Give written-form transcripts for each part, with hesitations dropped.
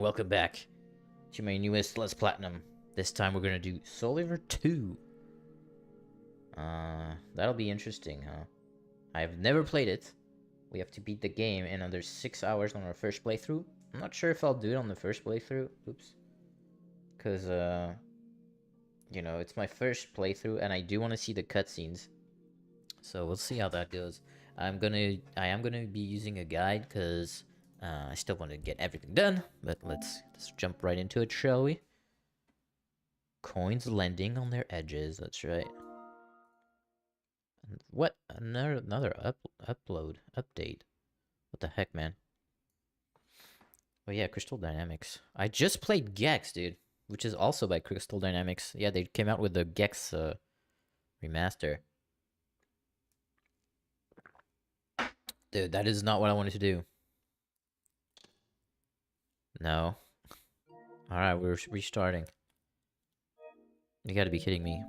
Welcome back to my newest Let's Platinum. This time we're gonna do Soul River 2. That'll be interesting, huh? I've never played it. We have to beat the game in under 6 hours on our first playthrough. I'm not sure if I'll do it on the first playthrough. Oops. Because, you know, it's my first playthrough and I do want to see the cutscenes. So we'll see how that goes. I am gonna be using a guide because I still want to get everything done. But let's jump right into it, shall we? Coins lending on their edges. That's right. What? Another update. What the heck, man? Oh yeah, Crystal Dynamics. I just played Gex, dude, which is also by Crystal Dynamics. Yeah, they came out with the Gex remaster. Dude, that is not what I wanted to do. No. Alright, we're restarting. You gotta be kidding me.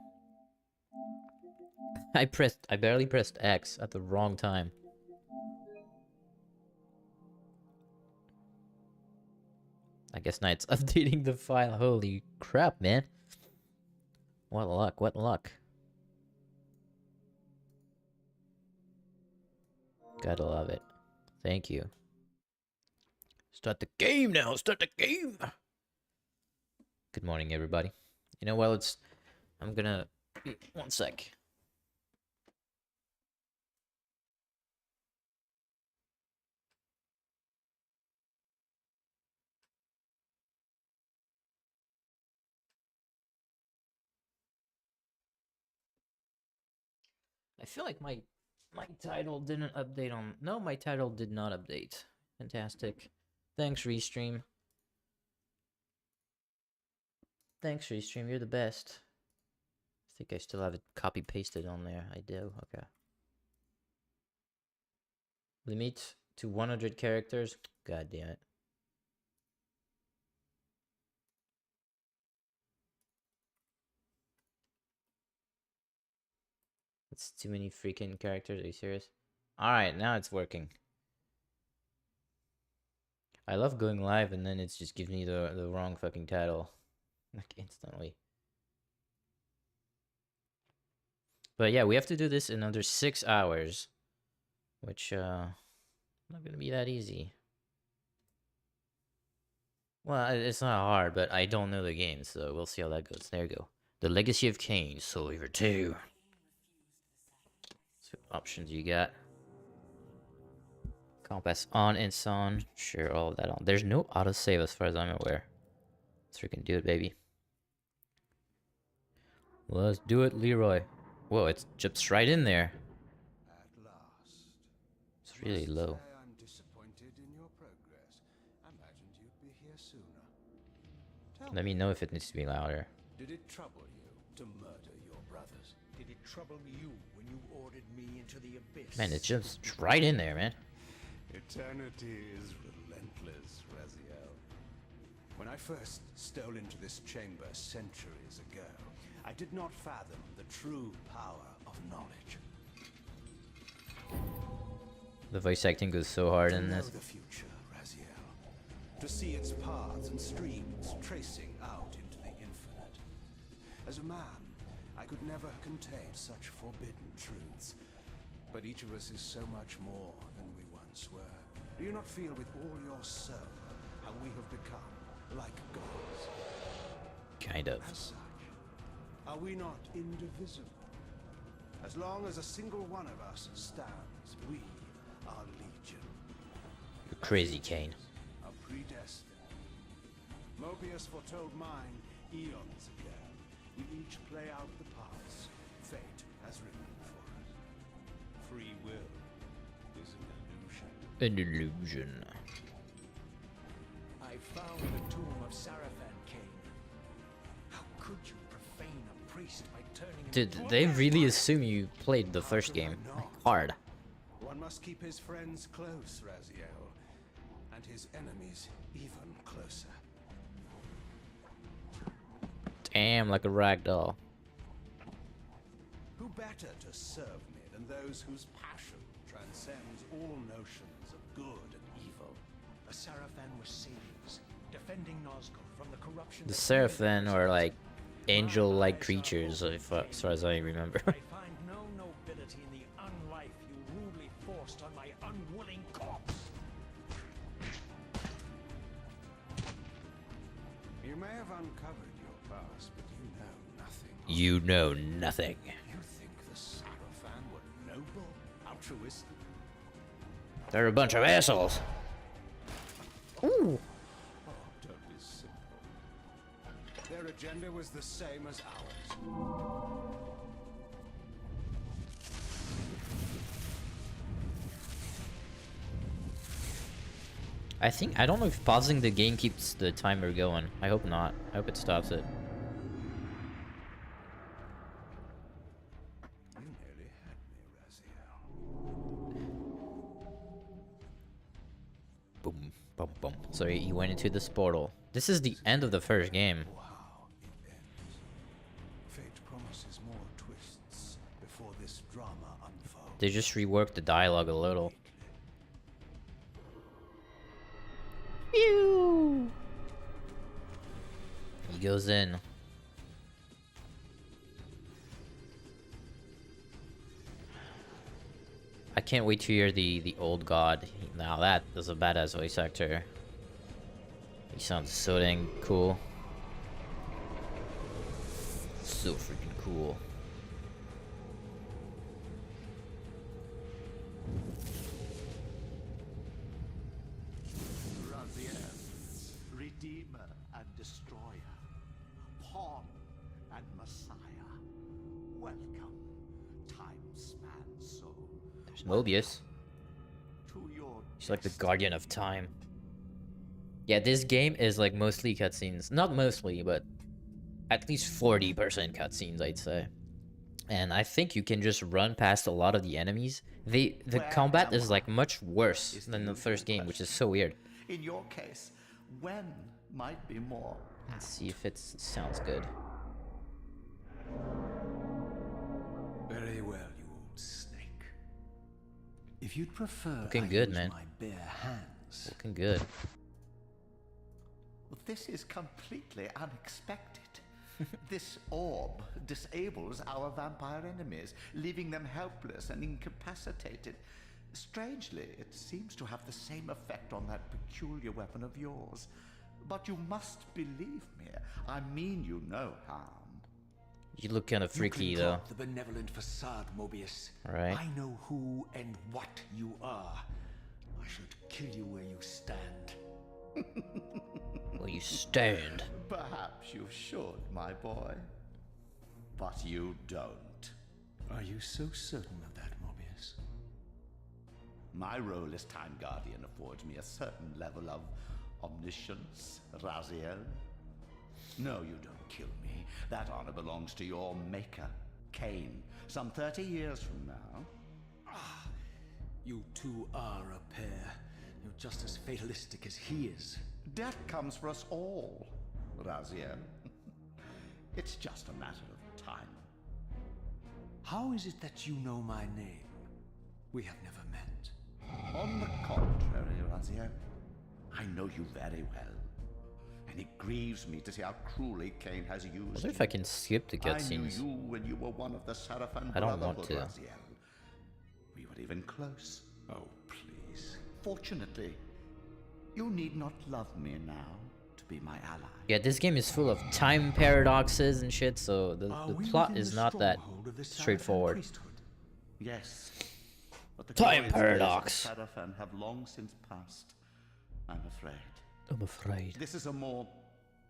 I barely pressed X at the wrong time. I guess Knight's updating the file. Holy crap, man. What luck, what luck. Gotta love it. Thank you. Start the game now, start the game! Good morning, everybody. You know what, I'm gonna... One sec. I feel like my title didn't update on... No, my title did not update. Fantastic. Thanks, Restream. Thanks, Restream. You're the best. I think I still have it copy-pasted on there. I do. Okay. Limit to 100 characters. God damn it. That's too many freaking characters. Are you serious? Alright, now it's working. I love going live and then it just gives me the wrong fucking title. Like, instantly. But yeah, we have to do this in under 6 hours. Which, not gonna be that easy. Well, it's not hard, but I don't know the game, so we'll see how that goes. There you go. The Legacy of Kain, Soul River 2. So what options you got? Compass on and on. Sure, all of that on. There's no autosave as far as I'm aware. Let's freaking do it, baby. Let's do it, Leroy. Whoa, it jumps right in there. At last. It's really low. I'm disappointed in your progress. I imagined you'd be here sooner. Let me know if it needs to be louder. Did it trouble you to murder your brothers? Did it trouble you when you ordered me into the abyss? Man, it jumps right in there, man. Eternity is relentless, Raziel. When I first stole into this chamber centuries ago, I did not fathom the true power of knowledge. The voice acting goes so hard in To know this. the future, Raziel. To see its paths and streams tracing out into the infinite. As a man, I could never contain such forbidden truths. But each of us is so much more than we once were. Do you not feel with all your soul how we have become like gods? Kind of. As such, are we not indivisible? As long as a single one of us stands, we are legion. You're crazy, Kain. Are predestined. Mobius foretold mine eons ago. We each play out the parts fate has written for us. Free will is an illusion. An illusion. I found the tomb of Sarafan, Cain. How could you profane a priest by turning him Dude, into a they really vampire? assume you played the first game. Hard. One must keep his friends close, Raziel, and his enemies even closer. Damn, like a rag doll. Who better to serve me than those whose passion transcends all notions of good and evil? The Sarafan were saviors, defending Nazgul from the corruption. The that Seraphim are like My angel-like eyes are creatures, open, if, as far as I remember. I find no nobility in the unlife you rudely forced on my unwilling corpse. You may have uncovered your past, but you know nothing. You know nothing. You think the Sarafan were noble, altruistic? They're a bunch of assholes. Ooh. Oh, don't be simple. Their agenda was the same as ours. I don't know if pausing the game keeps the timer going. I hope not. I hope it stops it. You nearly had me, Raziel. Boom, boom, boom. So he went into this portal. This is the end of the first game. Wow, it ends. Fate promises more twists before this drama unfolds. They just reworked the dialogue a little. Pew! He goes in. I can't wait to hear the old god. Now that is a badass voice actor. He sounds so dang cool. So freaking cool. Raziel, Redeemer and Destroyer, Pawn and Messiah. Welcome, time-span soul. There's Mobius. To your He's like the guardian of time. Yeah, this game is like mostly cutscenes. Not mostly, but at least 40% cutscenes, I'd say. And I think you can just run past a lot of the enemies. The combat is like much worse than the first game, which is so weird. In your case, when might be more. Let's see if it sounds good. Very well, you old snake. If you'd prefer, Looking I good, use man. my bare hands. Looking good. This is completely unexpected. This orb disables our vampire enemies, leaving them helpless and incapacitated. Strangely, it seems to have the same effect on that peculiar weapon of yours. But you must believe me. I mean you no harm. You look kind of freaky you though. concoct the benevolent facade, Mobius. Right. I know who and what you are. I should kill you where you stand. Well, you stand. Perhaps you should, my boy. But you don't. Are you so certain of that, Mobius? My role as Time Guardian affords me a certain level of omniscience, Raziel. No, you don't kill me. That honor belongs to your maker, Cain, some 30 years from now. You two are a pair. You're just as fatalistic as he is. Death comes for us all, Raziel. It's just a matter of time. How is it that you know my name? We have never met. On the contrary, Raziel, I know you very well. And it grieves me to see how cruelly Cain has I used wonder you. if I can skip the I knew cutscenes. you when you were one of the Sarafan I don't want Brotherhood, to. Raziel. We were even close. Oh, please. Fortunately, you need not love me now to be my ally. Yeah, this game is full of time paradoxes and shit, so the Are we plot within is the not that stronghold of the Sarafan straightforward. priesthood? Yes, but the Time glorious days of the paradox. Sarafan have long since passed, I'm afraid. I'm afraid. This is a more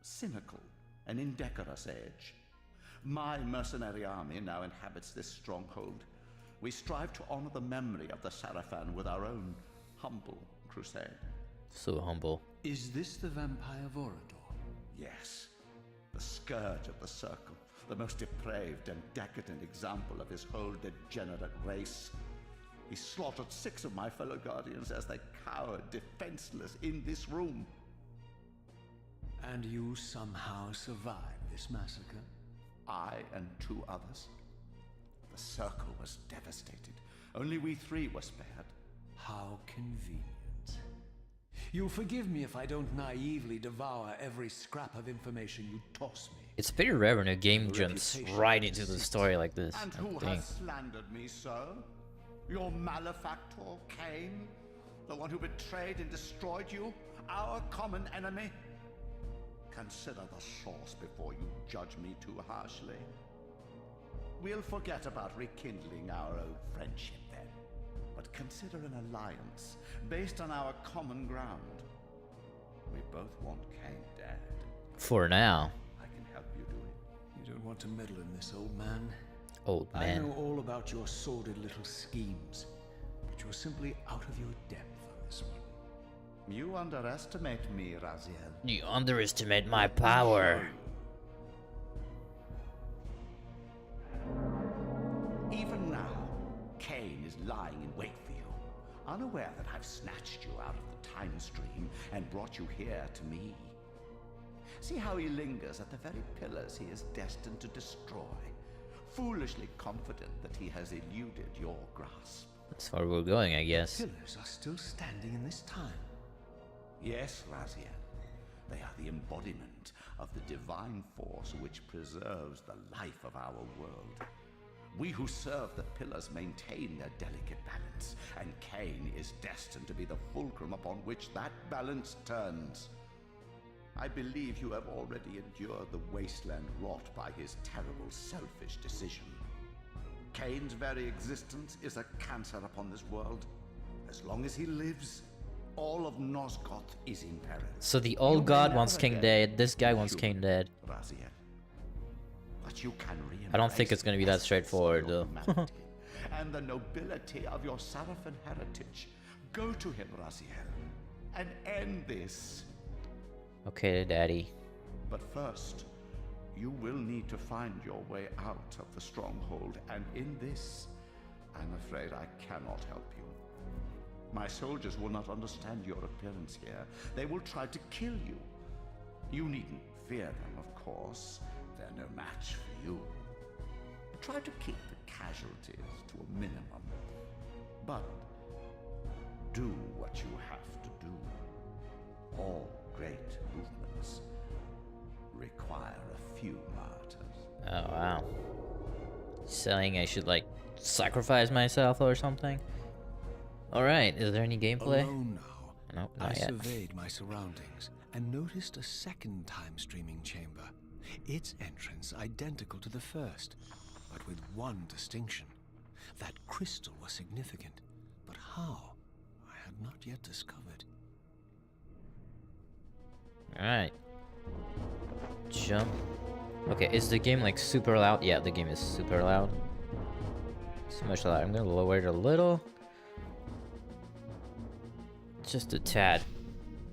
cynical and indecorous age. My mercenary army now inhabits this stronghold. We strive to honor the memory of the Sarafan with our own humble crusade. So humble. Is this the vampire Vorador? Yes, the scourge of the Circle, the most depraved and decadent example of his whole degenerate race. He slaughtered 6 of my fellow guardians as they cowered defenseless in this room. And you somehow survived this massacre? I and 2 others. The Circle was devastated. Only we 3 were spared. How convenient. You'll forgive me if I don't naively devour every scrap of information you toss me. It's pretty rare when a game jumps right into the story like this. And who has slandered me so? Your malefactor, Cain? The one who betrayed and destroyed you? Our common enemy? Consider the source before you judge me too harshly. We'll forget about rekindling our old friendship then. But consider an alliance based on our common ground. We both want Cain dead. For now. I can help you do it. You don't want to meddle in this, old man. Old I man. know all about your sordid little schemes, but you're simply out of your depth on this one. You underestimate me, Raziel. You underestimate my power. Even now, Cain is lying in wait for you, unaware that I've snatched you out of the time stream and brought you here to me. See how he lingers at the very pillars he is destined to destroy, foolishly confident that he has eluded your grasp. That's where we're going, I guess. Pillars are still standing in this time. Yes, Raziel. They are the embodiment of the divine force which preserves the life of our world. We who serve the pillars maintain their delicate balance, and Cain is destined to be the fulcrum upon which that balance turns. I believe you have already endured the wasteland wrought by his terrible, selfish decision. Cain's very existence is a cancer upon this world. As long as he lives, all of Nosgoth is in peril. So the old god wants King dead, this guy wants King dead. Raziel. But you can I don't think it's gonna be that straightforward, though. And the nobility of your Sarafan heritage. Go to him, Raziel, and end this. Okay, daddy. But first, you will need to find your way out of the stronghold, and in this, I'm afraid I cannot help you. My soldiers will not understand your appearance here. They will try to kill you. You needn't fear them, of course. They're no match for you. Try to keep the casualties to a minimum. But do what you have to do. All great movements require a few martyrs. Oh, wow. Saying I should, like, sacrifice myself or something? Alright, is there any gameplay? Alone now, Nope, I not yet. surveyed my surroundings and noticed a second time streaming chamber. Its entrance identical to the first, but with one distinction. That crystal was significant, but how? I had not yet discovered. Alright. Jump. Okay, is the game like super loud? Yeah, the game is super loud. So much loud. I'm gonna lower it a little. Just a tad.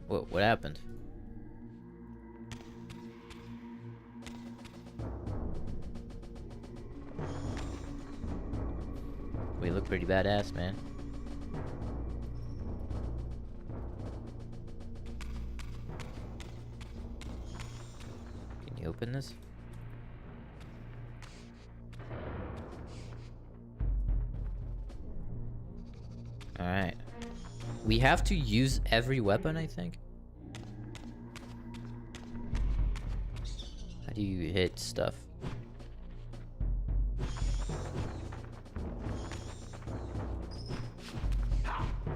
What happened? We look pretty badass, man. Can you open this? Alright. We have to use every weapon, I think. How do you hit stuff?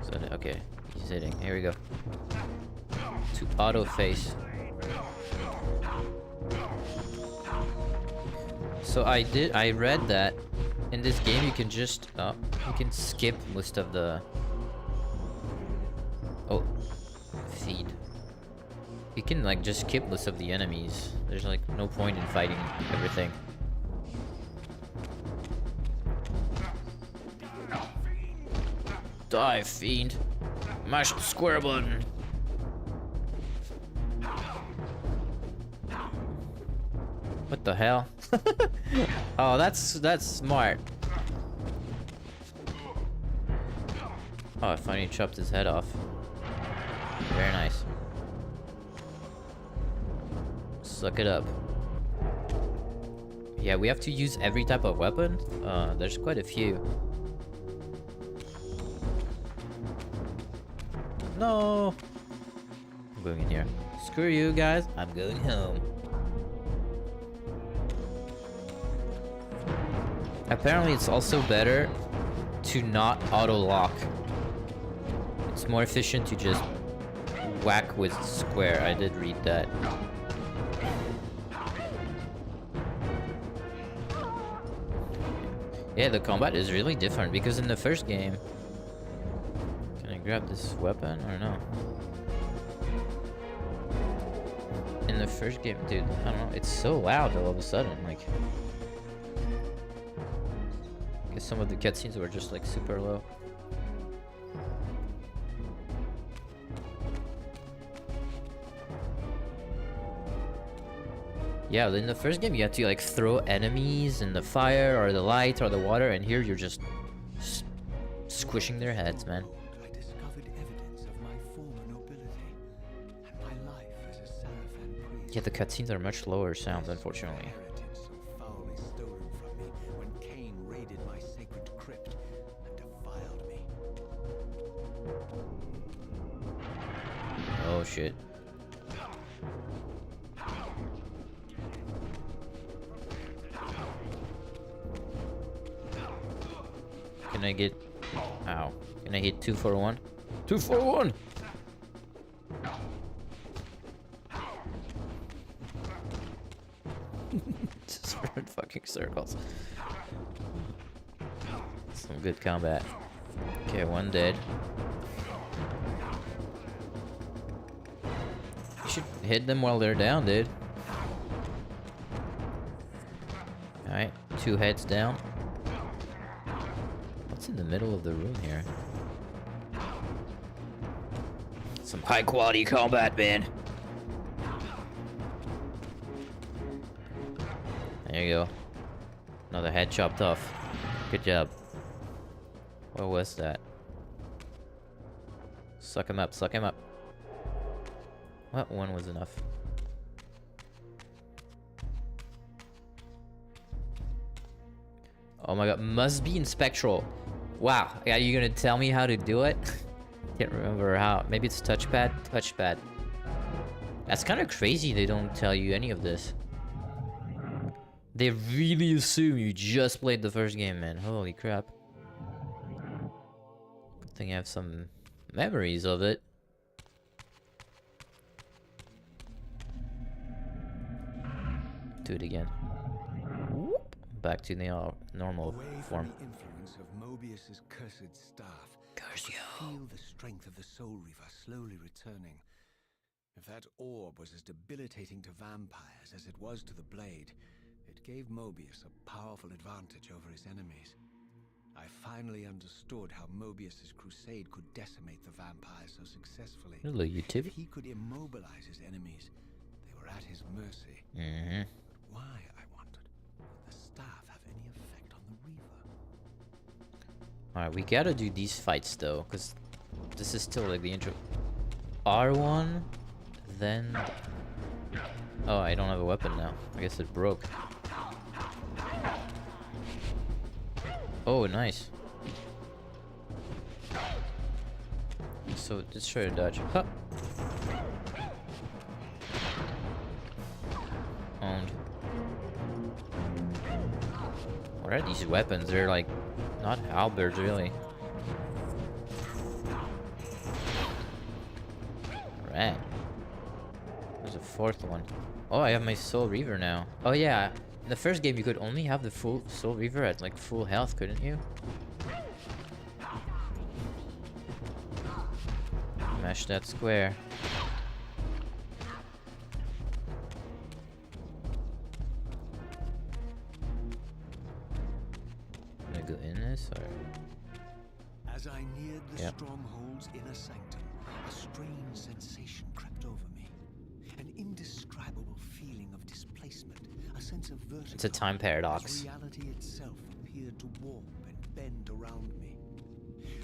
So, okay, he's hitting. Here we go. To auto face. So I read that in this game you can just you can skip most of the feed. You can like just skip most of the enemies. There's like no point in fighting everything. Die, fiend. Mash the square button. What the hell? Oh, that's smart. Oh, I finally chopped his head off. Very nice. Suck it up. Yeah, we have to use every type of weapon. There's quite a few. No. I'm going in here. Screw you guys, I'm going home. Apparently it's also better to not auto-lock. It's more efficient to just whack with square. I did read that. Yeah, the combat is really different because in the first game... Can I grab this weapon or no? In the first game, dude, I don't know, it's so loud all of a sudden, like... I guess some of the cutscenes were just like super low. Yeah, in the first game you had to like throw enemies in the fire or the light or the water, and here you're just squishing their heads, man. I discovered evidence of my former nobility and my life as a Sarafan priest. Yeah, the cutscenes are much lower sounds, unfortunately. Heritage so foully stolen from me when Cain raided my sacred crypt and defiled me. Oh shit. Can I get... Ow. Can I hit 2 for 1? 2 for 1! Just run fucking circles. Some good combat. Okay, 1 dead. You should hit them while they're down, dude. Alright, 2 heads down. What's in the middle of the room here? Some high quality combat, man. There you go. Another head chopped off. Good job. What was that? Suck him up, suck him up. What one was enough? Oh my god, must be in Spectral. Wow, are you gonna tell me how to do it? Can't remember how. Maybe it's touchpad? Touchpad. That's kind of crazy they don't tell you any of this. They really assume you just played the first game, man. Holy crap. Good thing I have some memories of it. Do it again. Whoop. Back to the normal Away form. from the influence of Mobius's cursed staff, Curse I you. feel the strength of the Soul Reaver slowly returning. If that orb was as debilitating to vampires as it was to the blade, it gave Mobius a powerful advantage over his enemies. I finally understood how Mobius's crusade could decimate the vampires so successfully. Hello, YouTube. If he could immobilize his enemies, they were at his mercy. Mm-hmm. Why, I wondered, would the staff have any effect on the Reaver? Alright, we gotta do these fights though, because this is still like the intro. R1, then... Oh, I don't have a weapon now. I guess it broke. Oh, nice. So, let's try to dodge. Huh. Owned. What are these weapons? They're like not halberds, really. Alright. There's a 4th one. Oh, I have my Soul Reaver now. Oh yeah, in the first game you could only have the full Soul Reaver at like full health, couldn't you? Mash that square. Can I go in this or? As I neared the Yep. stronghold's inner sanctum, a strange sensation crept over me. An indescribable feeling of displacement, a sense of vertigo. It's a time paradox. As reality itself appeared to warp and bend around me.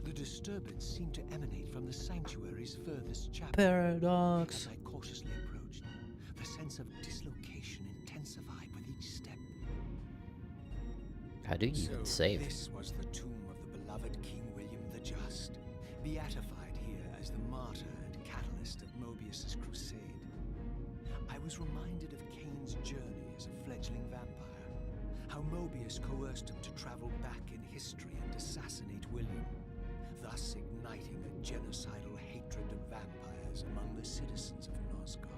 The disturbance seemed to emanate from the sanctuary's furthest chapel. Paradox. As I cautiously approached, the sense of dislocation intensified with each step. How do you even save? This was the tomb of the beloved King William the Just, beatified here as the martyr and catalyst zest of Mobius's crusade, I was reminded of Kane's journey as a fledgling vampire. How Mobius coerced him to travel back in history and assassinate William, thus igniting a genocidal hatred of vampires among the citizens of Nosgoth.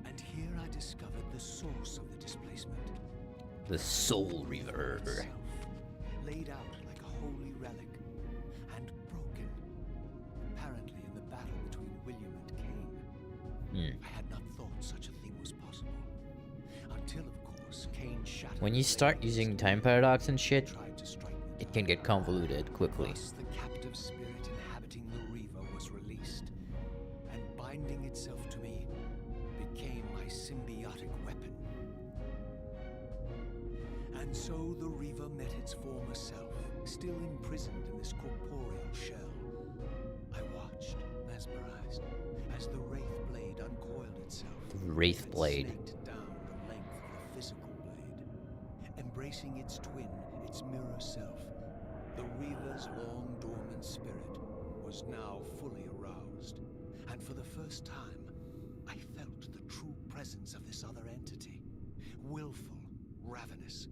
And here I discovered the source of the displacement. The Soul Reaver. Itself, laid out like a holy relic, and broken, apparently in the battle between William and Kane. I had not thought such a thing was possible, until of course Kane shattered. When you the start blades using and time paradox and shit, tried to strike me it can get convoluted quickly. Thus, the captive spirit inhabiting the Reaver was released, and binding itself to me became my symbiotic weapon. And so the Reaver met its former self, still imprisoned in this corporeal shell. I watched, mesmerized, as the Wraith Blade uncoiled itself. The Wraith Blade. And snaked down the length of the physical blade, embracing its twin, its mirror self. The Reaver's long dormant spirit was now fully aroused, and for the first time, I felt the true presence of this other entity, willful, ravenous,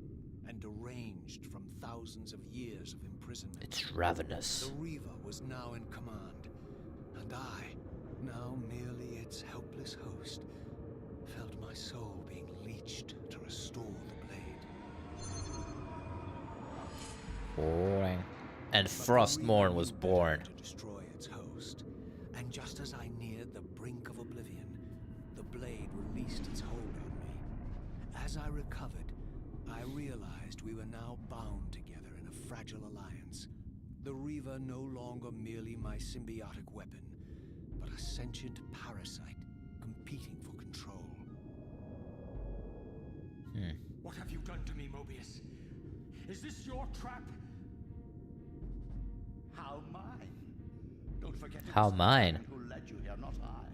and deranged from thousands of years of imprisonment. It's ravenous. The Reaver was now in command, and I, now merely its helpless host, felt my soul being leached to restore the blade. Boring. And But the Frostmourne Reaver was knew born. better to destroy its host, and just as I neared the brink of oblivion, the blade released its hold on me. As I recovered, I realized we were now bound together in a fragile alliance. The Reaver no longer merely my symbiotic weapon, but a sentient parasite competing for control. What have you done to me, Mobius? Is this your trap? How mine? Don't forget it How was mine? Kane who led you here, not I.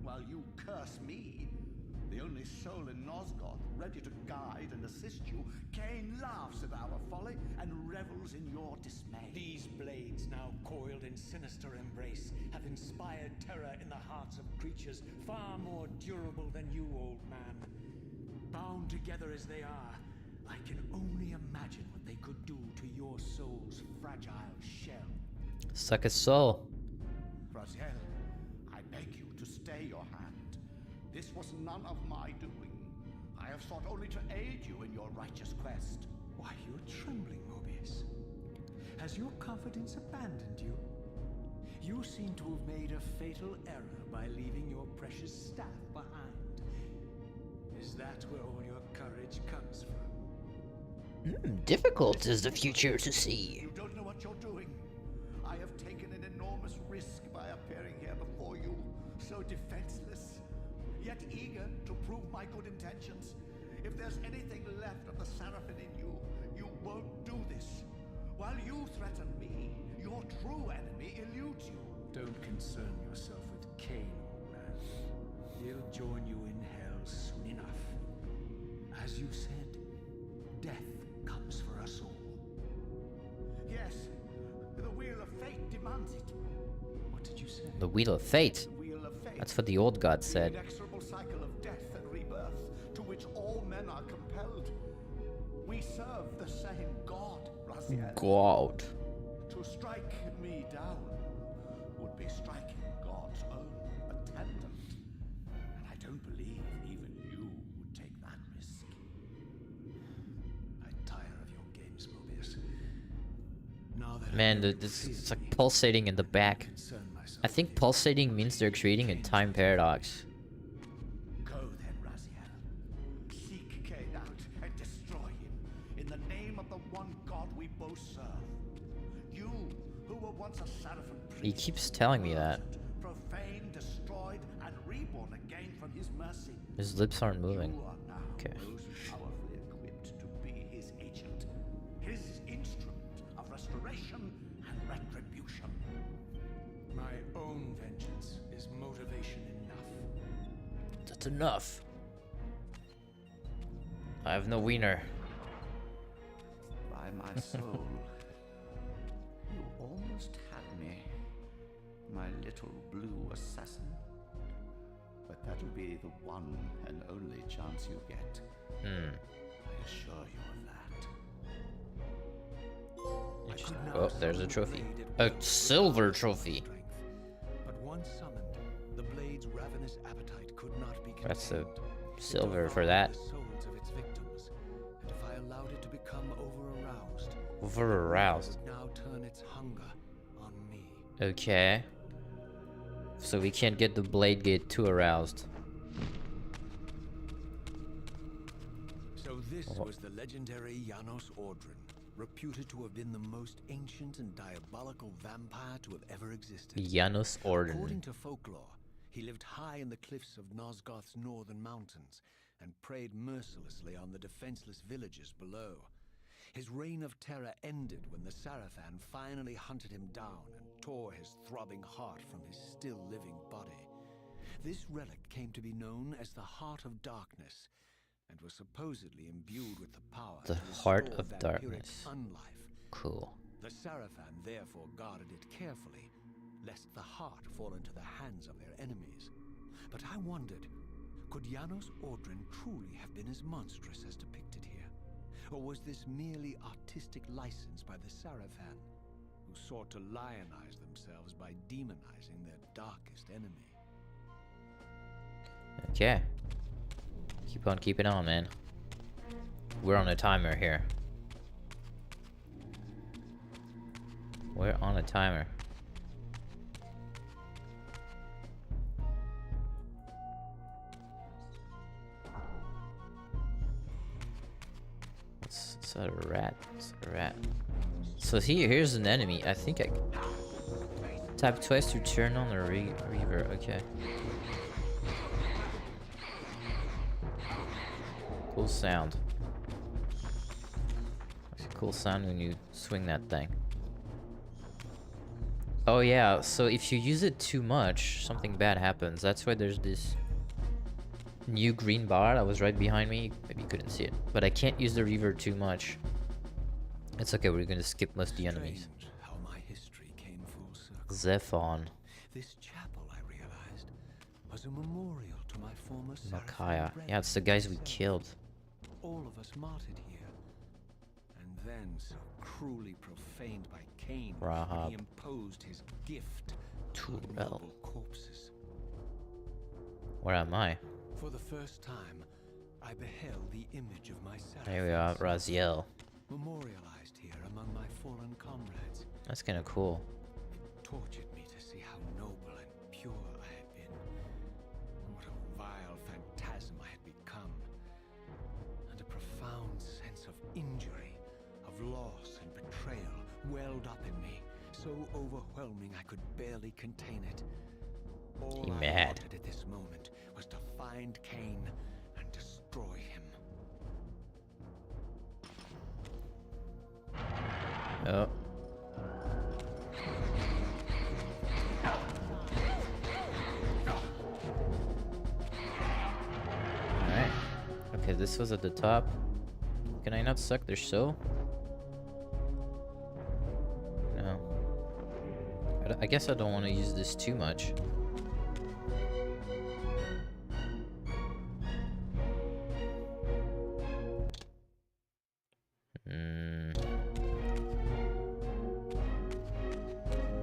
While you curse me, the only soul in Nosgoth ready to guide and assist you, Kane laughs at our folly and revels in your dismay. These blades, now coiled in sinister embrace, have inspired terror in the hearts of creatures far more durable than you, old man. Bound together as they are, I can only imagine what they could do to your soul's fragile shell. Suck a soul. Raziel, I beg you to stay your hand. This was none of my doing. I have sought only to aid you in your righteous quest. Why, you're trembling, Mobius. Has your confidence abandoned you? You seem to have made a fatal error by leaving your precious staff behind. Is that where all your courage comes from? Difficult is the future to see. You don't know what you're doing. I have taken an enormous risk by appearing here before you, so defenseless, yet eager to prove my good intentions. If there's anything left of the Seraphim in you, you won't do this. While you threaten me, your true enemy eludes you. Don't concern yourself with Kane, old man. He'll join you in hell soon enough. As you said, death comes for us all. Yes, the wheel of fate demands it. What did you say? The Wheel of Fate. The wheel of fate. That's what the old god The said. inexorable cycle of death and rebirth to which all men are compelled. We serve the same God, Raziel. God. To strike me down would be striking God's own attendant. And I don't believe even you would take that risk. I tire of your games, Mobius. Now that Man, it's like pulsating in the back. I think pulsating means they're creating a time paradox. Go then, Raziel. Seek Kane out and destroy him in the name of the one God we both serve. You, who were once a Seraphim priest, He keeps telling me that. profaned, destroyed, and reborn again from his mercy. His lips aren't moving. You are now Okay. most powerfully equipped to be his agent, his instrument of restoration and retribution. My own vengeance is motivation enough. That's enough. I have no wiener. By my soul, you almost had me. my little blue assassin. But that'll be the one and only chance you get. I assure you of that. Oh, there's a trophy. A silver trophy. But once summoned, the blade's ravenous appetite could not be contained. That's a It silver for devoured that. the souls of its victims, and if I allowed it to become over-aroused, Over-aroused. it would now turn its hunger on me. Okay. So we can't get the blade get too aroused. So this was the legendary Janos Ordren, reputed to have been the most ancient and diabolical vampire to have ever existed. Janos According Orden. to folklore, he lived high in the cliffs of Nosgoth's northern mountains and preyed mercilessly on the defenseless villagers below. His reign of terror ended when the Sarafan finally hunted him down and tore his throbbing heart from his still-living body. This relic came to be known as the Heart of Darkness, and was supposedly imbued with the power The to Heart restore of vampiric Darkness. unlife. Cool. The Sarafan therefore guarded it carefully, lest the heart fall into the hands of their enemies. But I wondered, could Janos Ordren truly have been as monstrous as depicted here? Or was this merely artistic license by the Sarafan, who sought to lionize themselves by demonizing their darkest enemy? Okay. Keep on keeping on, man. We're on a timer here. We're on a timer. Is that a rat? It's a rat. So here's an enemy. I think I tap twice to turn on the reaver. Okay. Cool sound. It's a cool sound when you swing that thing. Oh yeah, so if you use it too much, something bad happens. That's why there's this new green bar that was right behind me. Maybe you couldn't see it. But I can't use the reaver too much. It's okay, we're gonna skip most of the enemies. Strange how my history came full circle. Zephon. This chapel, I realized, was a memorial to my former Makaya. Sarafan Yeah, it's the guys we brethren. killed. All of us martyred here, and then so cruelly profaned by Cain when Rahab. he imposed his gift on Turel. noble corpses. Where am I? For the first time, I beheld the image of my There we are, Sarafan Raziel. memorialized here among my fallen comrades. That's kind of cool. It tortured me to see how noble and pure I had been, and what a vile phantasm I had become, and a profound sense of injury, of loss and betrayal welled up in me, so overwhelming I could barely contain it. All He I mad. wanted at this moment was to find Cain and destroy him. Oh. Alright. Okay, this was at the top. Can I not suck their soul? No. I guess I don't want to use this too much.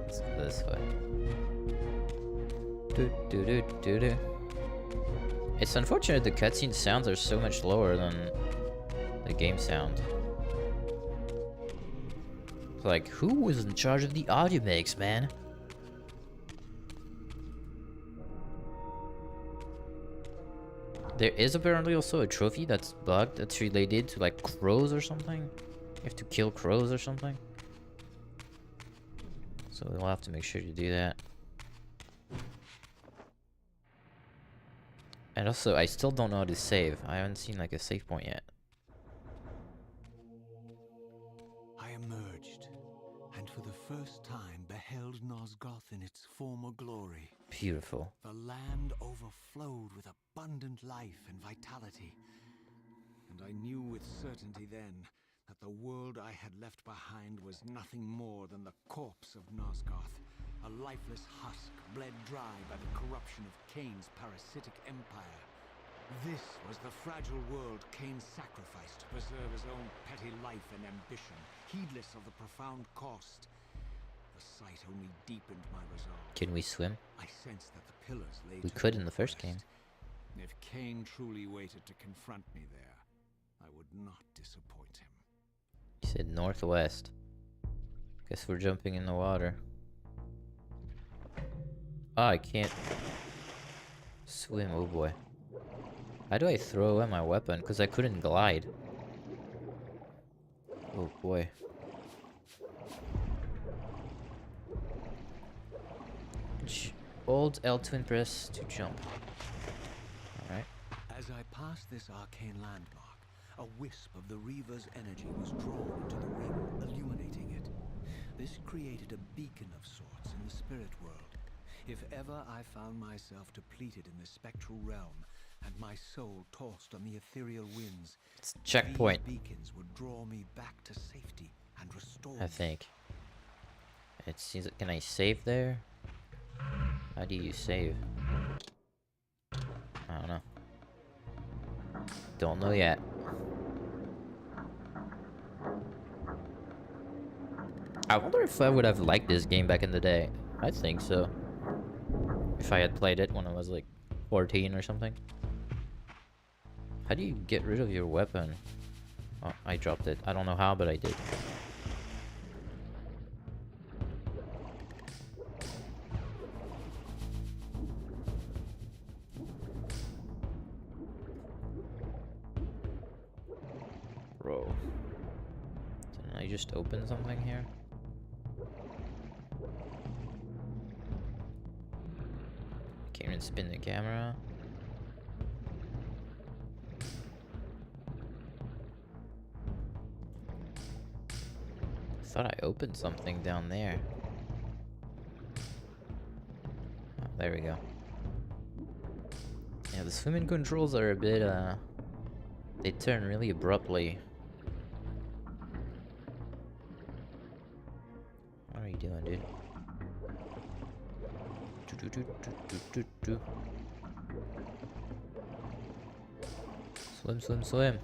Let's go this way. Do. It's unfortunate the cutscene sounds are so much lower than the game sound. Like, who was in charge of the audio mix, man? There is apparently also a trophy that's bugged that's related to like crows or something. You have to kill crows or something. So we'll have to make sure to do that. And also, I still don't know how to save. I haven't seen like a save point yet. I emerged, and for the first time beheld Nosgoth in its former glory. Beautiful. The land overflowed with abundant life and vitality, and I knew with certainty then that the world I had left behind was nothing more than the corpse of Nosgoth, a lifeless husk bled dry by the corruption of Cain's parasitic empire. This was the fragile world Cain sacrificed to preserve his own petty life and ambition, heedless of the profound cost. The sight only deepened my resolve. Can we swim? I sensed that the pillars lay We to could in the first northwest. game. If Cain truly waited to confront me there, I would not disappoint him. You said northwest. Guess we're jumping in the water. Oh, I can't swim. Oh boy. How do I throw away my weapon? Because I couldn't glide. Oh boy. Hold L2 and press to jump. Alright. As I passed this arcane landmark, a wisp of the Reaver's energy was drawn into the ring, illuminating it. This created a beacon of sorts in the spirit world. If ever I found myself depleted in the spectral realm, and my soul tossed on the ethereal winds, It's checkpoint, these beacons would draw me back to safety and restore I me. think. It seems. Can I save there? How do you save? I don't know. Don't know yet. I wonder if I would have liked this game back in the day. I think so. If I had played it when I was like 14 or something. How do you get rid of your weapon? Oh, I dropped it. I don't know how, but I did. Bro. Didn't I just open something here? Can't even spin the camera. I thought I opened something down there. Oh, there we go. Yeah, the swimming controls are a bit, they turn really abruptly. What are you doing, dude? Swim, swim, swim.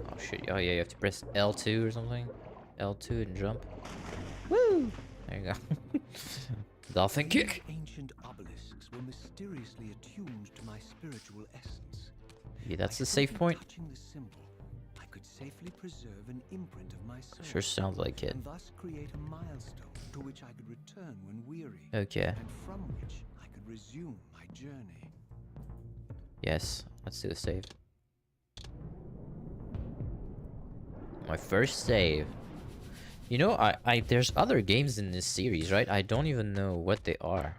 Oh shit! Oh yeah, you have to press L2 or something. L2 and jump. Woo! There you go. Dolphin kick. Ancient obelisks were mysteriously attuned to my spiritual essence. Yeah, that's By the safe simply point. Touching the symbol, I could safely preserve an imprint of my soul. Sure sounds like it. And thus create a milestone to which I could return when weary. Okay. And from which I could resume my journey. Yes. Let's do a save. My first save. You know, there's other games in this series, right? I don't even know what they are.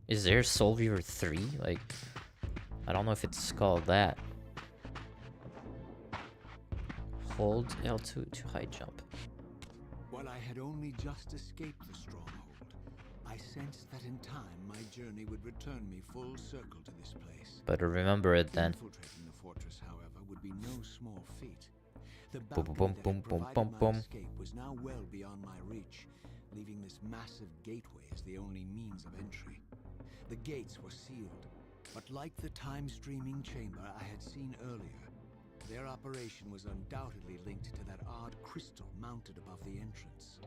Is there Soul Reaver 3? Like, I don't know if it's called that. Hold L2 to high jump. While I had only just escaped the stronghold, I sensed that in time my journey would return me full circle to this place. Better remember it then. Infiltrating the fortress, however, would be no small feat. The Boom, bounty boom, that boom, had boom, provided boom, my boom. escape was now well beyond my reach, leaving this massive gateway as the only means of entry. The gates were sealed, but like the time-streaming chamber I had seen earlier, their operation was undoubtedly linked to that odd crystal mounted above the entrance.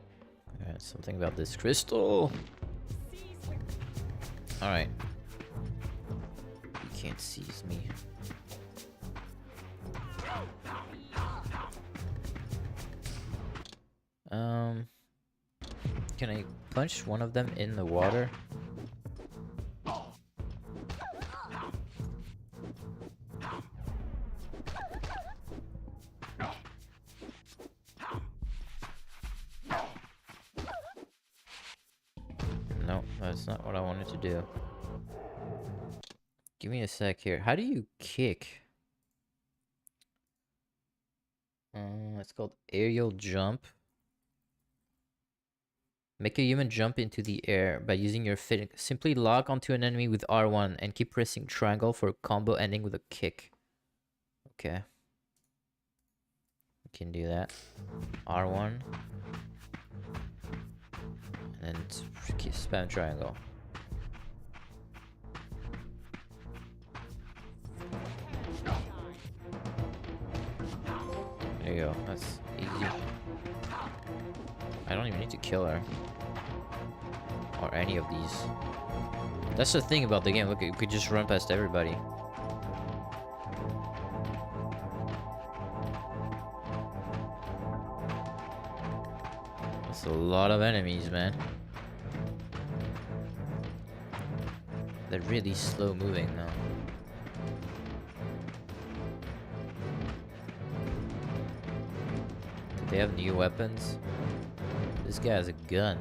Something about this crystal. Alright. You can't seize me. Can I punch one of them in the water? No, that's not what I wanted to do. Give me a sec here. How do you kick? It's called aerial jump. Make a human jump into the air by using your fit. Simply lock onto an enemy with R1 and keep pressing triangle for a combo ending with a kick. Okay. We can do that. R1. And then spam triangle. There you go. That's easy. I don't even need to kill her. Or any of these. That's the thing about the game. Look, you could just run past everybody. That's a lot of enemies, man. They're really slow moving though. Do they have new weapons? This guy has a gun.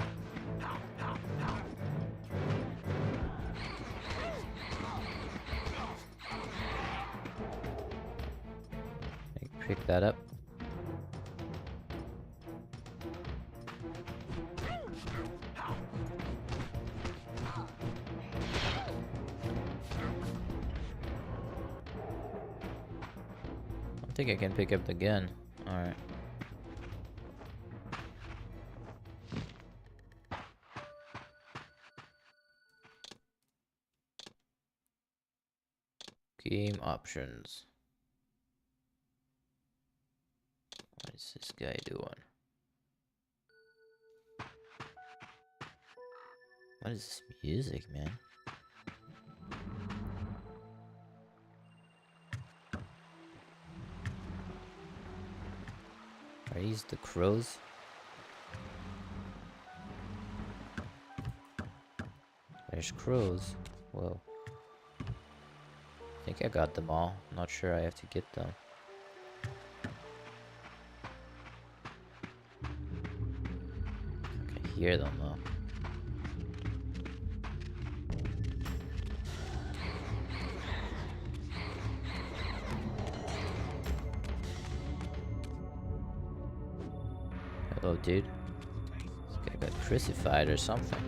Pick that up. I think I can pick up the gun. Alright. Game options. What is this guy doing? What is this music, man? Are these the crows? There's crows. Whoa. I think I got them all. I'm not sure I have to get them. I can hear them though. Hello, dude. This guy got crucified or something.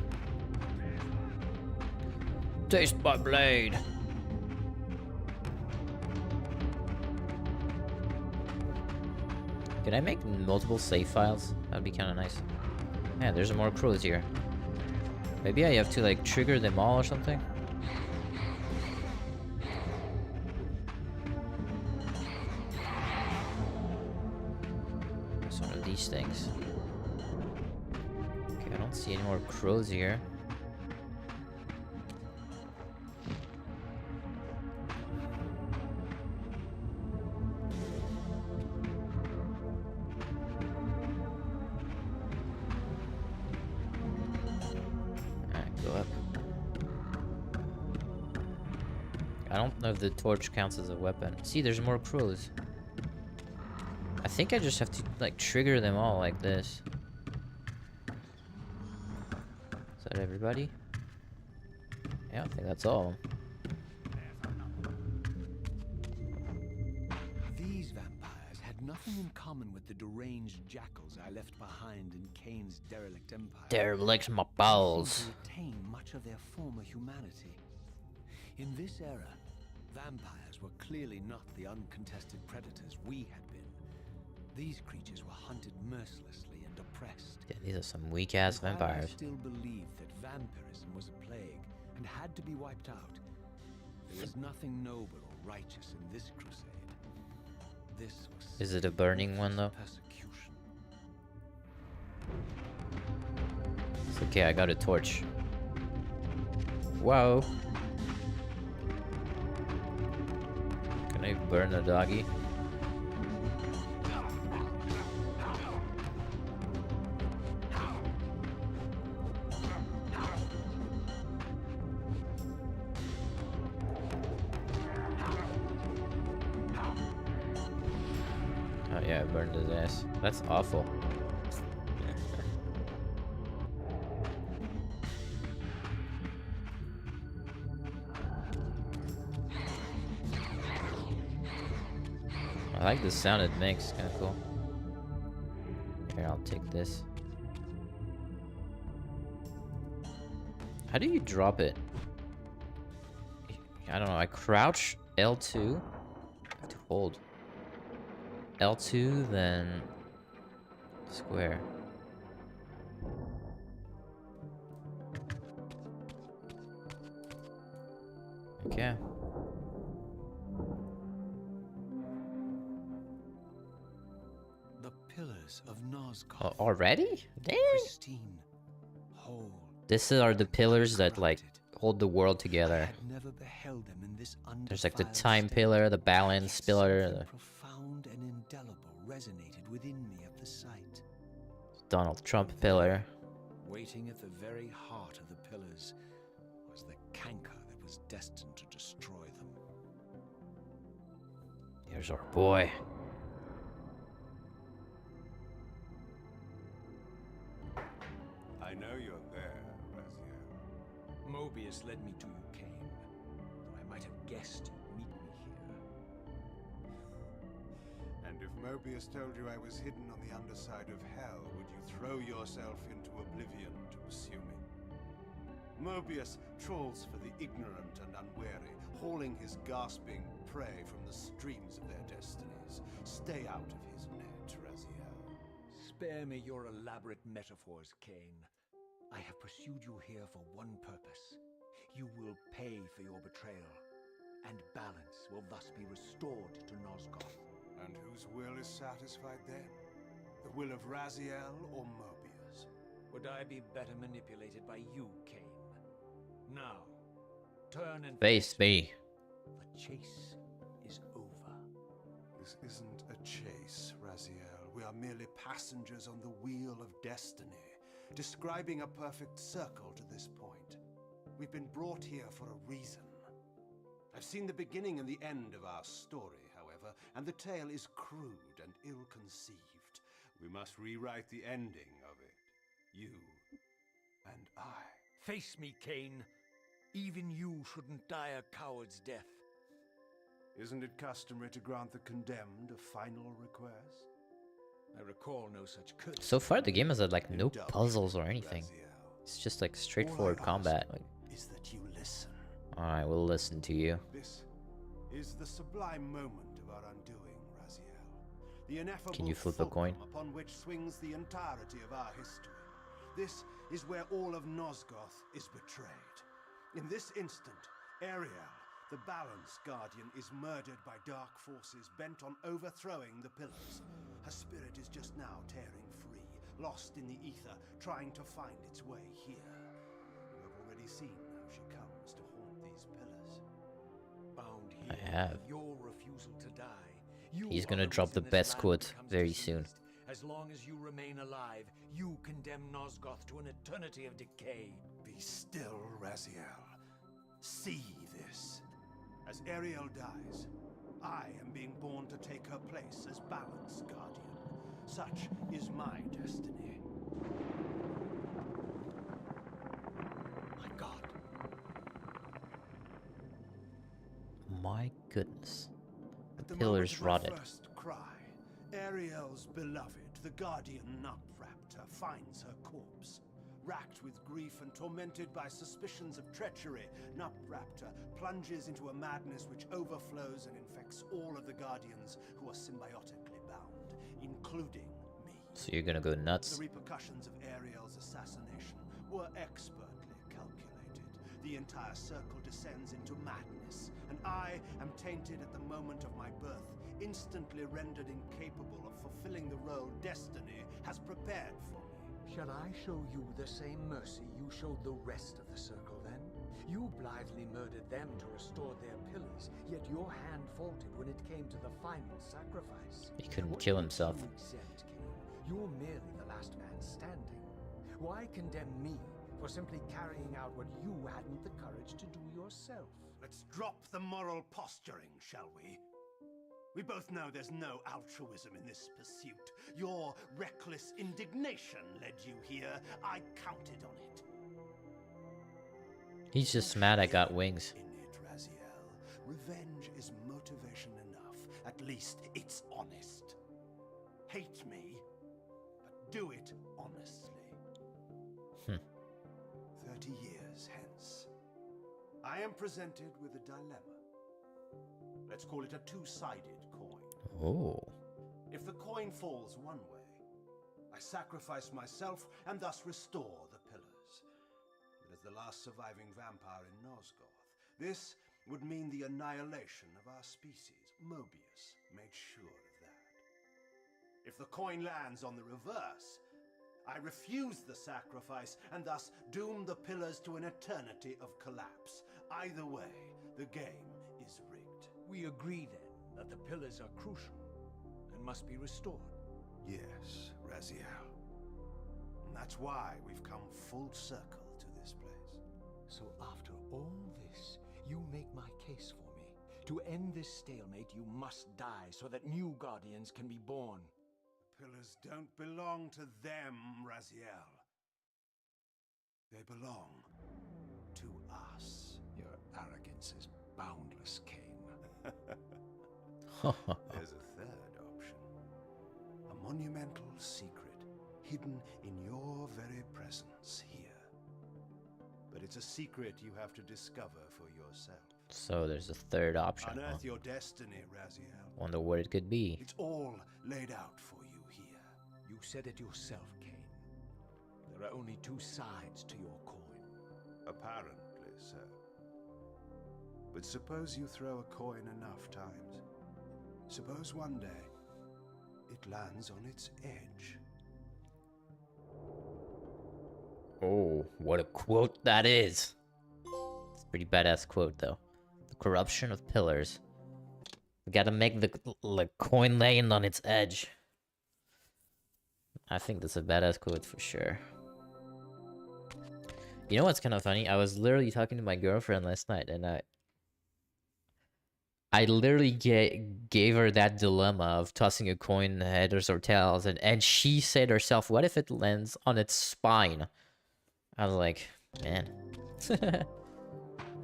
Taste my blade! Can I make multiple save files? That'd be kind of nice. Man, there's more crows here. Maybe I have to like trigger them all or something? It's one of these things. Okay, I don't see any more crows here. I don't know if the torch counts as a weapon. See, there's more crows. I think I just have to, like, trigger them all like this. Is that everybody? Yeah, I think that's all. These vampires had nothing in common with the deranged jackals I left behind in Kane's derelict empire. Derelict my They balls. seemed to retain much of their former humanity. In this era, vampires were clearly not the uncontested predators we had been. These creatures were hunted mercilessly and oppressed. Yeah, these are some weak-ass And while I vampires. still believed that vampirism was a plague and had to be wiped out, there was nothing noble or righteous in this crusade. This was Is it a burning one, though? persecution. It's okay, I got a torch. Whoa. Can I burn the doggy? Oh yeah, I burned his ass. That's awful. I like the sound it makes, kinda cool. Here, I'll take this. How do you drop it? I don't know, I crouch L2. I have to hold. L2, then square. Okay. The pillars of Nosgoth. Already? Dang. Pristine, whole. These are the pillars that like hold the world I together. had never beheld them in this There's like the undefiled time state, pillar, the balance yet pillar, something the profound and indelible resonated within me at the sight. Donald Trump pillar. Waiting at the very heart of the pillars was the canker that was destined to destroy them. Here's our boy. I know you're there, Raziel. Mobius led me to you, Cain. Though I might have guessed you'd meet me here. And if Mobius told you I was hidden on the underside of hell, would you throw yourself into oblivion to pursue me? Mobius trawls for the ignorant and unwary, hauling his gasping prey from the streams of their destinies. Stay out of his net, Raziel. Spare me your elaborate metaphors, Cain. I have pursued you here for one purpose. You will pay for your betrayal, and balance will thus be restored to Nosgoth. And whose will is satisfied then? The will of Raziel or Mobius? Would I be better manipulated by you, Cain? Now, turn and Face me. The chase is over. This isn't a chase, Raziel. We are merely passengers on the wheel of destiny, describing a perfect circle to this point. We've been brought here for a reason. I've seen the beginning and the end of our story, however, and the tale is crude and ill-conceived. We must rewrite the ending of it. You and I. Face me, Cain. Even you shouldn't die a coward's death. Isn't it customary to grant the condemned a final request? I recall no such courtesy. So far, the game has had like no Indulge puzzles or me, anything. Raziel. It's just like straightforward All I combat. ask Like, is that you listen. alright, we'll listen to you. This is the sublime moment of our undoing, Raziel. The ineffable Can you flip a coin? fulcrum upon which swings the entirety of our history. This is where all of Nosgoth is betrayed. In this instant, Ariel, the Balance Guardian, is murdered by dark forces bent on overthrowing the pillars. Her spirit is just now tearing free, lost in the ether, trying to find its way here. You have already seen how she comes to haunt these pillars. Bound I here have. with your refusal to die. You He's are gonna the drop the reason this best land quote becomes very diseased. soon. As long as you remain alive, you condemn Nosgoth to an eternity of decay. Be still, Raziel. See this. As Ariel dies, I am being born to take her place as Balance Guardian. Such is my destiny. My God. My goodness. At the Pillars moment of rotted. my first cry, Ariel's beloved, the Guardian Nupraptor, finds her corpse. Racked with grief and tormented by suspicions of treachery, Nupraptor plunges into a madness which overflows and infects all of the Guardians who are symbiotically bound, including me. So you're gonna go The nuts? repercussions of Ariel's assassination were expertly calculated. The entire circle descends into madness, and I am tainted at the moment of my birth, instantly rendered incapable of fulfilling the role destiny has prepared for me. Shall I show you the same mercy you showed the rest of the circle then? You blithely murdered them to restore their pillars, yet your hand faltered when it came to the final sacrifice. He couldn't What kill makes himself. you exempt, Cain? You're merely the last man standing. Why condemn me for simply carrying out what you hadn't the courage to do yourself? Let's drop the moral posturing, shall we? We both know there's no altruism in this pursuit. Your reckless indignation led you here. I counted on it. He's just mad I got wings. In it, Raziel. Revenge is motivation enough. At least it's honest. Hate me, but do it honestly. 30 years hence, I am presented with a dilemma. Let's call it a two-sided coin. Oh. If the coin falls one way, I sacrifice myself and thus restore the pillars. But as the last surviving vampire in Nosgoth, this would mean the annihilation of our species. Mobius made sure of that. If the coin lands on the reverse, I refuse the sacrifice and thus doom the pillars to an eternity of collapse. Either way, the game is rigged. We agree then that the pillars are crucial and must be restored. Yes, Raziel. And that's why we've come full circle to this place. So after all this, you make my case for me. To end this stalemate, you must die so that new guardians can be born. The pillars don't belong to them, Raziel. They belong to us. Your arrogance is boundless, Cain. There's a third option. A monumental secret hidden in your very presence here. But it's a secret you have to discover for yourself. So there's a third option. Huh? Unearth your destiny, Raziel. Wonder what it could be. It's all laid out for you here. You said it yourself, Cain. There are only two sides to your coin. Apparently so. But suppose you throw a coin enough times. Suppose one day it lands on its edge. Oh, what a quote that is. It's a pretty badass quote, though. The corruption of pillars. We gotta make the coin land on its edge. I think that's a badass quote for sure. You know what's kind of funny? I was literally talking to my girlfriend last night, and I literally gave her that dilemma of tossing a coin heads or tails, and she said herself, what if it lands on its spine? I was like, man.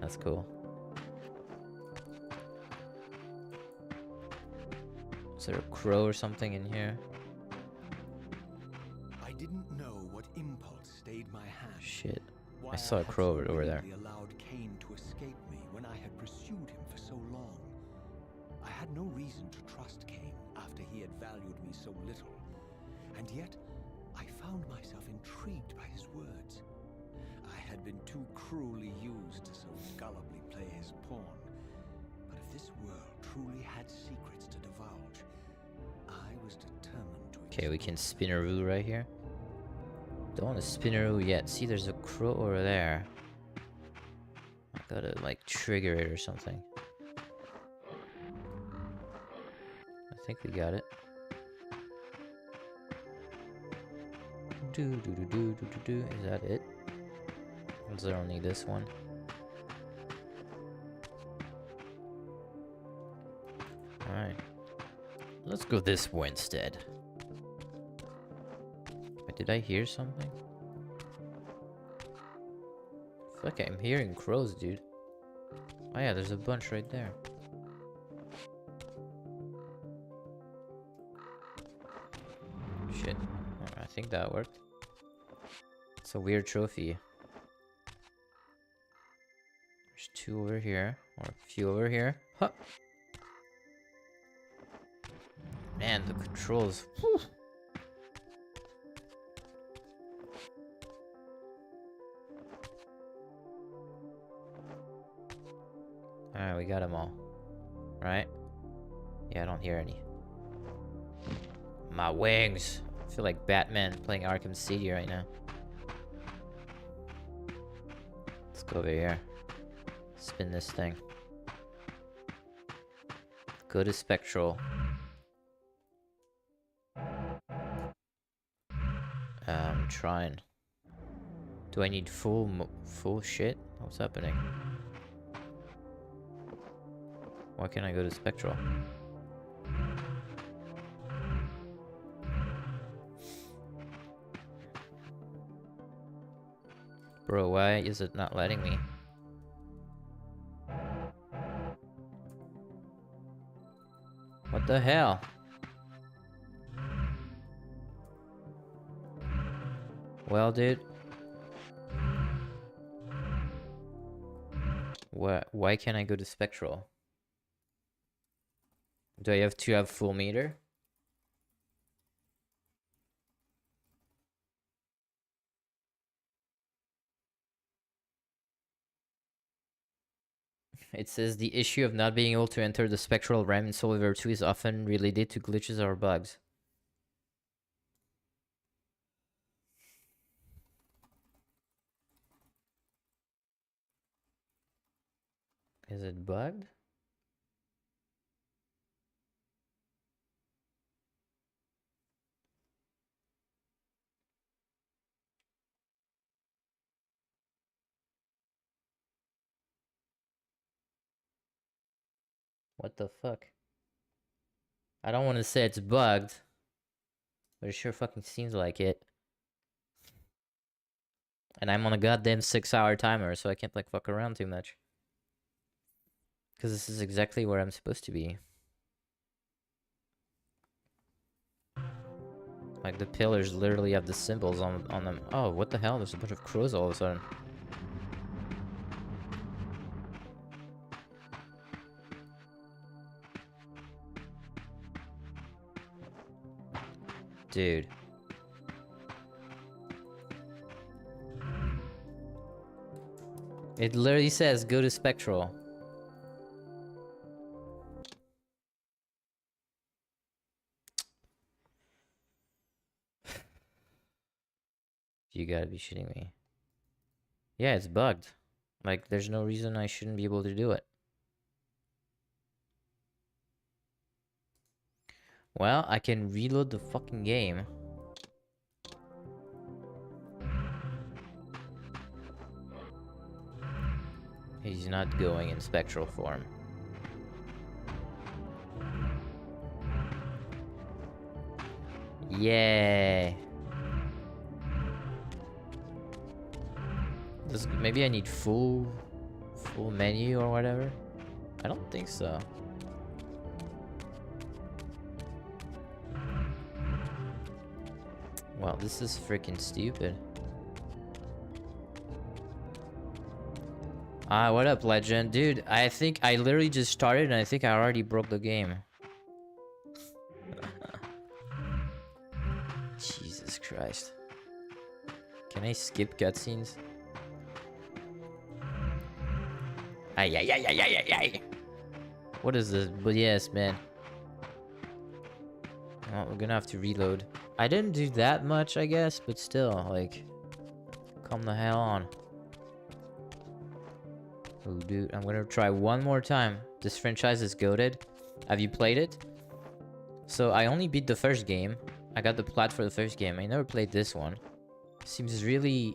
That's cool. Is there a crow or something in here? I didn't know what impulse stayed my hand. Shit. Why I saw a had crow so over there. willingly allowed Cain to escape me when I had pursued him for so long. I had no reason to trust Cain after he had valued me so little. And yet, I found myself intrigued by his words. I had been too cruelly used to so gullibly play his pawn. But if this world truly had secrets to divulge, I was determined to Okay, we can explore. spinaroo right here. Don't want to spinaroo yet. See, there's a crow over there. I gotta, like, trigger it or something. I think we got it. Is that it? Or is there only this one? Alright. Let's go this way instead. Wait, did I hear something? I feel like I'm hearing crows, dude. Oh yeah, there's a bunch right there. Shit. Oh, I think that worked. It's a weird trophy. There's two over here, or a few over here. Huh. Man, the controls. Whew. Alright, we got them all. Right? Yeah, I don't hear any. My wings! I feel like Batman playing Arkham City right now. Let's go over here. Spin this thing. Go to Spectral. I'm trying. Do I need full shit? What's happening? Why can't I go to Spectral? Bro, why is it not letting me? What the hell? Well, dude. Why can't I go to Spectral? Do I have to have full meter? It says the issue of not being able to enter the spectral realm in Soul River 2 is often related to glitches or bugs. Is it bugged? What the fuck? I don't want to say it's bugged, but it sure fucking seems like it. And I'm on a goddamn 6-hour timer, so I can't like fuck around too much. Because this is exactly where I'm supposed to be. Like the pillars literally have the symbols on them. Oh, what the hell? There's a bunch of crows all of a sudden. Dude. It literally says go to Spectral. You gotta be shitting me. Yeah, it's bugged. Like, there's no reason I shouldn't be able to do it. Well, I can reload the fucking game. He's not going in spectral form. Yay. Maybe I need full menu or whatever? I don't think so. Wow, this is freaking stupid. What up, legend? Dude, I think I literally just started and I think I already broke the game. Jesus Christ. Can I skip cutscenes? Ay, ay, ay, ay, ay, ay. What is this? But yes, man. Well, we're gonna have to reload. I didn't do that much, I guess, but still, like, come the hell on. Oh, dude, I'm gonna try one more time. This franchise is goated. Have you played it? So I only beat the first game. I got the plat for the first game. I never played this one. Seems really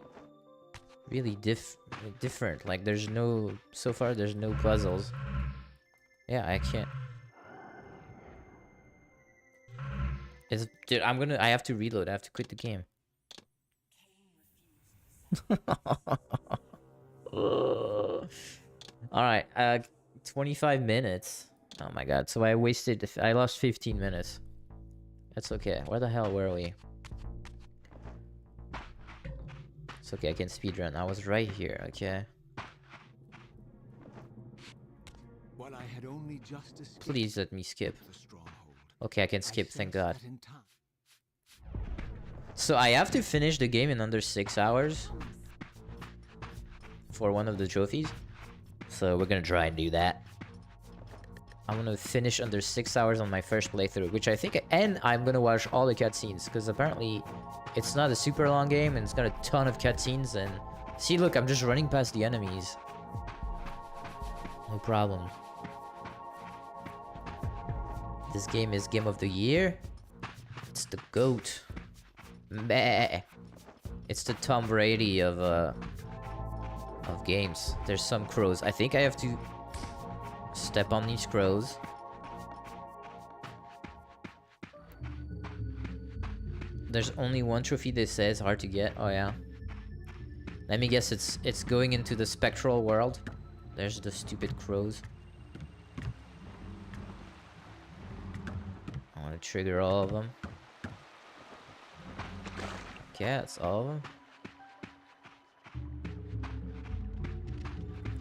different. Like, there's no, so far there's no puzzles. Yeah, I can't. Dude, I have to reload. I have to quit the game. Alright, 25 minutes. Oh my god, so I lost 15 minutes. That's okay. Where the hell were we? It's okay, I can speedrun. I was right here, okay? While I had only just Please let me skip. the stronghold, Okay, I can skip, I thank sensed god. that in time. So I have to finish the game in under 6 hours for one of the trophies. So we're gonna try and do that. I'm gonna finish under 6 hours on my first playthrough, which I think, and I'm gonna watch all the cutscenes because apparently it's not a super long game and it's got a ton of cutscenes. And see, look, I'm just running past the enemies. No problem. This game is game of the year. It's the GOAT. Meh. It's the Tom Brady of games. There's some crows. I think I have to step on these crows. There's only one trophy that says hard to get. Oh yeah. Let me guess, it's going into the spectral world. There's the stupid crows. I want to trigger all of them. Okay, that's all of them.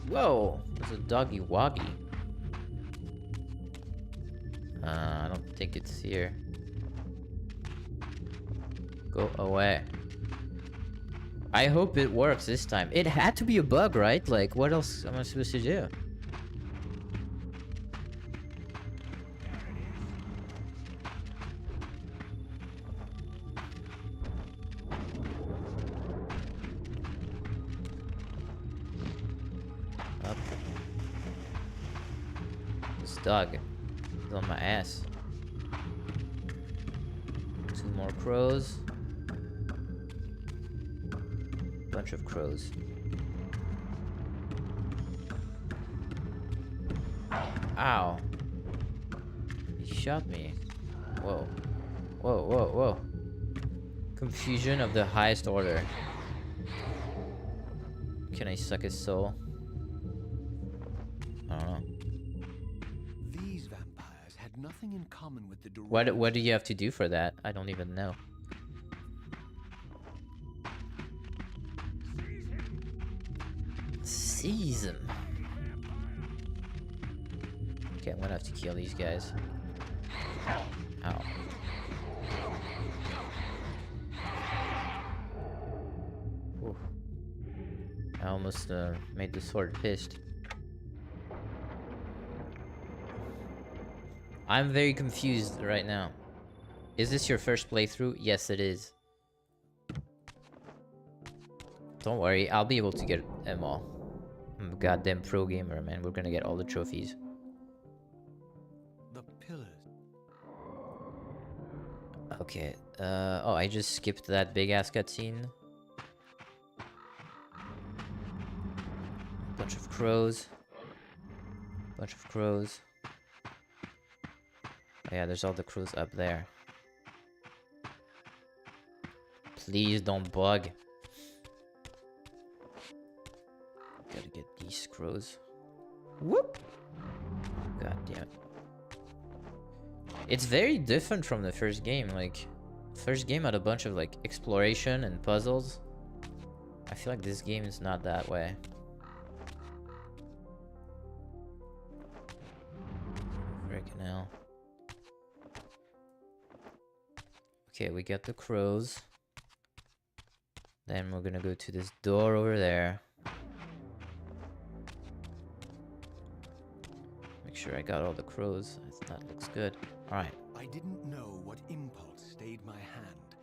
Whoa, there's a doggy woggy. I don't think it's here. Go away. I hope it works this time. It had to be a bug, right? Like, what else am I supposed to do? dog is on my ass. 2 more crows. Bunch of crows. Ow. He shot me. Whoa. Whoa, whoa, whoa. Confusion of the highest order. Can I suck his soul? I don't know. These vampires had nothing in common with the What do you have to do for that? I don't even know. Seize him. Okay, I'm gonna have to kill these guys. Ow. Ooh. I almost made the sword pissed. I'm very confused right now. Is this your first playthrough? Yes, it is. Don't worry, I'll be able to get them all. I'm a goddamn pro gamer, man. We're gonna get all the trophies. The pillars. Okay, oh, I just skipped that big-ass cutscene. Bunch of crows. Bunch of crows. Oh yeah, there's all the crows up there. Please don't bug. Gotta get these crows. Whoop! God damn it. It's very different from the first game. Like, first game had a bunch of like exploration and puzzles. I feel like this game is not that way. Freaking hell. Okay, we got the crows. Then we're gonna go to this door over there. Make sure I got all the crows. That looks good. Alright. I didn't know what impulse stayed my hand,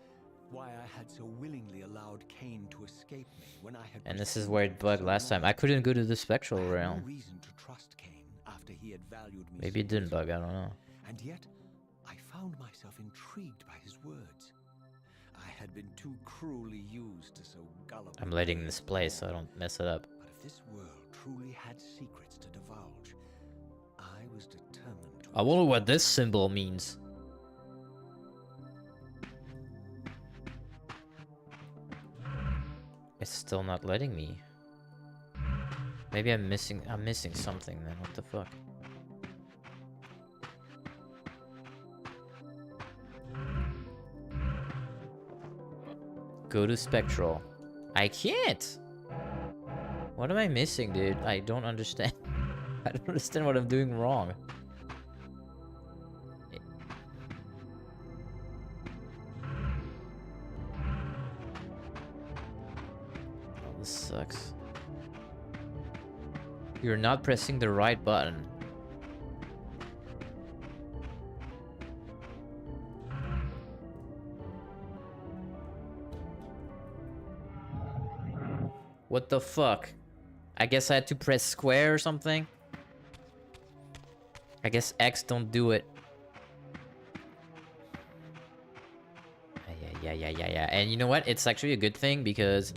why I had so willingly allowed Cain to escape me when I had. And this is where it bugged last time. I couldn't go to the spectral realm. No reason to trust Cain after he had valued me. Maybe it didn't bug, I don't know. And yet, I found myself intrigued by his words. I had been too cruelly used to so gullible. I'm letting this play so I don't mess it up. But if this world truly had secrets to divulge, I was determined to. I wonder what this symbol means. It's still not letting me. Maybe I'm missing something then. What the fuck? Go to Spectral. I can't! What am I missing, dude? I don't understand. I don't understand what I'm doing wrong. Oh, this sucks. You're not pressing the right button. What the fuck? I guess I had to press square or something. I guess X don't do it. Yeah. And you know what? It's actually a good thing because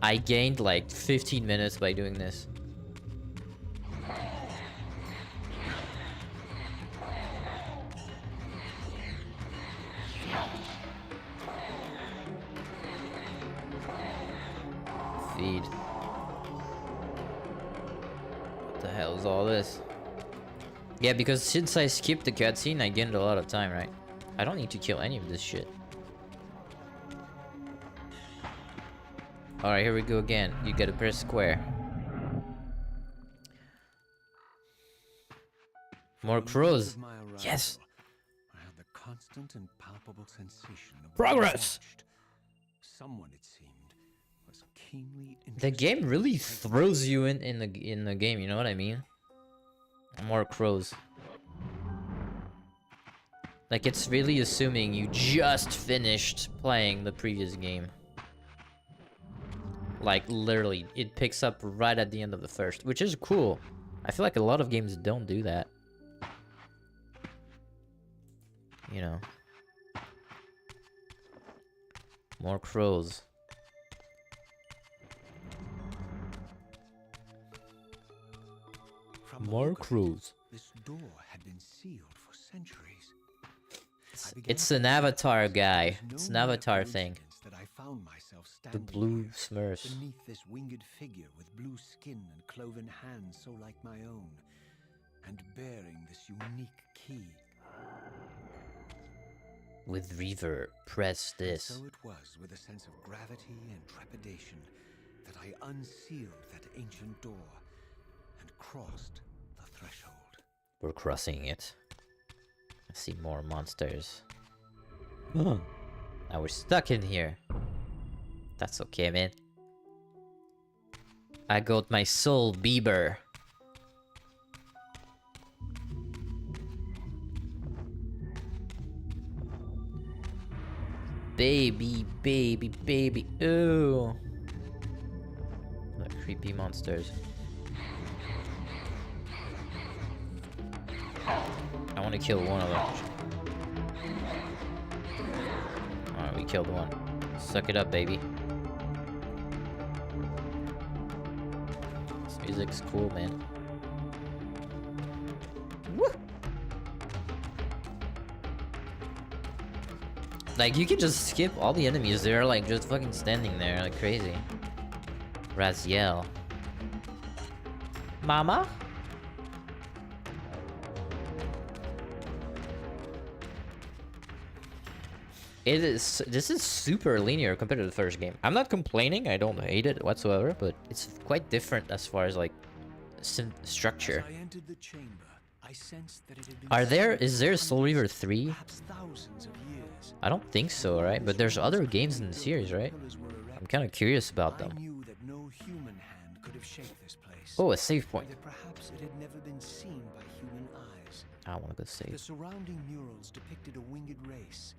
I gained like 15 minutes by doing this. Feed. What the hell is all this? Yeah, because since I skipped the cutscene, I gained a lot of time, right? I don't need to kill any of this shit. Alright, here we go again. You gotta press square. More crows. Yes! I had the constant and palpable sensation of Progress! watched. Someone, it seemed, was keenly The interested game really in throws you in the game, you know what I mean? More crows. Like, it's really assuming you just finished playing the previous game. Like, literally, it picks up right at the end of the first, which is cool. I feel like a lot of games don't do that. you know. More crows. From the More look of it, crows. this door had been sealed for centuries. I began It's to an realize avatar that guy. it was It's no an mere avatar thing. coincidence that I found myself The standing blue here, Smurfs. beneath this winged figure with blue skin and cloven hands so like my own, and bearing this unique key. With reverb, press And this. so it was with a sense of gravity and trepidation that I unsealed that ancient door and crossed the threshold. We're crossing it. I see more monsters. Now we're stuck in here. That's okay, man. I got my soul Bieber. Baby, baby, baby. Ooh. Like creepy monsters. I want to kill one of them. Alright, we killed one. Suck it up, baby. This music's cool, man. Woo! Like, you can just skip all the enemies. They're like just fucking standing there like crazy. Raziel. Mama? This is super linear compared to the first game. I'm not complaining, I don't hate it whatsoever, but it's quite different as far as like structure. As I entered the chamber, I sensed that it had been Is there Soul Reaver 3? perhaps thousands of years. I don't think so, right? But there's other games in the series, right? I'm kind of curious about I them. knew that no human hand could have shaped this place. Oh, a save point. Or that perhaps it had never been seen by human eyes. I want to go The save. surrounding murals depicted a winged race,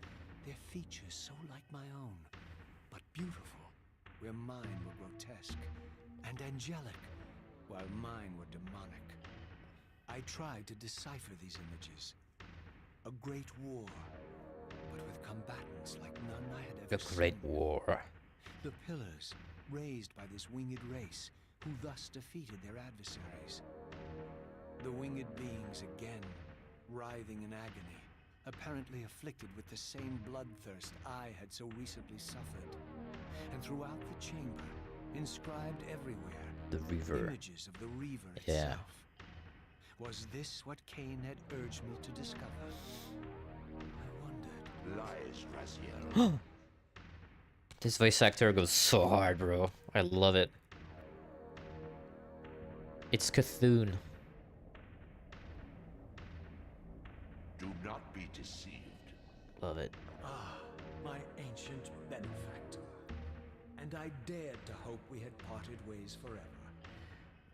their features so like my own, but beautiful, where mine were grotesque, and angelic, while mine were demonic. I tried to decipher these images. A great war, but with combatants like none I had ever The Great seen. War. The pillars, raised by this winged race, who thus defeated their adversaries. The winged beings again, writhing in agony, apparently afflicted with the same bloodthirst I had so recently suffered. And throughout the chamber, inscribed everywhere, The Reaver. images of the Reaver Yeah. itself. Was this what Cain had urged me to discover? I wondered. Lies, Raziel. This voice actor goes so hard, bro. I love it. It's Cthulhu. Do not be deceived. Love it. Ah, my ancient benefactor. And I dared to hope we had parted ways forever.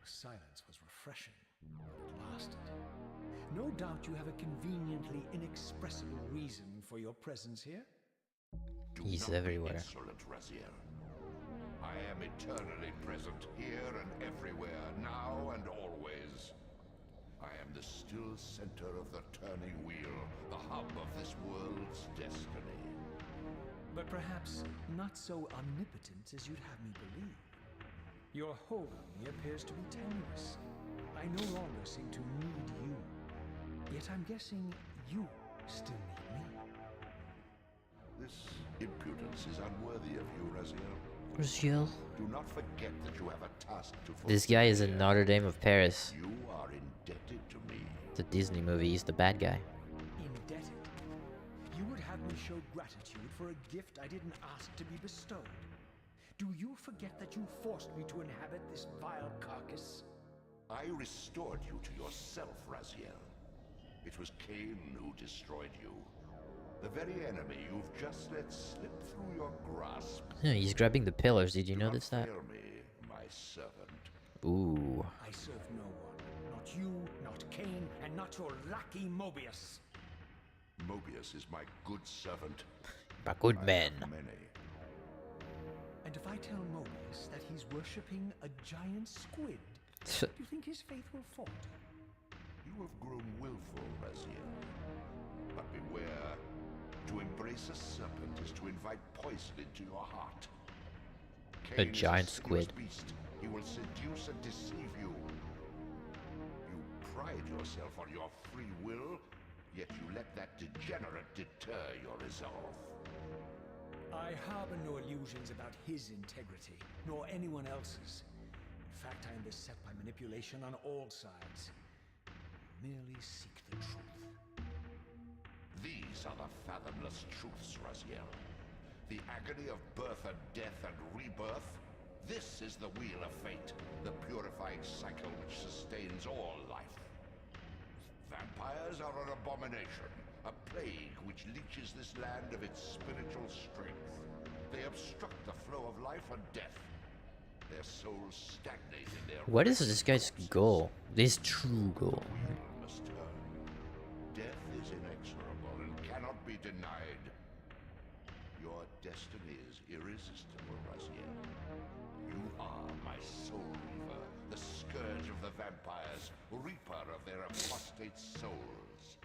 Silence was refreshing. It lasted. No doubt you have a conveniently inexpressible reason for your presence here. Do He's not be everywhere. insolent, Raziel. I am eternally present here and everywhere, now and always. I am the still center of the turning wheel, the hub of this world's destiny. But perhaps not so omnipotent as you'd have me believe. Your hold on me appears to be tenuous. I no longer seem to need you. Yet I'm guessing you still need me. This impudence is unworthy of you, Raziel. Raziel. Do not forget that you have a task to fulfill. This guy is in Notre Dame of Paris. You are indebted to me. The Disney movie. He's the bad guy. Indebted. You would have me show gratitude for a gift I didn't ask to be bestowed. Do you forget that you forced me to inhabit this vile carcass? I restored you to yourself, Raziel. It was Cain who destroyed you. The very enemy you've just let slip through your grasp. Yeah, he's grabbing the pillars. Did you Do not notice that? fail me, my servant. Ooh. I serve no one. Not you, not Cain, and not your lackey Mobius. Mobius is my good servant. A good I man. have many. And if I tell Mobius that he's worshipping a giant squid, do you think his faith will falter? You have grown willful, Raziel. But beware. To embrace a serpent is to invite poison into your heart. A Cain is giant sinuous squid. beast. He will seduce and deceive you. You pride yourself on your free will, yet you let that degenerate deter your resolve. I harbor no illusions about his integrity, nor anyone else's. In fact, I am beset by manipulation on all sides. I merely seek the truth. These are the fathomless truths, Raziel. The agony of birth and death and rebirth. This is the wheel of fate, the purifying cycle which sustains all life. Vampires are an abomination, a plague which leeches this land of its spiritual strength. They obstruct the flow of life and death. Their souls stagnate in their... What is this guy's goal? This true goal. must turn. Death is inexorable and cannot be denied. Your destiny is irresistible, Raziel. You are my soul reaver, the scourge of the vampires, reaper of their apostate souls.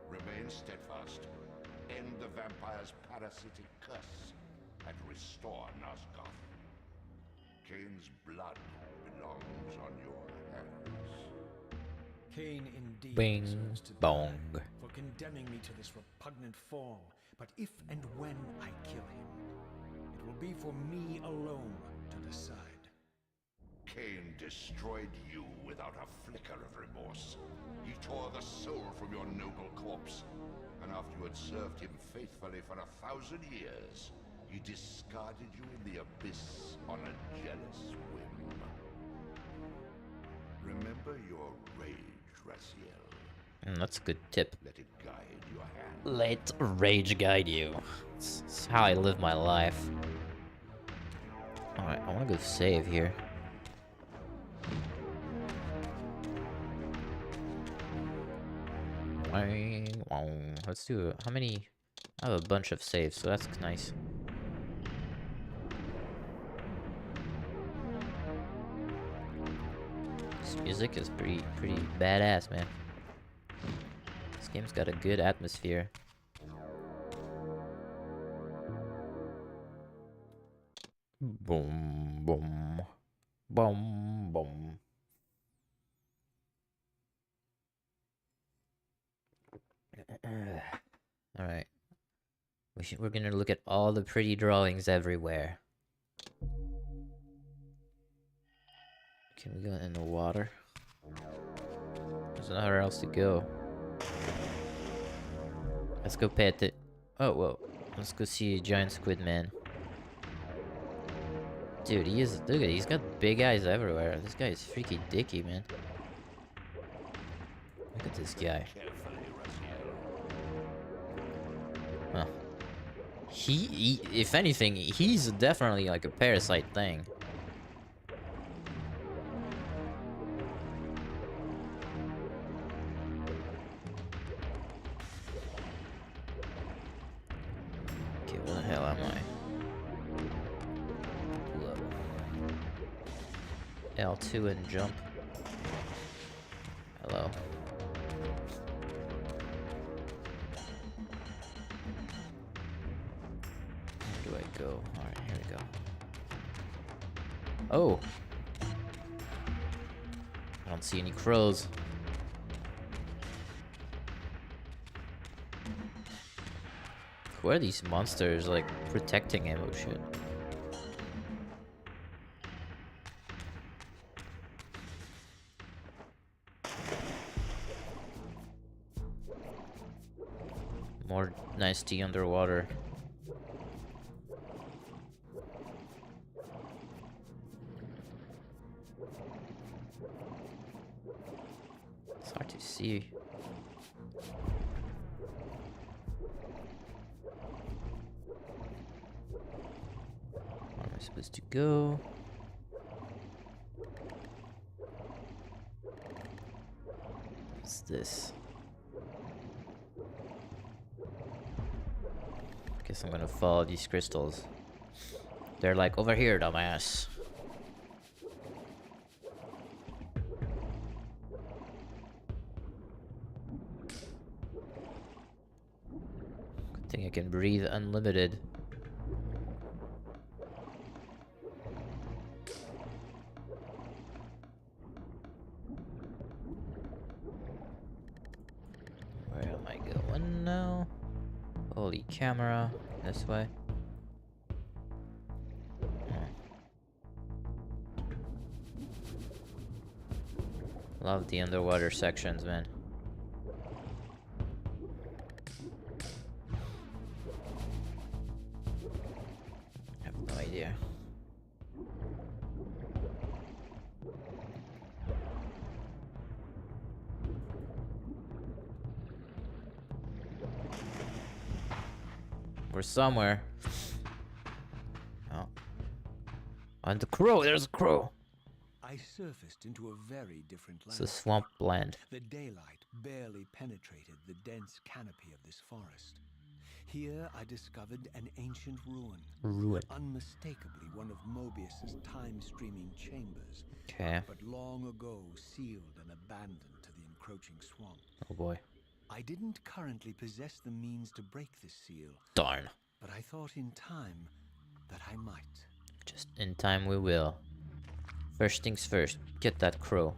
Remain steadfast, end the vampire's parasitic curse, and restore Nosgoth. Cain's blood belongs on your hands. Cain indeed Bing deserves to bong. die for condemning me to this repugnant form. But if and when I kill him, it will be for me alone to decide. Cain destroyed you without a flicker of remorse. He tore the soul from your noble corpse, and after you had served him faithfully for 1,000 years, he discarded you in the abyss on a jealous whim. Remember your rage, Raziel. That's a good tip. Let it guide your hand. Let rage guide you. It's how I live my life. Alright, I want to go save here. Let's do how many? I have a bunch of saves, so that's nice. This music is pretty badass, man. This game's got a good atmosphere. Boom, boom, boom, boom. All right. We're gonna look at all the pretty drawings everywhere. Can we go in the water? There's nowhere else to go. Let's go pet it. Oh, whoa. Let's go see a giant squid man. Dude, look at he's got big eyes everywhere. This guy is freaky dicky, man. Look at this guy. Huh. He, if anything, he's definitely like a parasite thing. Okay, where the hell am I? Whoa. L2 and jump. Hello. Where do I go? Alright, here we go. Oh! I don't see any crows. Who are these monsters, like, protecting him? Oh shit. More nice tea underwater. It's hard to see. Where am I supposed to go? What's this? Guess I'm gonna follow these crystals. They're like, over here, dumbass. think I can breathe unlimited. Where am I going now? Holy camera. This way. Love the underwater sections, man. I have no idea. We're somewhere. Oh. And the crow, there's a crow. I surfaced into a very different It's land. a swamp land. The daylight barely penetrated the dense canopy of this forest. Here I discovered an ancient ruin. Unmistakably one of Mobius's time-streaming chambers. Okay. But long ago sealed and abandoned to the encroaching swamp. Oh boy. I didn't currently possess the means to break this seal, Darn. but I thought in time that I might. Just in time we will. First things first, get that crow.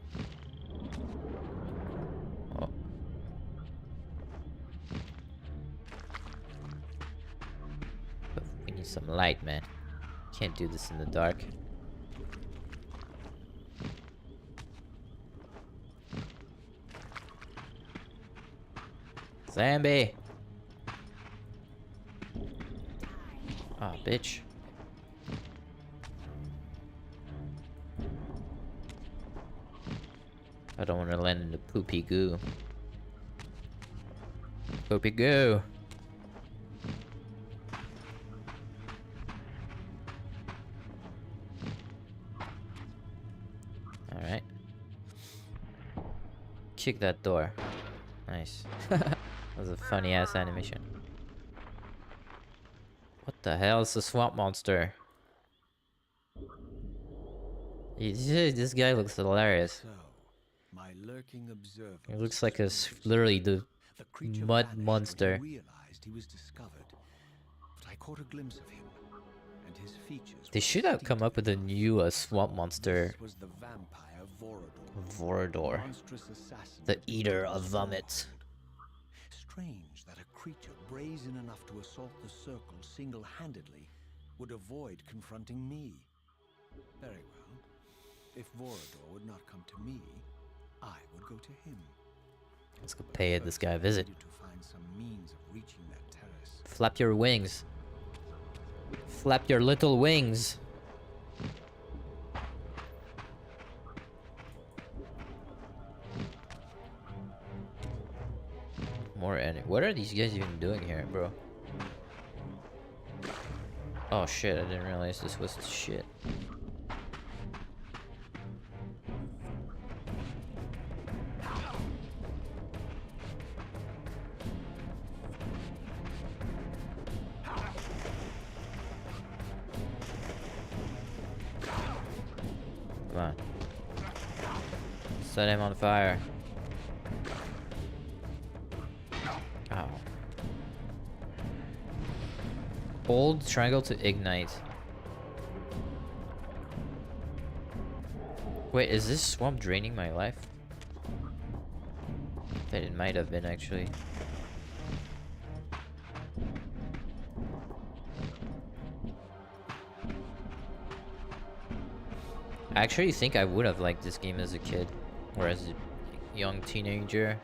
Oh. But we need some light, man. Can't do this in the dark. Zombie! Ah, bitch. I don't want to land in the poopy goo. Poopy goo! Alright. Kick that door. Nice. That was a funny ass animation. What the hell is a swamp monster? This guy looks hilarious. So, my lurking observer. It looks like literally the creature mud vanished when monster. he realized he was discovered. But I caught a glimpse of him, and his features They were should have come up with a distinctly new swamp monster. This was the vampire Vorador. Vorador. Monstrous assassin The that eater ruled of the vomit. stronghold. Strange that a creature brazen enough to assault the circle single-handedly would avoid confronting me. Very well. If Vorador would not come to me, I would go to him. Let's go pay this guy a visit. Needed to find some means of reaching that terrace. Flap your wings. Flap your little wings. More what are these guys even doing here, bro? Oh shit, I didn't realize this was shit. Come on. Set him on fire. Ow. Hold triangle to ignite. Wait, is this swamp draining my life? That it might have been actually. I actually think I would have liked this game as a kid, or as a young teenager.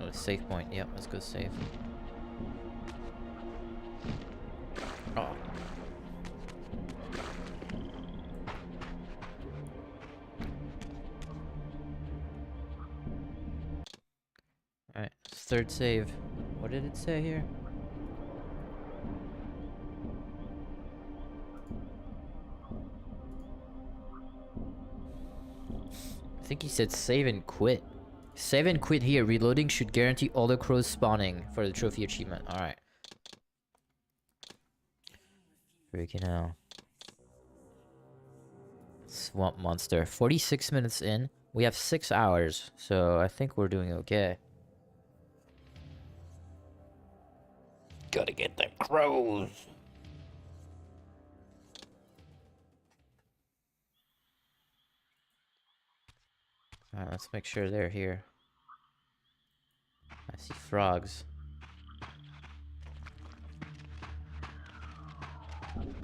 Oh, save point. Yep, let's go save. Oh. Alright, third save. What did it say here? I think he said save and quit. Save and quit here. Reloading should guarantee all the crows spawning for the trophy achievement. Alright. Freaking hell. Swamp monster. 46 minutes in. We have 6 hours, so I think we're doing okay. Gotta get them crows. Alright, let's make sure they're here. I see frogs. Fucking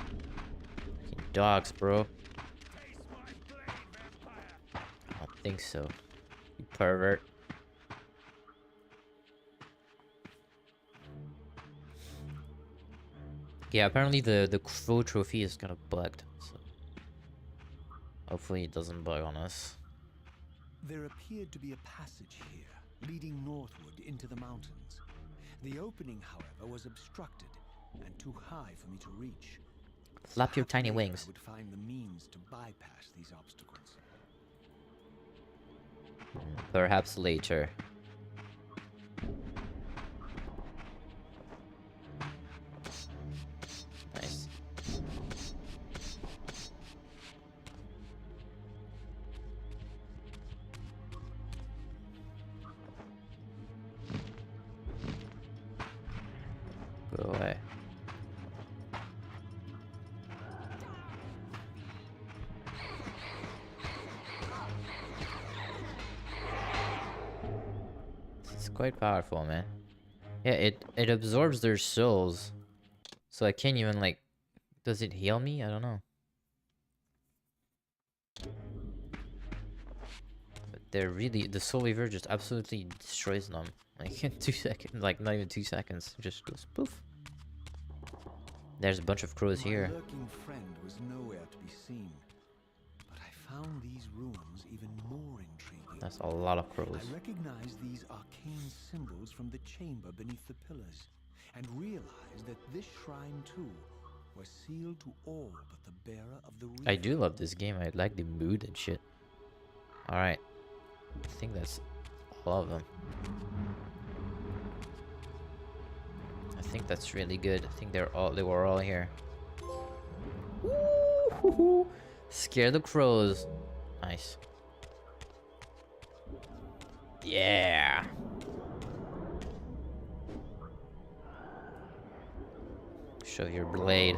dogs, bro. I don't think so. You pervert. Yeah, apparently the crow trophy is kind of bugged. So hopefully it doesn't bug on us. There appeared to be a passage here, leading northward into the mountains. The opening, however, was obstructed and too high for me to reach. Flap your Perhaps tiny later wings. I would find the means to bypass these obstacles. Perhaps later. Nice. Go away. It's quite powerful, man. Yeah, it absorbs their souls. So I can't even, like, does it heal me? I don't know. But they're really, the soul weaver just absolutely destroys them. Like in 2 seconds, like not even 2 seconds, just goes poof. There's a bunch of crows here. My lurking friend was nowhere to be seen, but I found these ruins even more intriguing. That's a lot of crows. I recognized these arcane symbols from the chamber beneath the pillars, and realized that this shrine too was sealed to all but the bearer of the I do love this game. I like the mood and shit. Alright. I think that's all of them. I think that's really good. I think they were all here. Woo-hoo-hoo. Scare the crows. Nice. Yeah. Show your blade.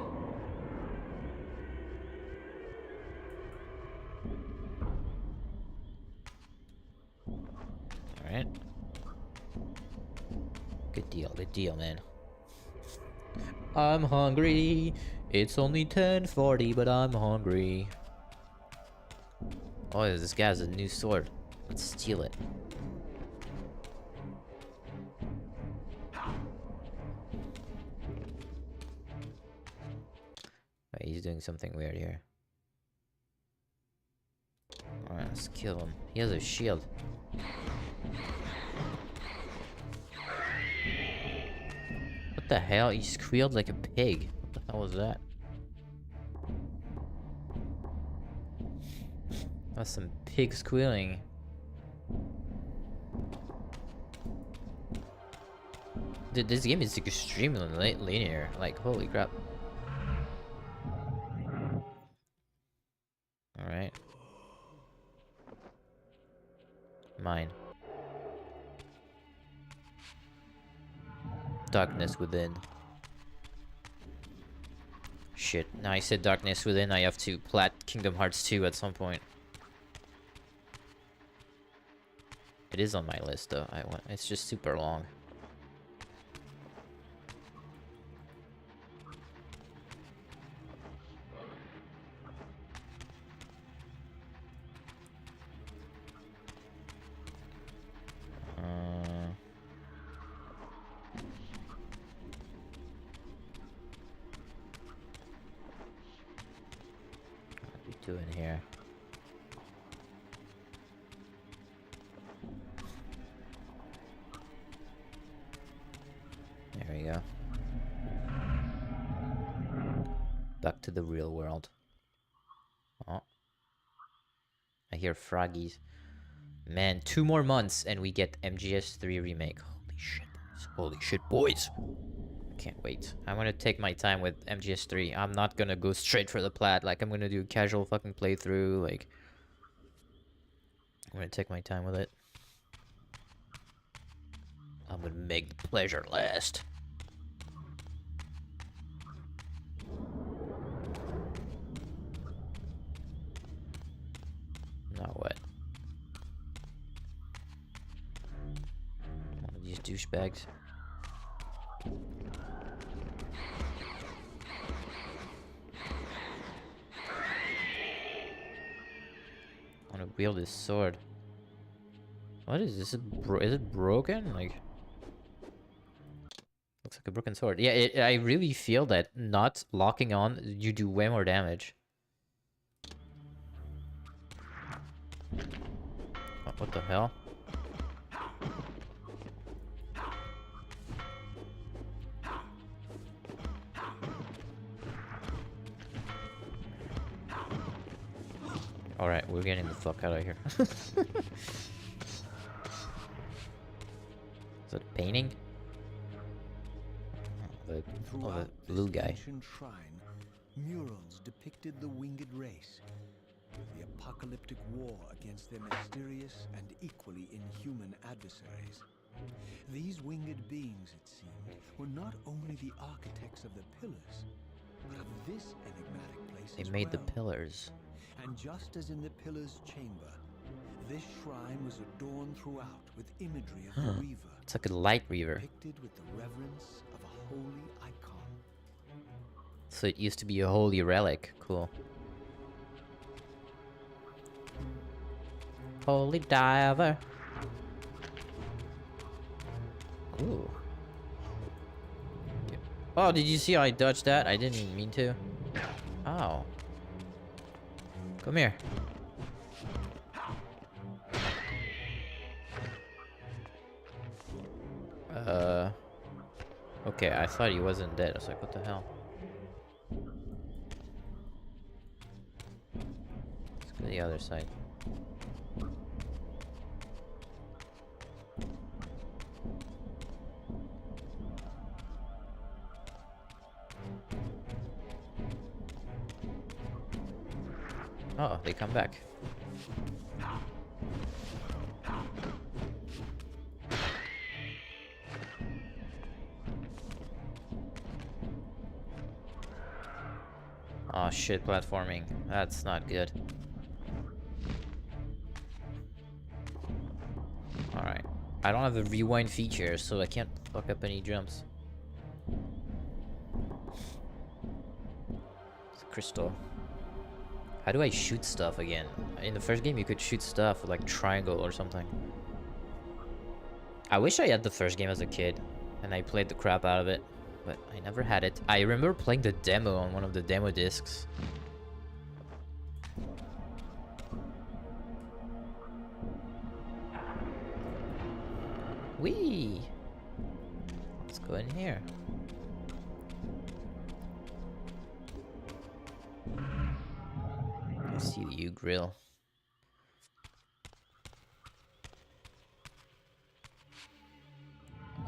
Alright. Good deal, man. I'm hungry. It's only 10:40, but I'm hungry. Oh, this guy has a new sword. Let's steal it. Wait, he's doing something weird here. Alright, let's kill him. He has a shield. What the hell? He squealed like a pig. What the hell was that? That's some pig squealing. Dude, this game is extremely linear. Like, holy crap. Alright. Mine. Darkness within. Shit. Now I said darkness within. I have to plat Kingdom Hearts 2 at some point. It is on my list though. It's just super long. Doing here. There we go. Back to the real world. Oh. I hear froggies. Man, 2 more months and we get MGS3 remake. Holy shit, boys. Holy shit, boys. can't wait. I'm gonna take my time with MGS3. I'm not gonna go straight for the plat. Like, I'm gonna do a casual fucking playthrough. Like, I'm gonna take my time with it. I'm gonna make the pleasure last. Now what? One of these douchebags. I wanna wield this sword. What is this? Is it broken? Like, looks like a broken sword. Yeah, I really feel that not locking on, you do way more damage. What the hell? Alright, we're getting the fuck out of here. Is it a painting? The blue guy. Ancient shrine, murals depicted the winged race, the apocalyptic war against their mysterious and equally inhuman adversaries. These winged beings, it seemed, were not only the architects of the pillars, but of this enigmatic place They as made the well. pillars. And just as in the pillar's chamber, this shrine was adorned throughout with imagery of the Reaver, It's like a light reaver. depicted with the reverence of a holy icon. So it used to be a holy relic. Cool. Holy diver. Ooh. Oh, did you see how I dodged that? I didn't even mean to. Oh. Come here. Okay, I thought he wasn't dead. I was like, what the hell? Let's go to the other side. Oh, they come back. Oh shit, platforming. That's not good. Alright. I don't have the rewind feature, so I can't fuck up any jumps. It's a crystal. How do I shoot stuff again? In the first game, you could shoot stuff with like triangle or something. I wish I had the first game as a kid, and I played the crap out of it, but I never had it. I remember playing the demo on one of the demo discs. Whee! Let's go in here. I see you, grill.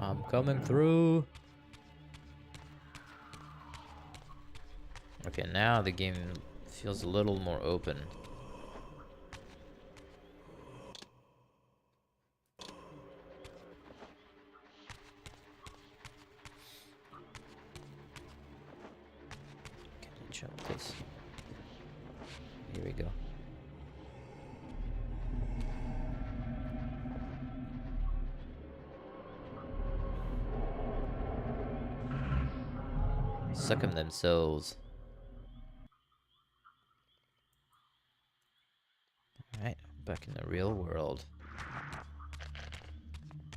I'm coming through. Okay, now the game feels a little more open. Can I jump this? Here we go. Suck 'em themselves. Alright, back in the real world.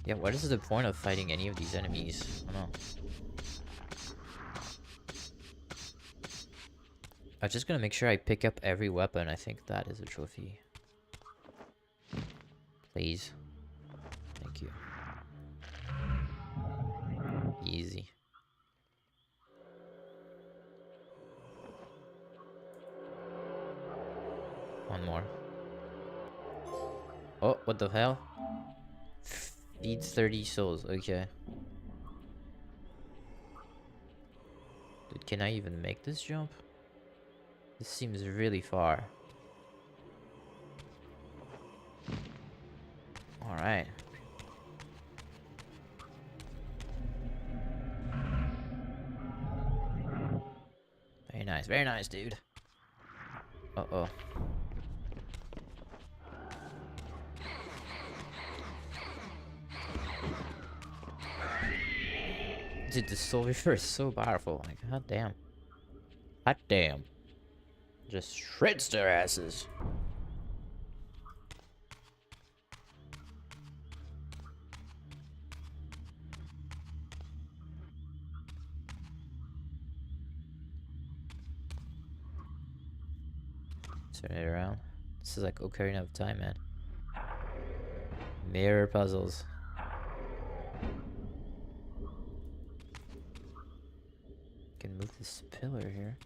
Yeah, what is the point of fighting any of these enemies? I don't know. I'm just gonna make sure I pick up every weapon. I think that is a trophy. Please. Thank you. Easy. One more. Oh, what the hell? Feeds 30 souls. Okay. Dude, can I even make this jump? This seems really far. Alright. Very nice, dude. Uh-oh. Dude, the soul reaver is so powerful. Like, god damn. Hot damn. Just shreds their asses. Turn it around. This is like Ocarina of Time, man. Mirror puzzles. Can move this pillar here.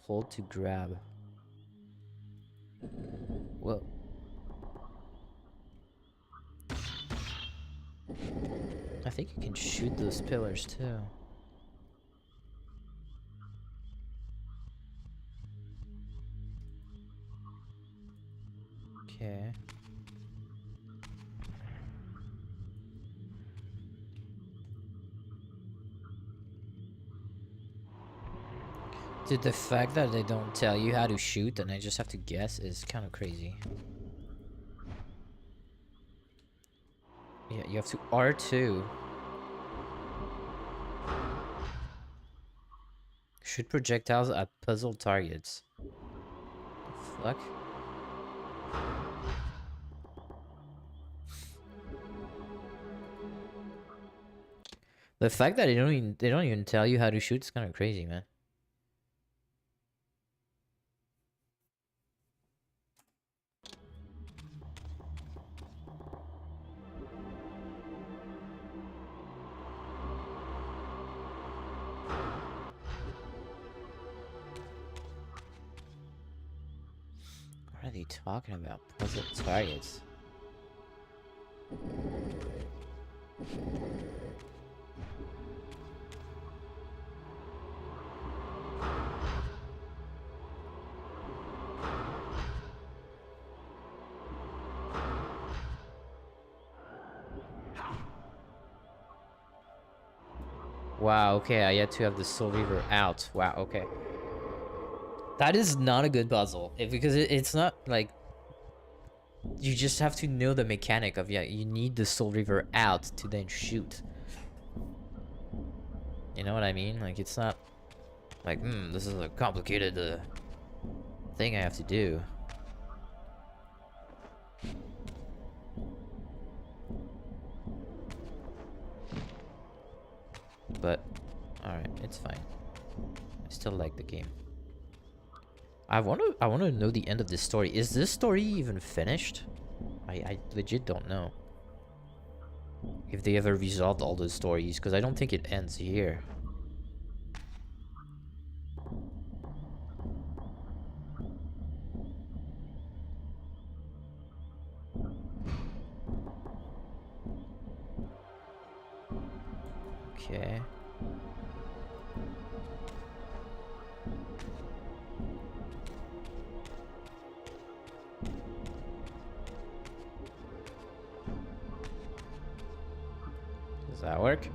Hold to grab. Whoa. I think you can shoot those pillars too. Okay. Dude, the fact that they don't tell you how to shoot and I just have to guess is kind of crazy. Yeah, you have to R2. Shoot projectiles at puzzle targets. The fuck? The fact that they don't even tell you how to shoot is kind of crazy, man. What are they talking about? Puzzle targets. Wow, okay, I had to have the Soul Reaver out. Wow, okay. That is not a good puzzle. Because it's not like... You just have to know the mechanic of, yeah, you need the Soul Reaver out to then shoot. You know what I mean? Like, it's not like, this is a complicated thing I have to do. But, alright, it's fine. I still like the game. I wanna know the end of this story. Is this story even finished? I legit don't know. If they ever resolved all those stories, because I don't think it ends here. Okay. Does that work?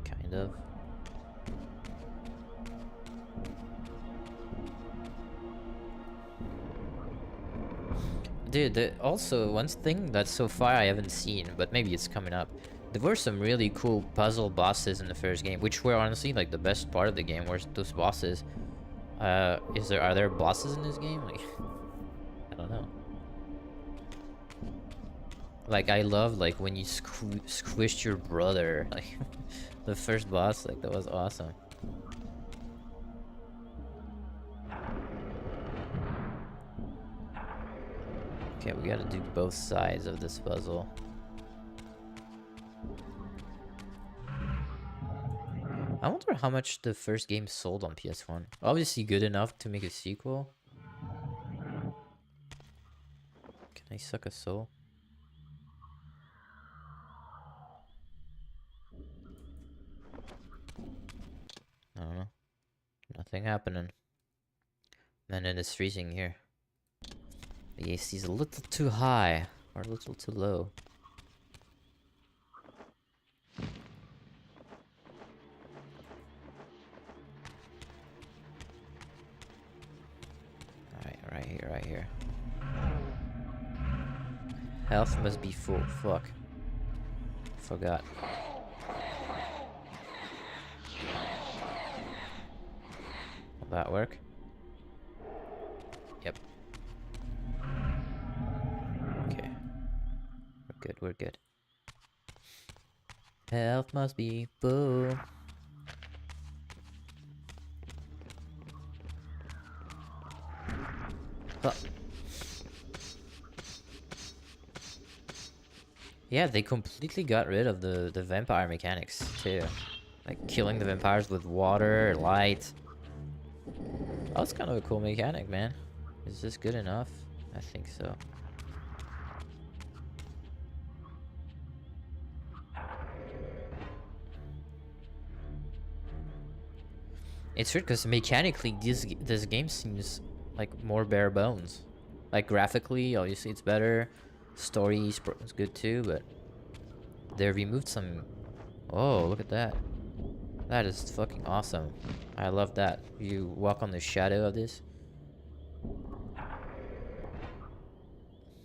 Kind of. Dude, also, one thing that so far I haven't seen, but maybe it's coming up. There were some really cool puzzle bosses in the first game, which were honestly like the best part of the game, were those bosses. Are there bosses in this game? Like, I don't know. Like, I love like when you squished your brother, like the first boss, like that was awesome. Okay, we gotta do both sides of this puzzle. I wonder how much the first game sold on PS1. Obviously good enough to make a sequel. Can I suck a soul? Nothing happening. And it is freezing here. The AC is a little too high or a little too low. Alright, right here. Health must be full. Fuck. Forgot. Will that work? Yep. Okay. We're good. Health must be full. Huh. Yeah, they completely got rid of the vampire mechanics too. Like killing the vampires with water, light. That's kind of a cool mechanic, man. Is this good enough? I think so. It's weird because mechanically this game seems like more bare bones. Like graphically, obviously it's better. Story is good too, but they removed some. Oh, look at that! That is fucking awesome. I love that. You walk on the shadow of this.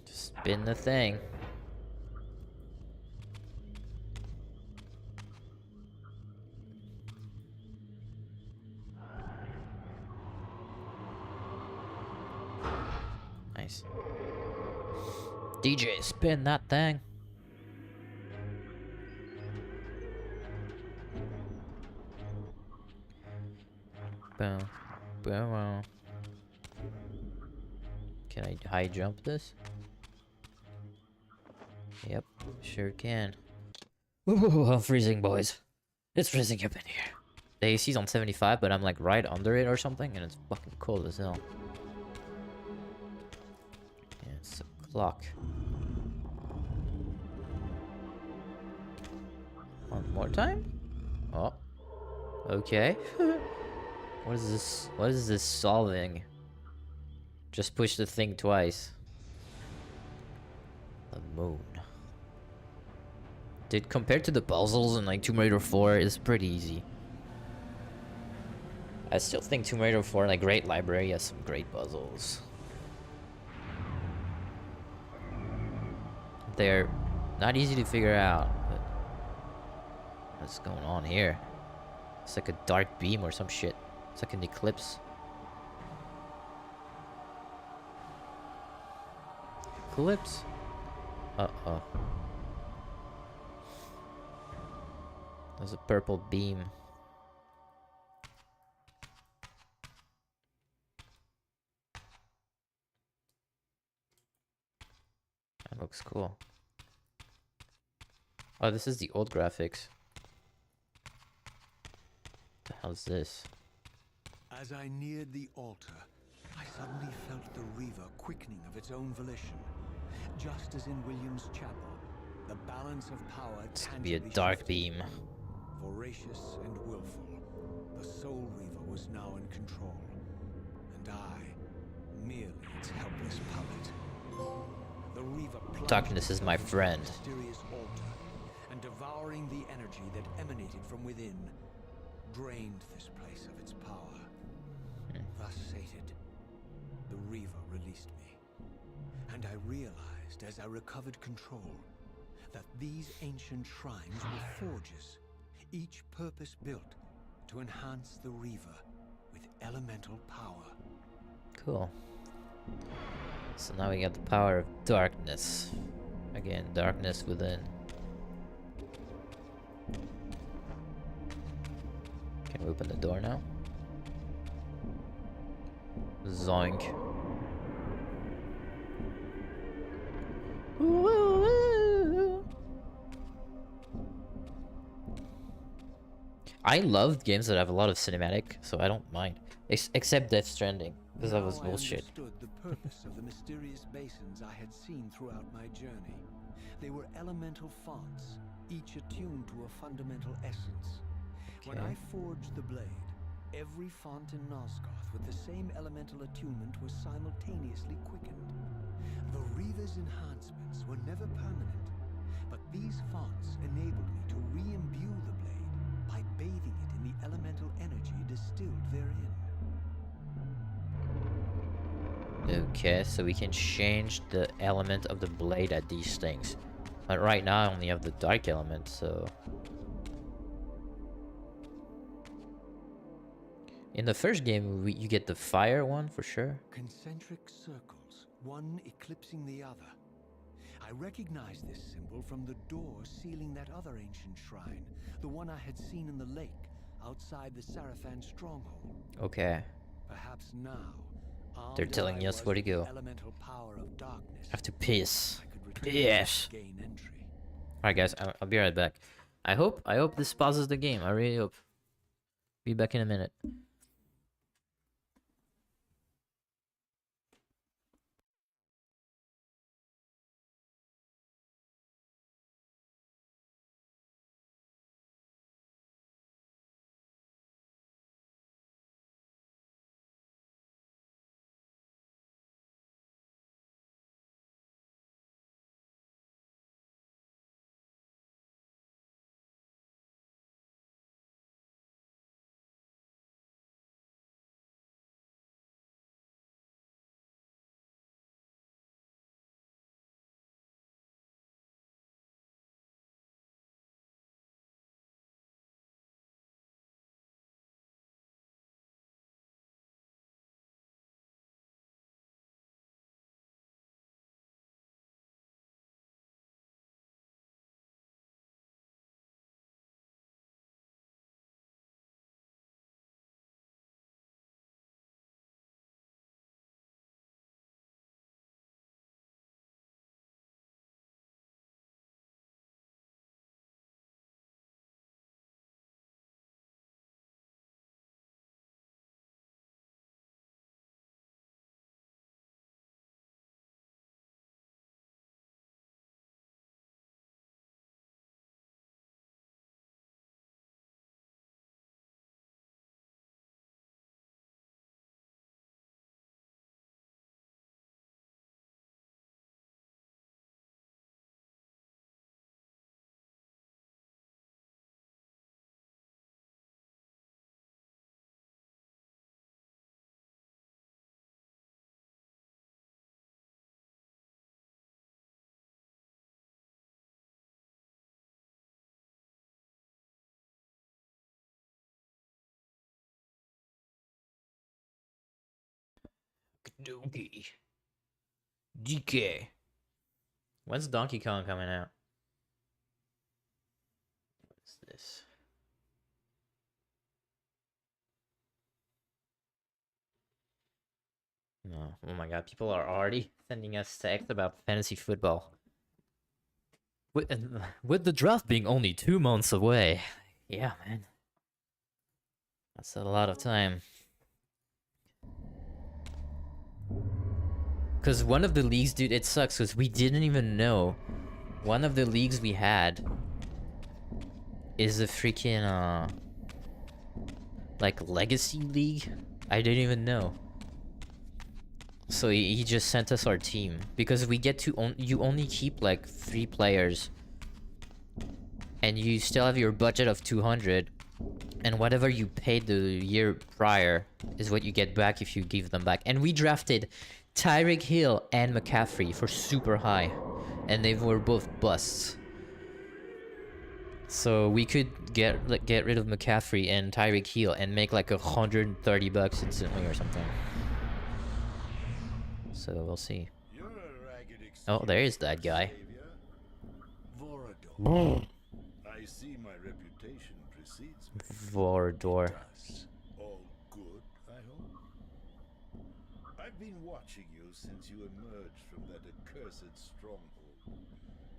Just spin the thing. Nice. DJ, spin that thing. Boom. Boom. Can I high jump this? Yep, sure can. Ooh, I'm freezing, boys. It's freezing up in here. The AC's on 75, but I'm like right under it or something, and it's fucking cold as hell. Yeah, it's a clock. One more time? Oh. Okay. What is this? What is this solving? Just push the thing twice. The moon. Dude, compared to the puzzles in like Tomb Raider 4, it's pretty easy. I still think Tomb Raider 4, like, great library, has some great puzzles. They're not easy to figure out, but what's going on here? It's like a dark beam or some shit. It's like an eclipse. Eclipse? Uh-oh. There's a purple beam. That looks cool. Oh, this is the old graphics. What the hell is this? As I neared the altar, I suddenly felt the Reaver quickening of its own volition. Just as in William's chapel, the balance of power It's gonna be a tangibly dark shifted. beam. Voracious and willful, the Soul Reaver was now in control, and I, merely its helpless puppet. The Reaver plunged Darkness is my itself into the friend. mysterious altar, and devouring the energy that emanated from within, drained this place of its power. Thus sated, the Reaver released me, and I realized as I recovered control that these ancient shrines were forges, each purpose-built to enhance the Reaver with elemental power. Cool. So now we got the power of darkness. Again, darkness within. Can we open the door now? Zoink. I love games that have a lot of cinematic, so I don't mind. Except Death Stranding, because that was Now I bullshit. understood the purpose of the mysterious basins I had seen throughout my journey. They were elemental fonts, each attuned to a fundamental essence. When Okay. I forged the blade, Every font in Nosgoth with the same elemental attunement was simultaneously quickened. The Reaver's enhancements were never permanent, but these fonts enabled me to re-imbue the blade by bathing it in the elemental energy distilled therein. Okay, so we can change the element of the blade at these things. But right now I only have the dark element, so... In the first game, you get the fire one for sure. Concentric circles, one eclipsing the other. I recognized this symbol from the door sealing that other ancient shrine, the one I had seen in the lake outside the Sarafan stronghold. Okay. Perhaps now, They're telling us where to go. Elemental power of darkness, I have to piss. I could return Yes. to gain entry. Alright guys, I'll be right back. I hope this pauses the game. I really hope. Be back in a minute. Donkey. DK. When's Donkey Kong coming out? What's this? No. Oh my god, people are already sending us text about fantasy football. With the draft being only 2 months away. Yeah, man. That's a lot of time. Because one of the leagues, dude, it sucks because we didn't even know. One of the leagues we had is a freaking, like, legacy league. I didn't even know. So he just sent us our team. Because we get to, you only keep, like, 3 players. And you still have your budget of 200. And whatever you paid the year prior is what you get back if you give them back. And we drafted Tyreek Hill and McCaffrey for super high. And they were both busts. So we could get rid of McCaffrey and Tyreek Hill and make like $130 instantly or something. So we'll see. Oh, there is that guy. I see my reputation precedes me. Vorador. All good, I hope. I've been watching you since you emerged from that accursed stronghold.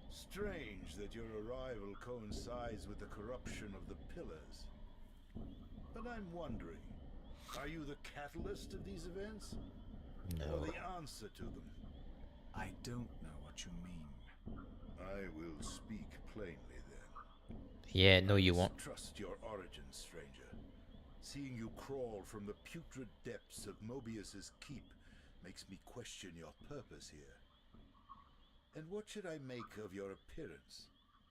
Strange that your arrival coincides with the corruption of the pillars. But I'm wondering, are you the catalyst of these events? No. Or the answer to them? I don't know what you mean. I will speak plainly then. Yeah, no you won't. Trust your origins, stranger. seeing you crawl from the putrid depths of Mobius's keep makes me question your purpose here. And what should I make of your appearance?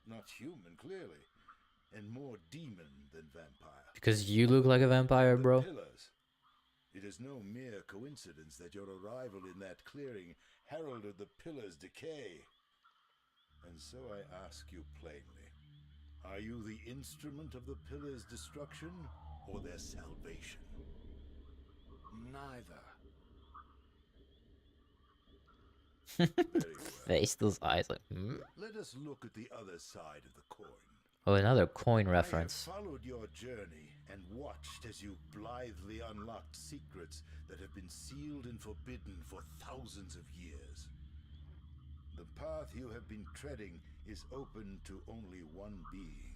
Not human, clearly, and more demon than vampire. Because you look like a vampire, The bro. pillars. It is no mere coincidence that your arrival in that clearing heralded the pillars' decay. And so I ask you plainly, are you the instrument of the pillars' destruction or their salvation? Neither. Very well. Face, those eyes like, hmm? Let us look at the other side of the coin. Oh, another coin I reference. have followed your journey and watched as you blithely unlocked secrets that have been sealed and forbidden for thousands of years. The path you have been treading is open to only one being.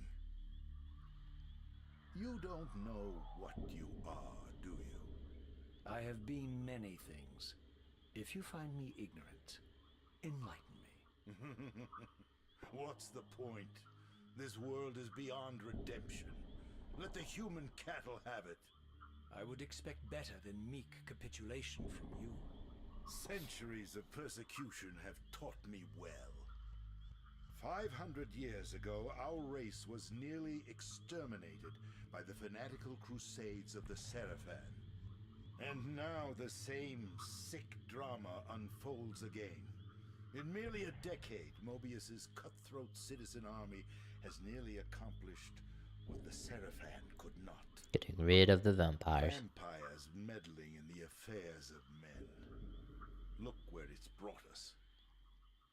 You don't know what you are, do you? I have been many things. If you find me ignorant, enlighten me. What's the point? This world is beyond redemption. Let the human cattle have it. I would expect better than meek capitulation from you. Centuries of persecution have taught me well. 500 years ago, our race was nearly exterminated by the fanatical crusades of the Seraphan. And now the same sick drama unfolds again. In merely a decade, Mobius's cutthroat citizen army has nearly accomplished what the Seraphan could not. Getting rid of the vampires. Vampires meddling in the affairs of men. Look where it's brought us.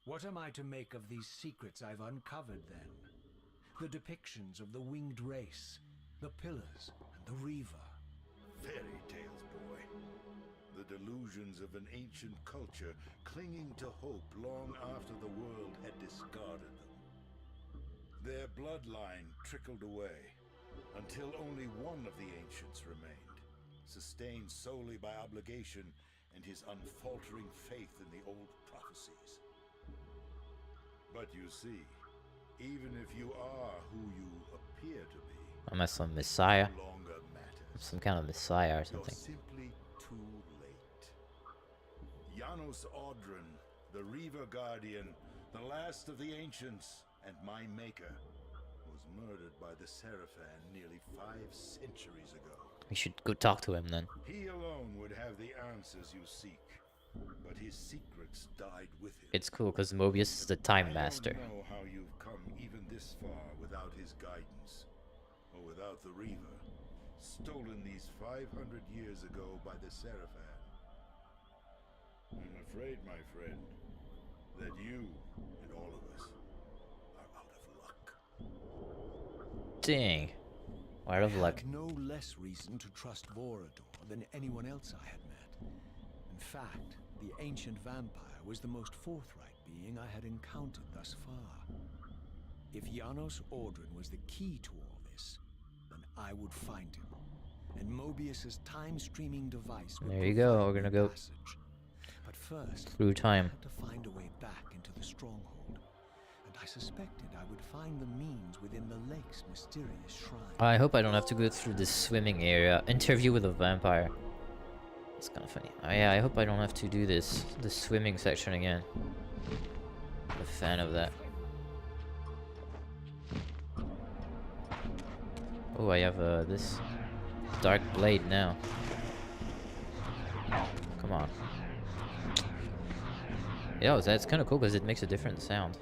What am I to make of these secrets I've uncovered, then? The depictions of the winged race, the pillars, and the Reaver. Fairy tales, boy. The delusions of an ancient culture clinging to hope long after the world had discarded them. Their bloodline trickled away until only one of the ancients remained, sustained solely by obligation and his unfaltering faith in the old prophecies. But you see, even if you are who you appear to be, I'm some messiah. no longer matters. Some kind of messiah or You're something. simply too late. Janos Audron, the Reaver Guardian, the last of the ancients, and my maker, was murdered by the Seraphan nearly 5 centuries ago. We should go talk to him then. He alone would have the answers you seek, but his secrets died with him. It's cool because Mobius is the time master. I don't know how you've come even this far without his guidance, or without the Reaver, stolen these 500 years ago by the Seraphan. I'm afraid, my friend, that you and all of us are out of luck. Dang. Out of I luck. had no less reason to trust Vorador than anyone else I had met. In fact, the ancient vampire was the most forthright being I had encountered thus far. If Janos Audron was the key to all this, then I would find him. And Mobius's time-streaming device would There you go, provide we're gonna me go passage. But first, through time. I had to find a way back into the stronghold. And I suspected I would find the means within the lake's mysterious shrine. I hope I don't have to go through this swimming area. Interview with a vampire. It's kind of funny. Oh yeah, I hope I don't have to do this swimming section again. I'm a fan of that. Oh, I have this dark blade now. Come on. Yeah, that's kind of cool because it makes a different sound.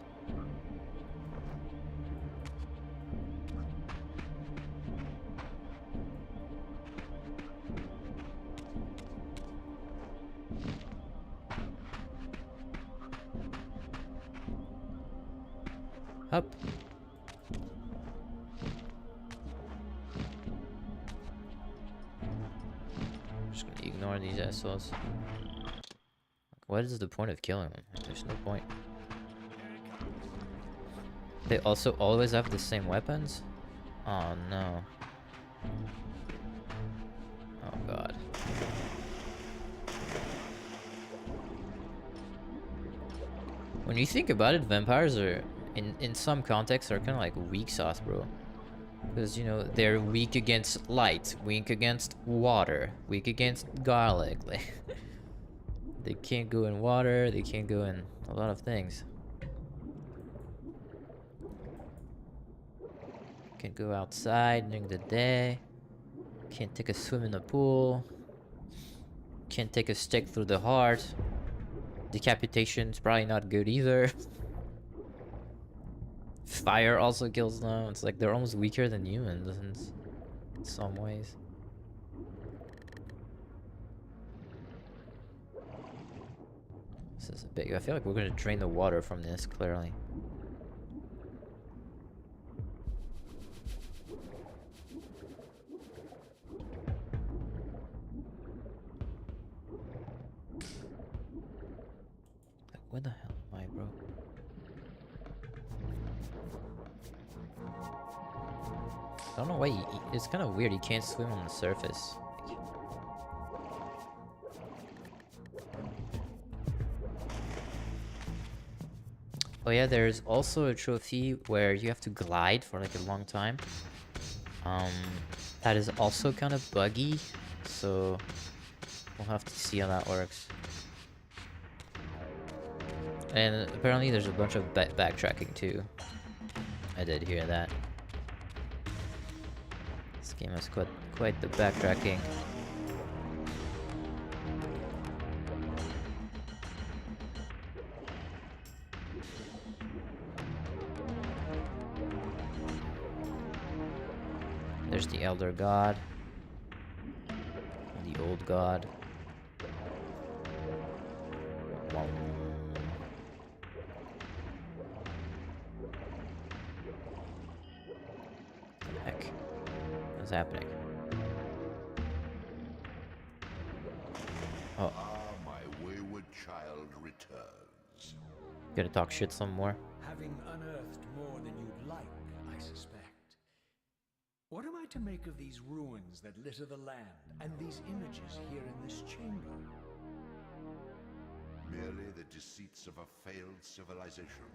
Up. Just gonna ignore these assholes. What is the point of killing them? There's no point. They also always have the same weapons? Oh no. Oh god. When you think about it, vampires are, in some contexts, are kind of like weak sauce, bro. Because, you know, they're weak against light, weak against water, weak against garlic. Like, they can't go in water, they can't go in a lot of things. Can't go outside during the day. Can't take a swim in the pool. Can't take a stick through the heart. Decapitation's probably not good either. Fire also kills them. It's like they're almost weaker than humans in some ways. This is a big. I feel like we're gonna drain the water from this, clearly. Like, where the hell am I, bro? I don't know why it's kind of weird. He can't swim on the surface. Oh yeah, there's also a trophy where you have to glide for like a long time. That is also kind of buggy, so we'll have to see how that works. And apparently there's a bunch of backtracking too. I did hear that. This game has quite the backtracking. There's the Elder God. The Old God. What the heck? What's happening? Oh. My wayward child returns. Gonna talk shit some more. Having unearthed more than you'd like, I suspect. What am I to make of these ruins that litter the land, and these images here in this chamber? Merely the deceits of a failed civilization.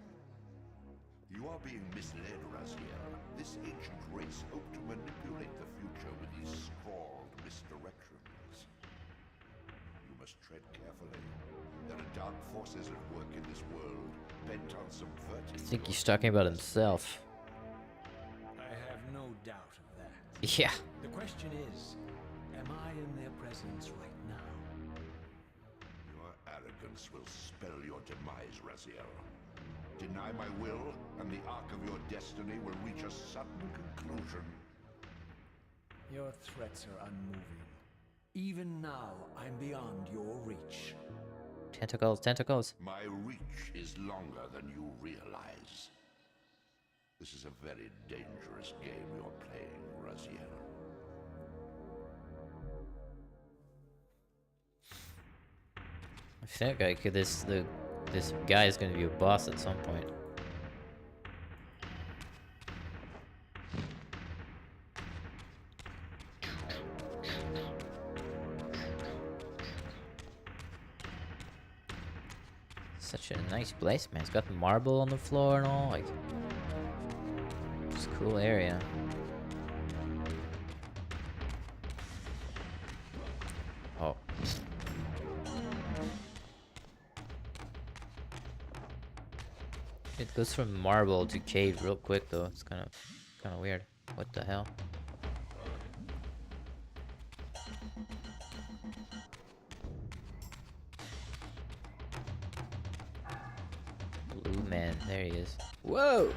You are being misled, Raziel. This ancient race hoped to manipulate the future with these scrawled misdirections. You must tread carefully. There are dark forces at work in this world, bent on subverting. I think he's talking about himself. I have no doubt of that. Yeah. The question is, am I in their presence right now? Your arrogance will spell your demise, Raziel. Deny my will, and the arc of your destiny will reach a sudden conclusion. Your threats are unmoving. Even now, I'm beyond your reach. Tentacles, tentacles. My reach is longer than you realize. This is a very dangerous game you're playing, Raziel. I think like this guy is gonna be a boss at some point. Such a nice place, man. It's got marble on the floor and all. Like, it's a cool area. Oh. It goes from marble to cave real quick though. It's kind of weird. What the hell? Blue man, there he is. Whoa!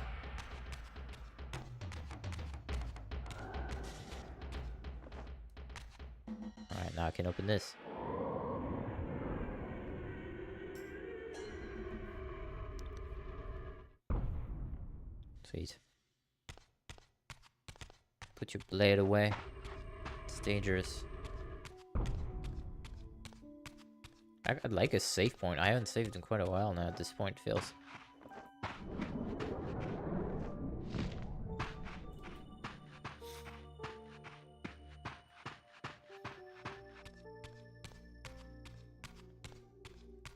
Alright, now I can open this. Sweet. Put your blade away. It's dangerous. I'd like a save point. I haven't saved in quite a while now. At this point, it feels.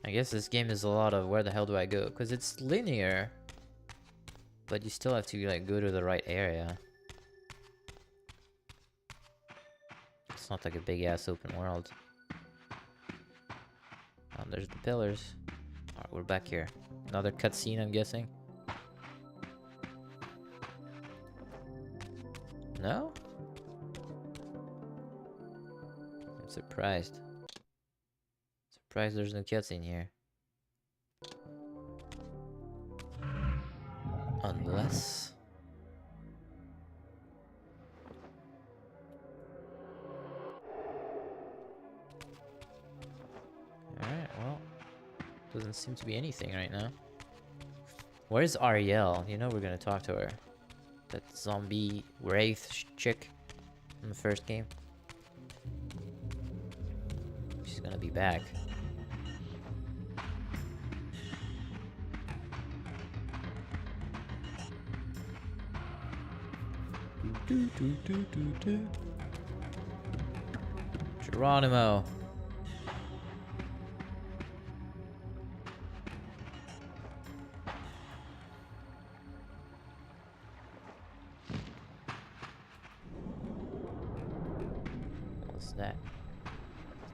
I guess this game is a lot of where the hell do I go? Because it's linear. But you still have to like go to the right area. It's not like a big ass open world. Oh, there's the pillars. Alright, we're back here. Another cutscene, I'm guessing. No? I'm surprised. Surprised there's no cutscene here. Unless... Alright, well... Doesn't seem to be anything right now. Where's Ariel? You know we're gonna talk to her. That zombie wraith chick in the first game. She's gonna be back. Geronimo. What's that?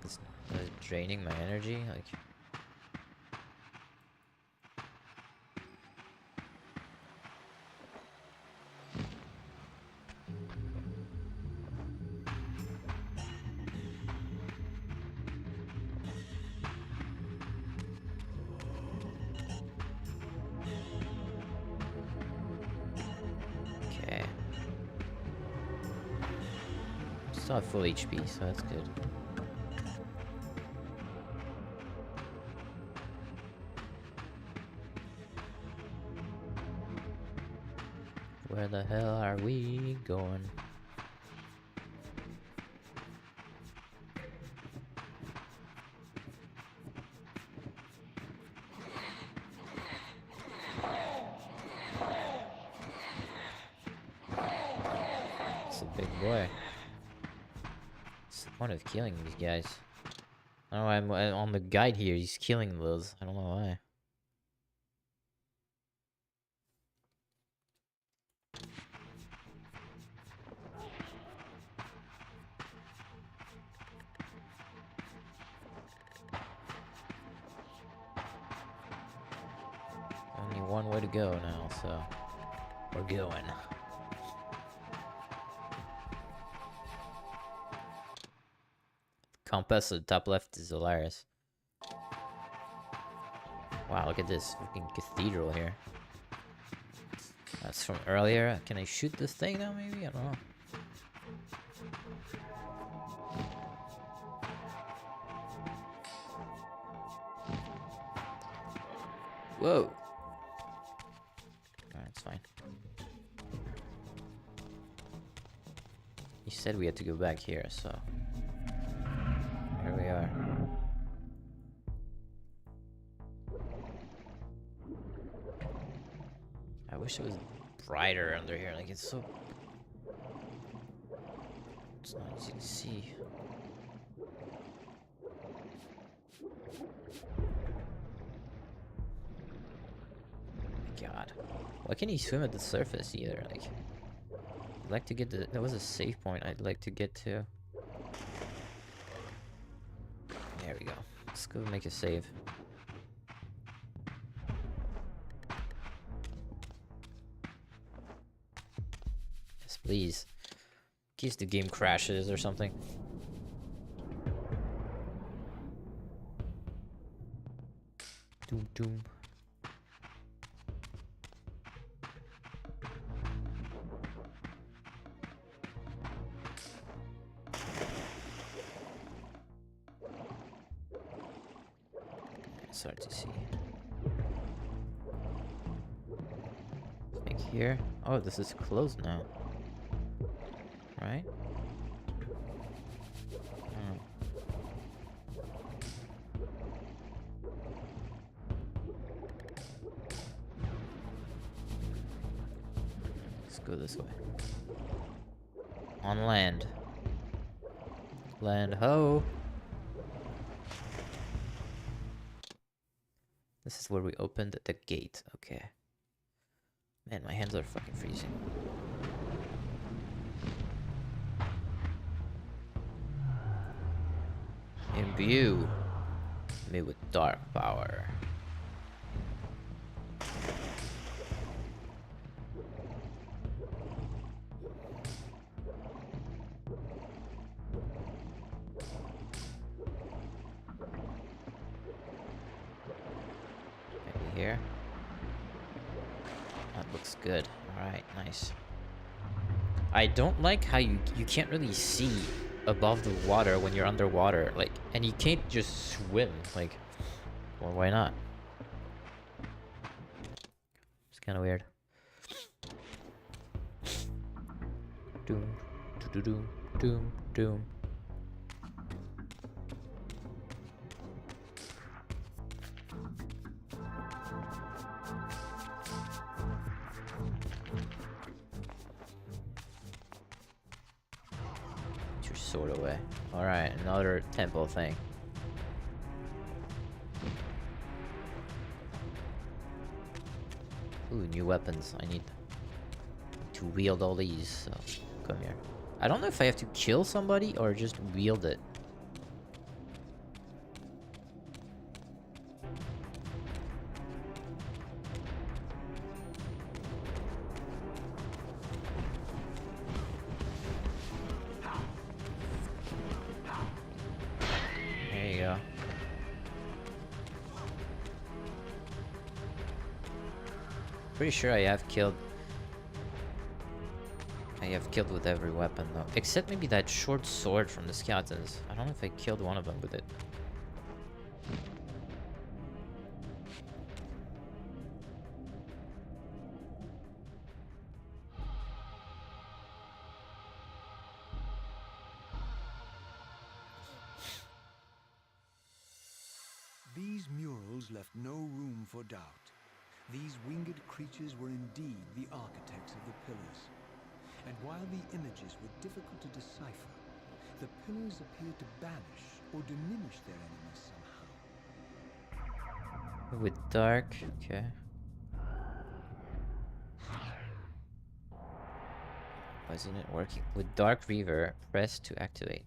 Is it draining my energy? Like... Okay. Still have full HP, so that's good. Where the hell are we going? It's a big boy. What's the point of killing these guys? Oh, I'm on the guide here. He's killing those. I don't know why. Only one way to go now, so we're going. Compass at the top left is hilarious. Wow, look at this fucking cathedral here. That's from earlier. Can I shoot this thing now, maybe? I don't know. Whoa. Alright, it's fine. He said we had to go back here, so... Here we are. I wish it was brighter under here, like it's so... It's not easy to see. God. Why can't he swim at the surface either? Like, I'd like to get the... That was a save point I'd like to get to. There we go. Let's go make a save. Yes, please. In case the game crashes or something. Doom doom. It's hard to see. I think here. Oh, this is closed now. Right? Oh. Let's go this way. On land. Land ho! This is where we opened the gate. Okay. Man, my hands are fucking freezing. Imbue me with dark power. Maybe here. That looks good. Alright, nice. I don't like how you can't really see above the water when you're underwater, like, and you can't just swim, like, well, why not? It's kind of weird. Doom, doom, doom, doom, doom. Your sword away. Alright, another temple thing. Ooh, new weapons. I need to wield all these, so come here. I don't know if I have to kill somebody or just wield it. There you go. Pretty sure I have killed with every weapon though. Except maybe that short sword from the skeletons. I don't know if I killed one of them with it. These murals left no room for doubt. These winged creatures were indeed the architects of the pillars. And while the images were difficult to decipher, the pillars appeared to banish or diminish their enemies somehow. With dark, okay. Why isn't it working? With dark reaver, press to activate.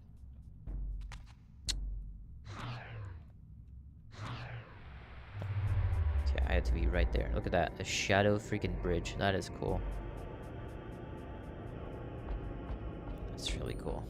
Okay, I had to be right there. Look at that, a shadow freaking bridge. That is cool. That's really cool.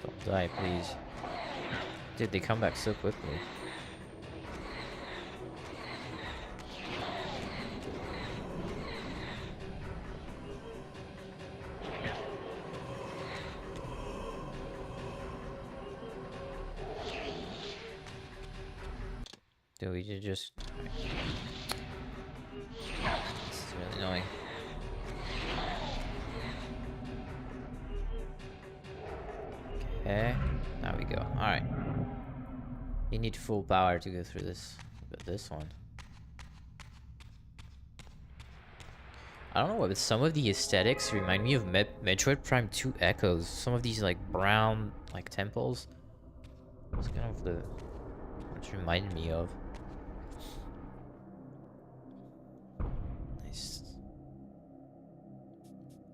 Don't die, please. Dude, they come back so quickly. Dude, we should just... This is really annoying. Okay, there we go. Alright. You need full power to go through this. But this one. I don't know, but some of the aesthetics remind me of Metroid Prime 2 Echoes. Some of these like brown like temples. It's kind of the... Which reminded me of. Nice.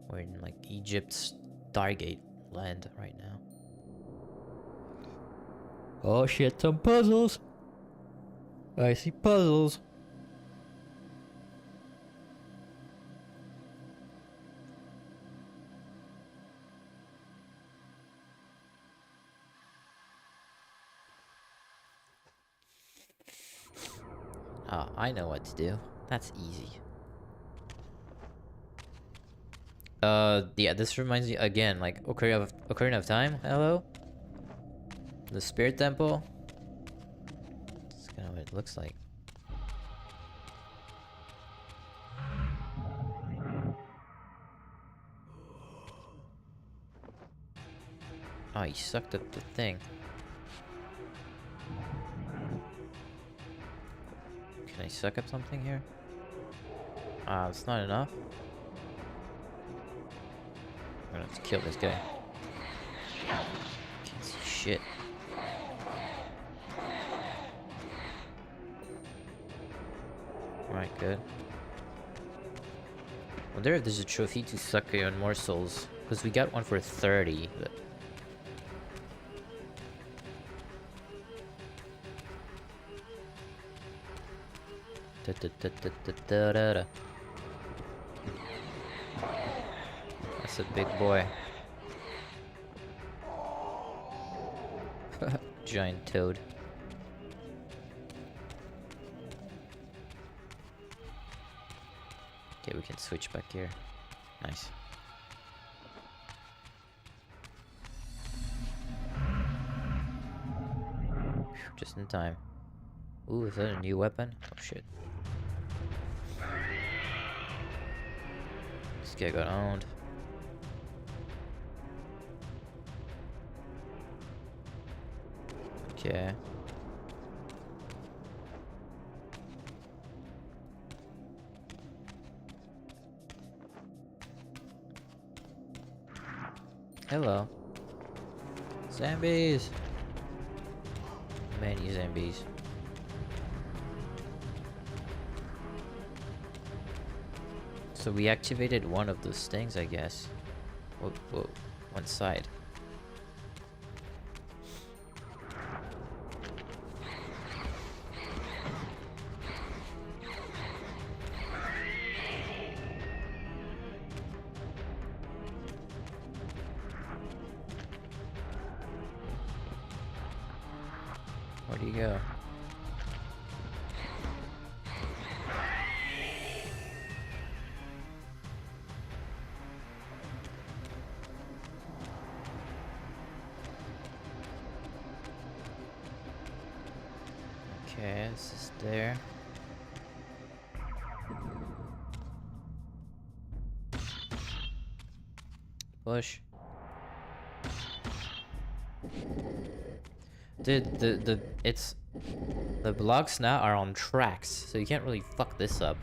We're in like Egypt's Stargate land right now. Oh shit, some puzzles. I see puzzles. Oh, I know what to do. That's easy. Yeah, this reminds me again, like Ocarina of Time. Hello? The Spirit Temple. That's kind of what it looks like. Oh, he sucked up the thing. Can I suck up something here? It's not enough. I'm gonna have to kill this guy. Can't see shit. Alright, good. Wonder if there's a trophy to suck on more souls. Because we got one for 30, but... That's a big boy. Giant toad. Okay, we can switch back here. Nice. Just in time. Ooh, is that a new weapon? Oh shit. This guy got owned. Okay. Hello. Zombies! Many zombies. So we activated one of those things, I guess. Whoa, whoa. One side. Where do you go? Okay, this is there. Push. Dude, the blocks now are on tracks, so you can't really fuck this up.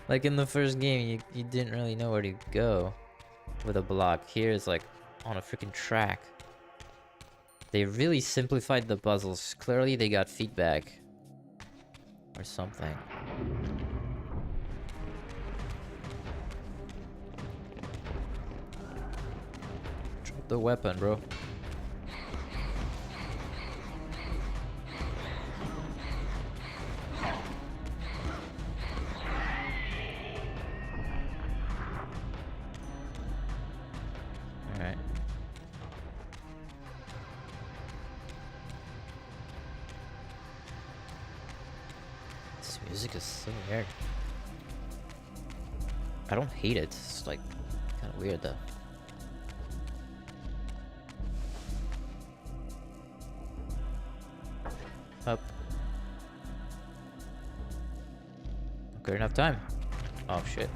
Like in the first game, you didn't really know where to go with a block. Here it's like on a freaking track. They really simplified the puzzles. Clearly they got feedback. Or something. Drop the weapon, bro. Alright. This music is so weird. I don't hate it. It's like kind of weird though. Up. Good enough time. Oh shit.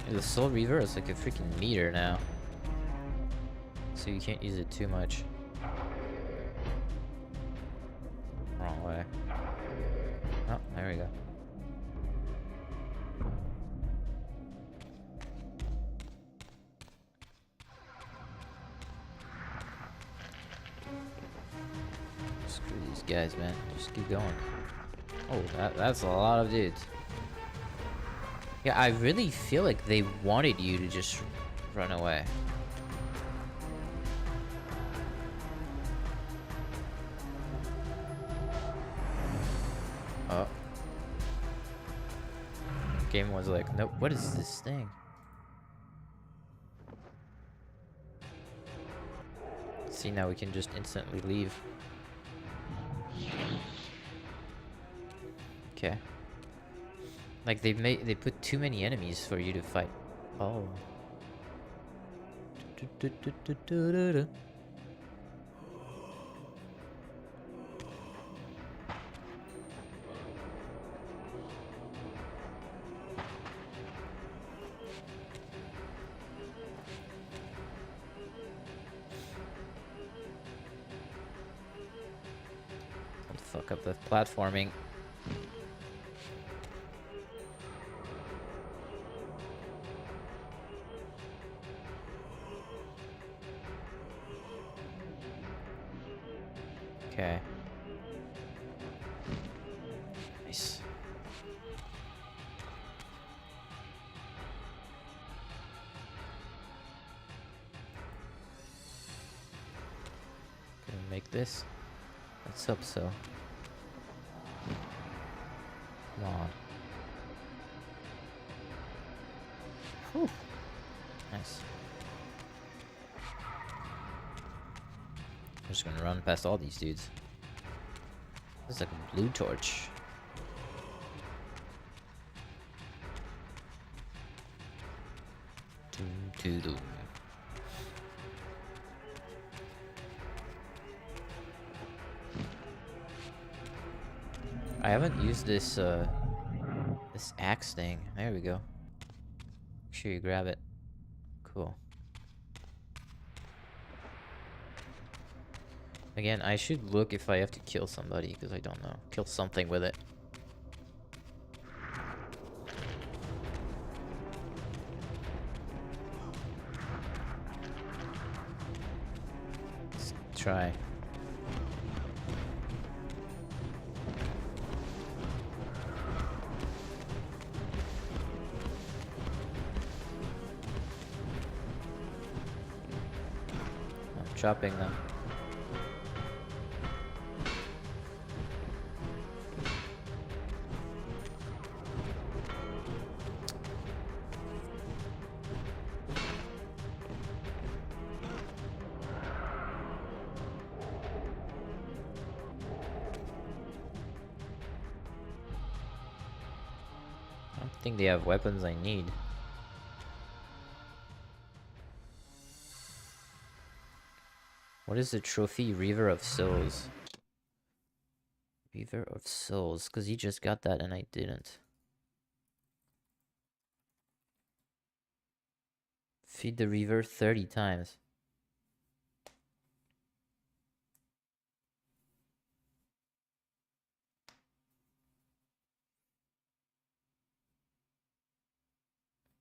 The Soul Reaver is like a freaking meter now. So you can't use it too much. Wrong way. Oh, there we go. Screw these guys, man. Just keep going. Oh, that's a lot of dudes. Yeah, I really feel like they wanted you to just run away. Oh. Game was like, nope, what is this thing? See, now we can just instantly leave. Okay. Like they put too many enemies for you to fight. Oh. Fuck up the platforming. Okay. Nice. Gonna make this? Let's hope so. Come on. Whew. Nice. I'm just gonna run past all these dudes. This is like a blue torch. Doom, doom. I haven't used this this axe thing. There we go. Make sure you grab it. Cool. Again, I should look if I have to kill somebody, because I don't know. Kill something with it. Let's try. I'm chopping them. I don't think they have weapons I need. What is the trophy? Reaver of Souls. Reaver of Souls, because he just got that and I didn't. Feed the Reaver 30 times.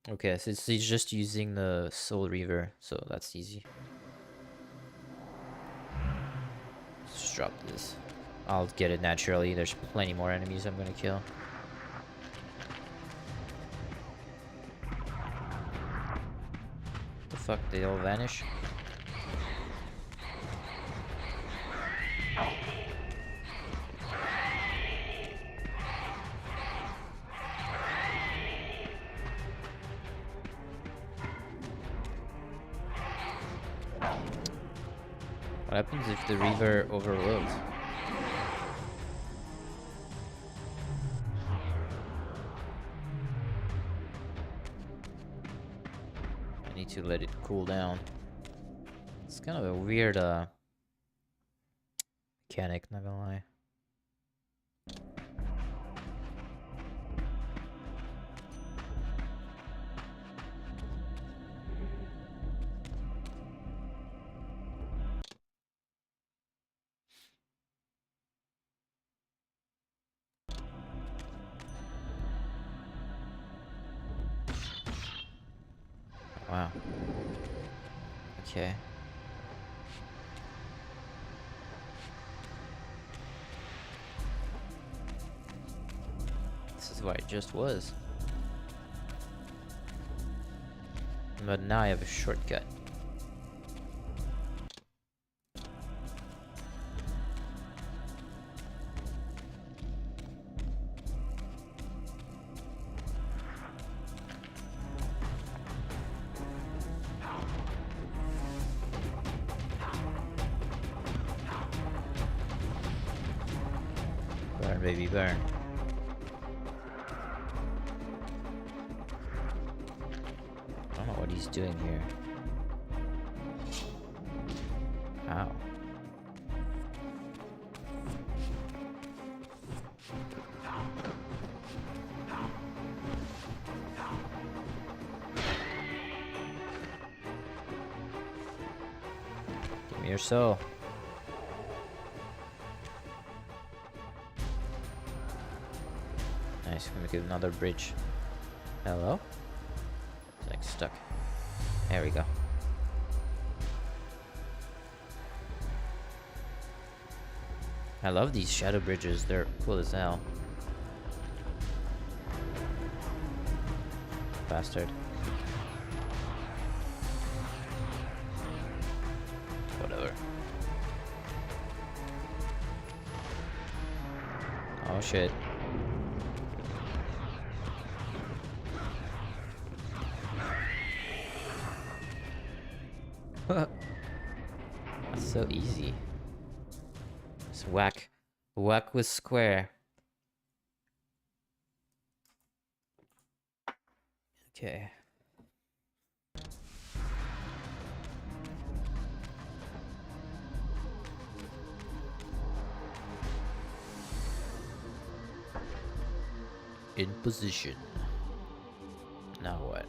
Okay, so he's just using the Soul Reaver, so that's easy. Let's just drop this. I'll get it naturally. There's plenty more enemies I'm gonna kill. The fuck? They all vanish? What happens if the Reaver overloads? I need to let it cool down. It's kind of a weird mechanic, not gonna lie. Wow. Okay. This is why it just was. But now I have a shortcut. Burn, baby, burn. I don't know what he's doing here. How? Give me your soul. make another bridge. Hello? It's like stuck. There we go. I love these shadow bridges. They're cool as hell. Bastard. Whatever. Oh shit. That's so easy. Just whack. Whack with square. Okay. In position. Now what?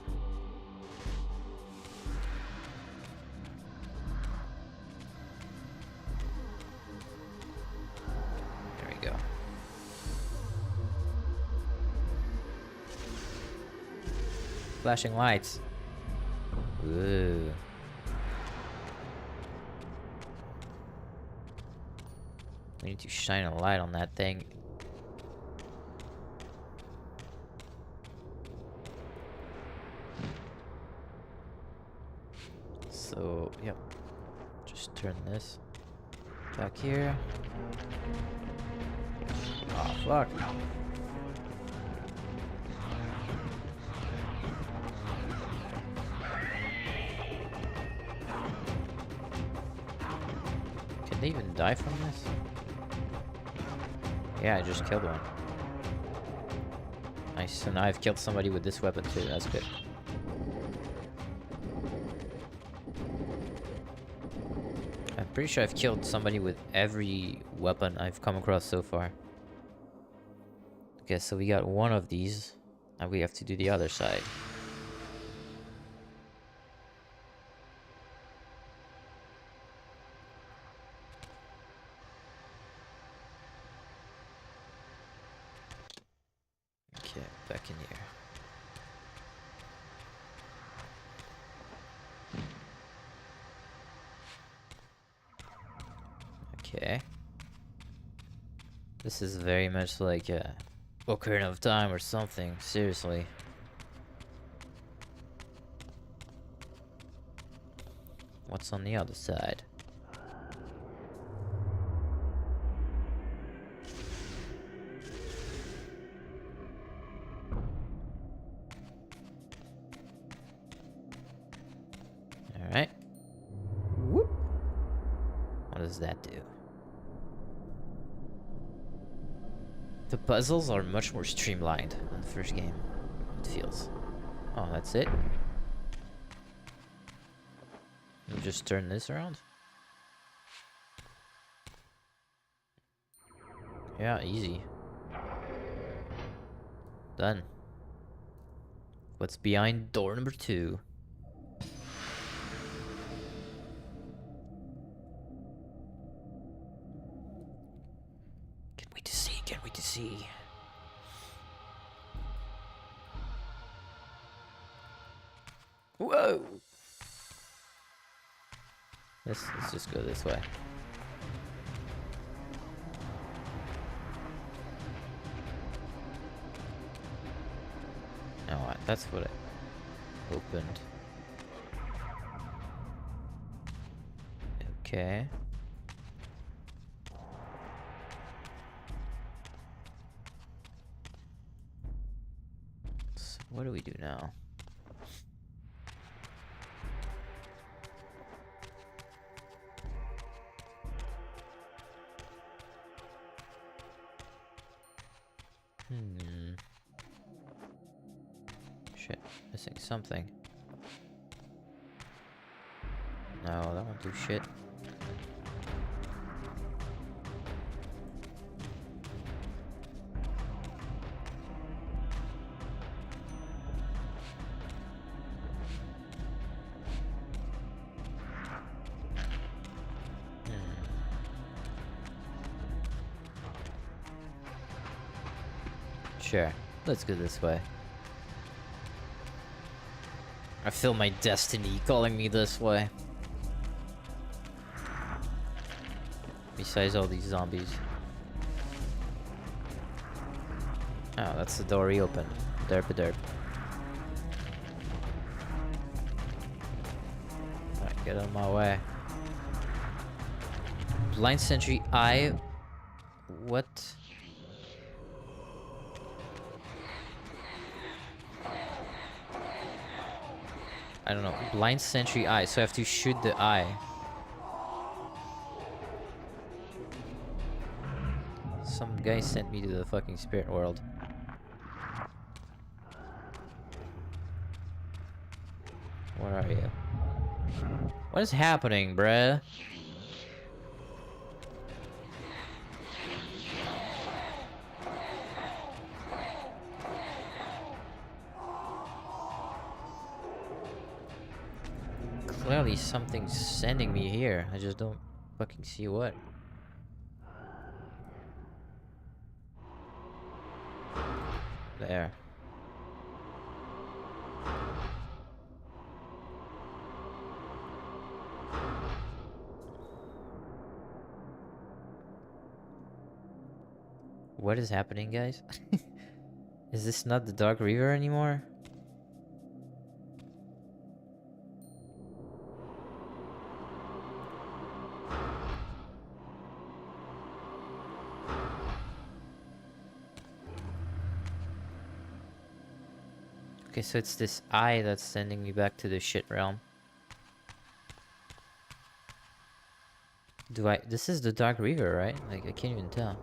There we go. Flashing lights. Ooh. We need to shine a light on that thing. So, yep. Just turn this back here. Oh, fuck. Can they even die from this? Yeah, I just killed one. Nice, so now I've killed somebody with this weapon too, that's good. I'm pretty sure I've killed somebody with every weapon I've come across so far. Okay, so we got one of these, and we have to do the other side. Okay, back in here. Okay. This is very much like a Ocarina of Time or something, seriously. What's on the other side? Alright. Whoop. What does that do? The puzzles are much more streamlined than the first game, it feels. Oh, that's it? You just turn this around? Yeah, easy. Done. What's behind door number 2? Can't wait to see, can't wait to see. Whoa! Let's just go this way. Oh, that's what it opened. Okay. So what do we do now? Shit, missing something. No, that won't do shit. Sure. Let's go this way. I feel my destiny calling me this way. Besides all these zombies. Oh, that's the door he opened. Derp-a-derp. Alright, get out of my way. Blind Sentry Eye. What? I don't know. Blind Sentry Eye. So I have to shoot the eye. Some guy sent me to the fucking spirit world. Where are you? What is happening, bruh? Clearly something's sending me here. I just don't fucking see what. There. What is happening, guys? Is this not the Dark River anymore? Okay, so it's this eye that's sending me back to the shit realm. This is the Dark River, right? Like, I can't even tell.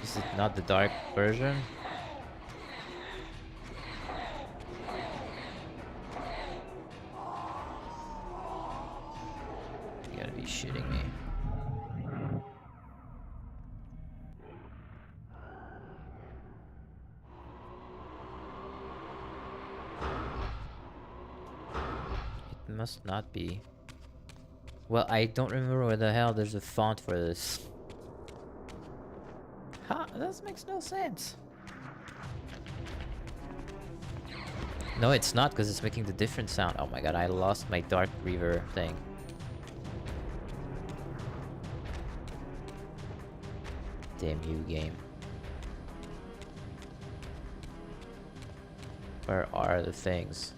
Is it not the dark version? You gotta be shitting me. It must not be. Well, I don't remember where the hell there's a font for this. Huh? That makes no sense. No, it's not, because it's making the different sound. Oh my god, I lost my Dark River thing. Damn you, game. Where are the things?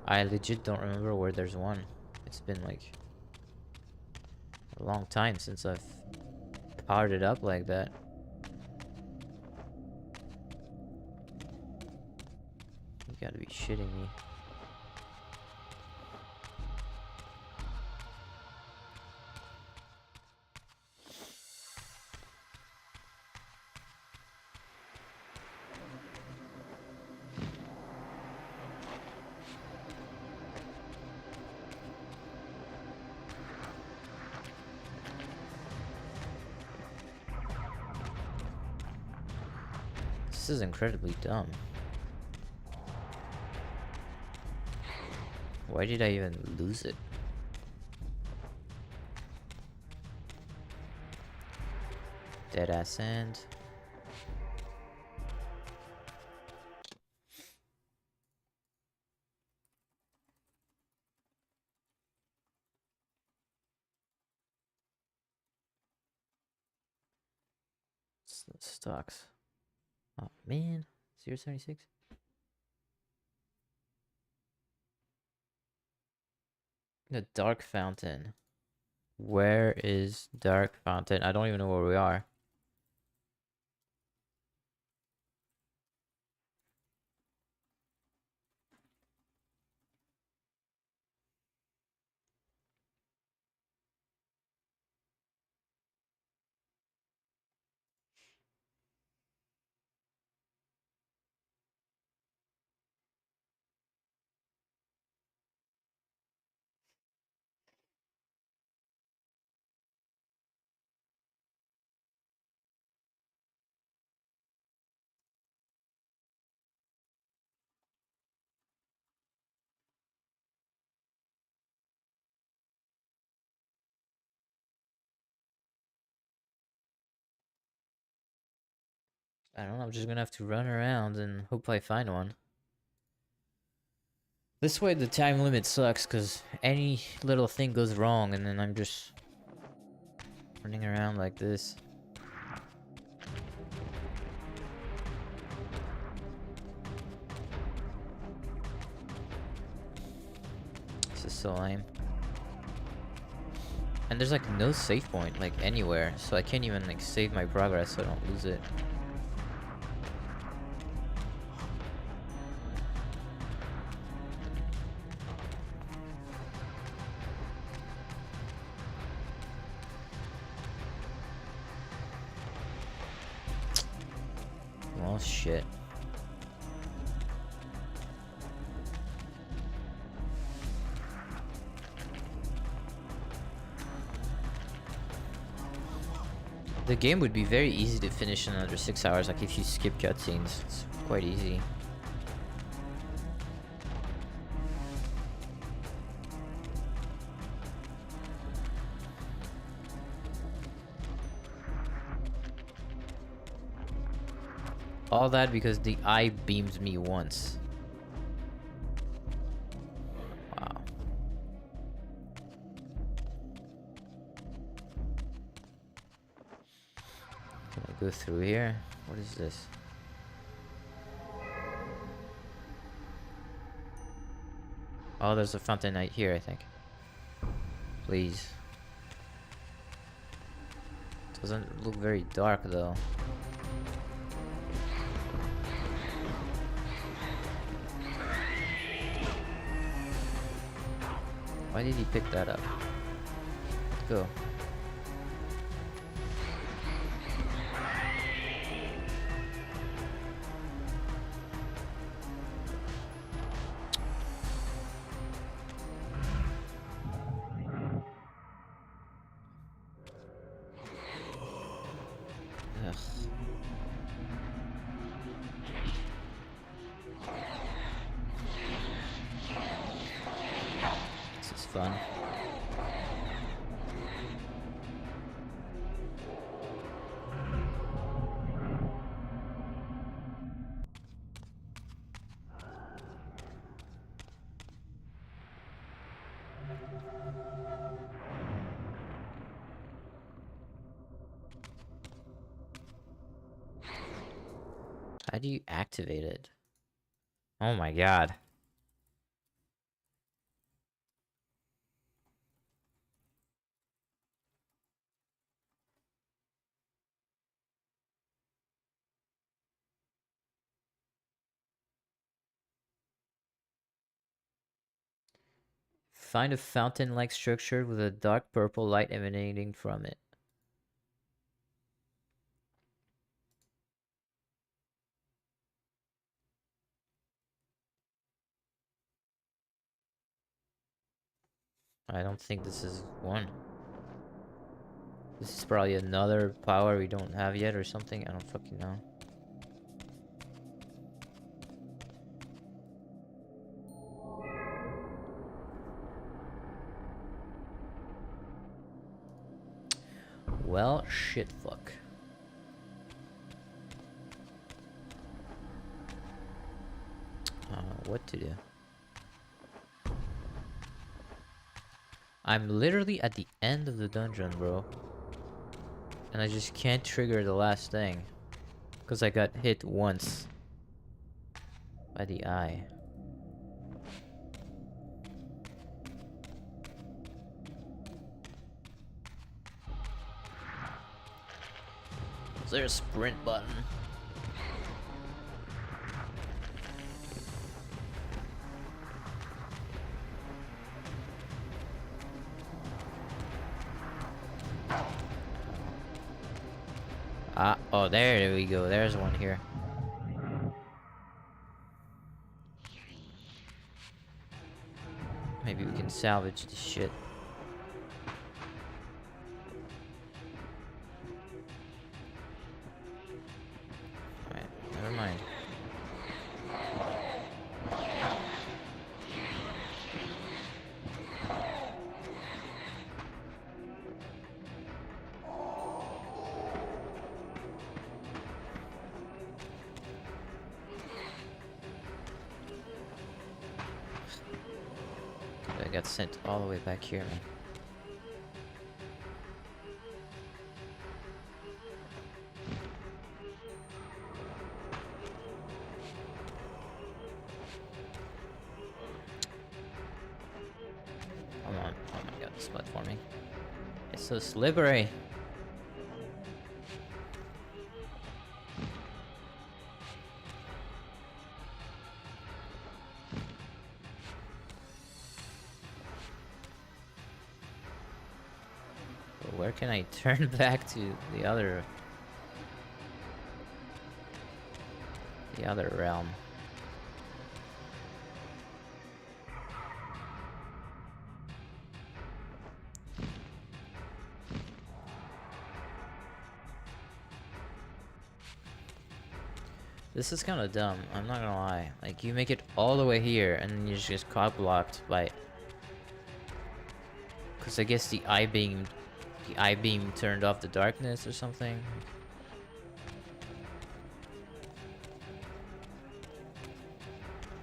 I legit don't remember where there's one. It's been like a long time since I've powered it up like that. You gotta be shitting me. This is incredibly dumb. Why did I even lose it? Dead ass end. Stocks. Oh man, 0.76. The Dark Fountain. Where is Dark Fountain? I don't even know where we are. I don't know, I'm just gonna have to run around and hope I find one. This way the time limit sucks, because any little thing goes wrong and then I'm just running around like this. This is so lame. And there's like no save point like anywhere, so I can't even like save my progress so I don't lose it. Well, shit. The game would be very easy to finish in under 6 hours, like if you skip cutscenes. It's quite easy. All that because the eye beams me once. Wow. Can I go through here? What is this? Oh, there's a fountain right here, I think. Please. Doesn't look very dark though. Why did he pick that up? Let's go. Ugh. This is fun. How do you activate it? Oh my god. Find a fountain-like structure with a dark purple light emanating from it. I don't think this is one. This is probably another power we don't have yet or something. I don't fucking know. Well, shit, fuck. What to do? I'm literally at the end of the dungeon, bro. And I just can't trigger the last thing. Because I got hit once. By the eye. Is there a sprint button? Ah, oh, there we go. There's one here. Maybe we can salvage this shit. Alright, never mind. got sent all the way back here, man. Come on. Oh my god, this platforming. It's so slippery. But where can I turn back to the other realm? This is kind of dumb, I'm not gonna lie. Like, you make it all the way here, and then you're just caught blocked by... Because I guess the eye beam turned off the darkness or something.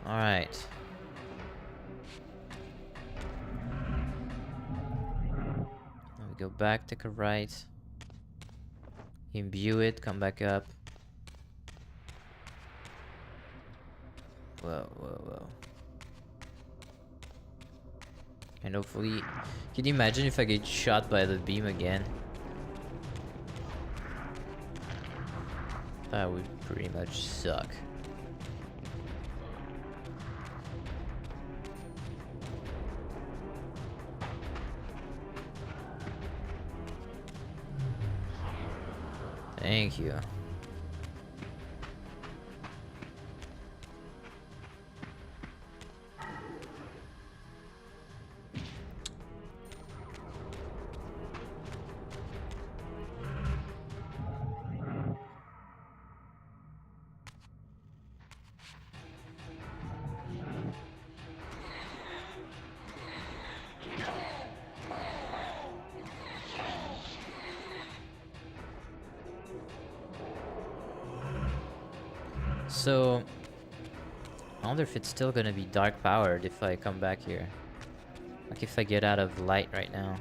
Alright. Now we go back, take a right. Imbue it, come back up. Whoa, whoa, whoa. And hopefully... Can you imagine if I get shot by the beam again? That would pretty much suck. Thank you. So, I wonder if it's still gonna be dark powered if I come back here. Like if I get out of light right now.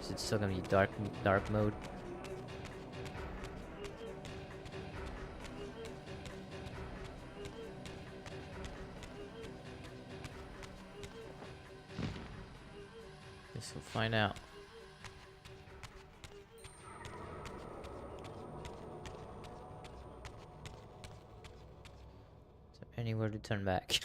Is it still gonna be dark mode? Guess we'll find out. Anywhere to turn back.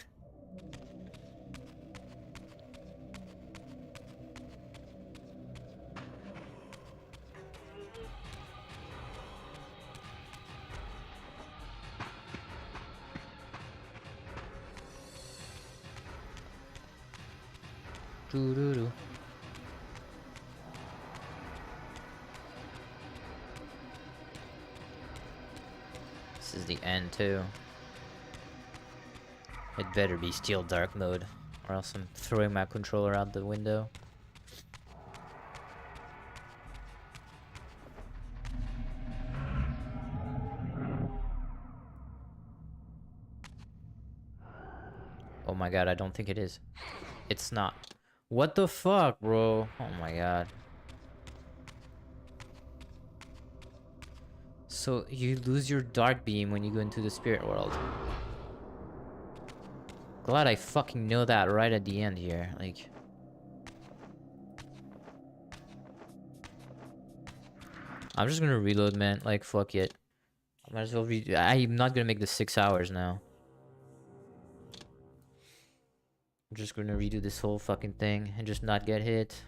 Doo-doo-doo. This is the end too. It better be still dark mode, or else I'm throwing my controller out the window. Oh my god, I don't think it is. It's not. What the fuck, bro? Oh my god. So you lose your dark beam when you go into the spirit world. Glad I fucking know that right at the end here, like... I'm just gonna reload, man, like, fuck it. I might as well I'm not gonna make the 6 hours now. I'm just gonna redo this whole fucking thing and just not get hit.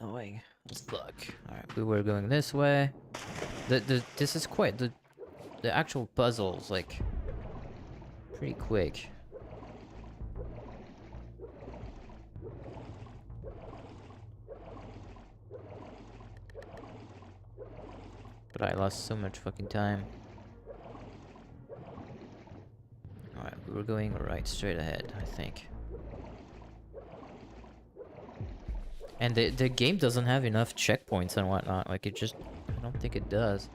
Annoying as fuck. Alright, we were going this way. This is quite the actual puzzle's like pretty quick. But I lost so much fucking time. we're going right straight ahead, I think. And the game doesn't have enough checkpoints and whatnot. Like, it just... I don't think it does.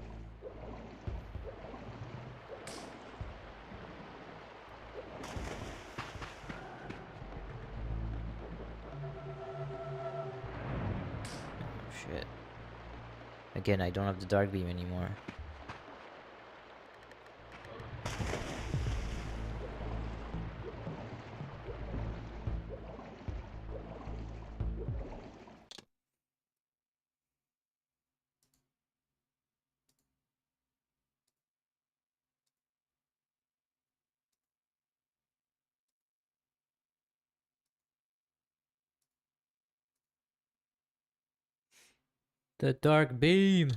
Shit. Again, I don't have the dark beam anymore. The dark beam!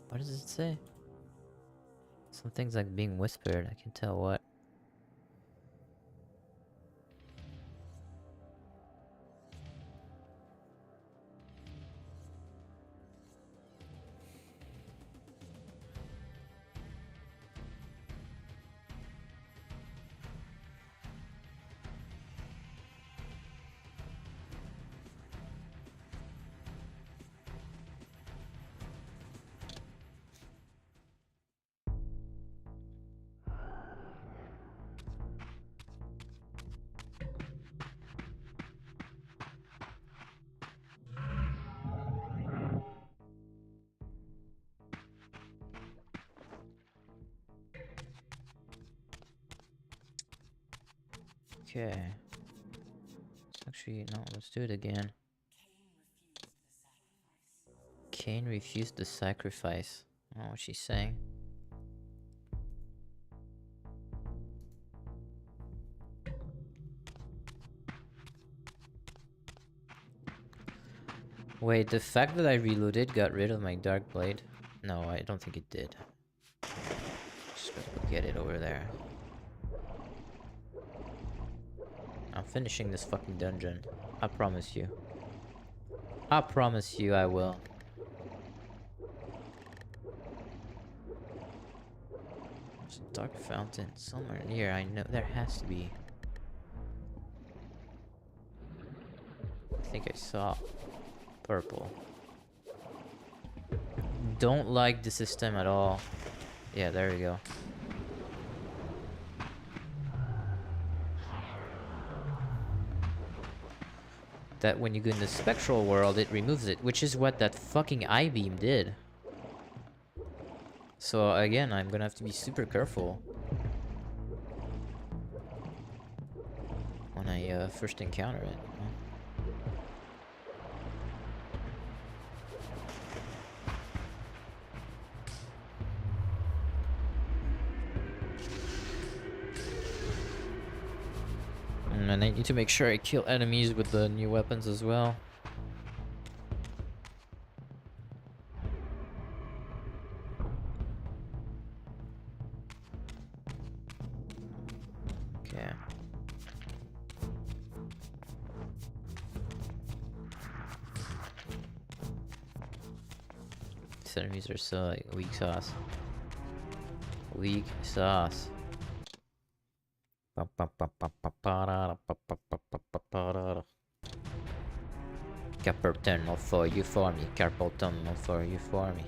What does it say? Some things like being whispered, I can tell what. Okay. Actually, no, let's do it again. Cain refused the sacrifice. I don't know what she's saying. Wait, the fact that I reloaded got rid of my dark blade? No, I don't think it did. Just gotta go get it over there. I'm finishing this fucking dungeon. I promise you. I promise you I will. There's a dark fountain somewhere near. I know there has to be. I think I saw purple. Don't like the system at all. Yeah, there we go. That when you go in the spectral world, it removes it, which is what that fucking I-beam did. So again, I'm gonna have to be super careful when I first encounter it. And I need to make sure I kill enemies with the new weapons as well. Okay. These enemies are so like weak sauce. Weak sauce. Carpal tunnel for you for me. Carpal tunnel for you for me.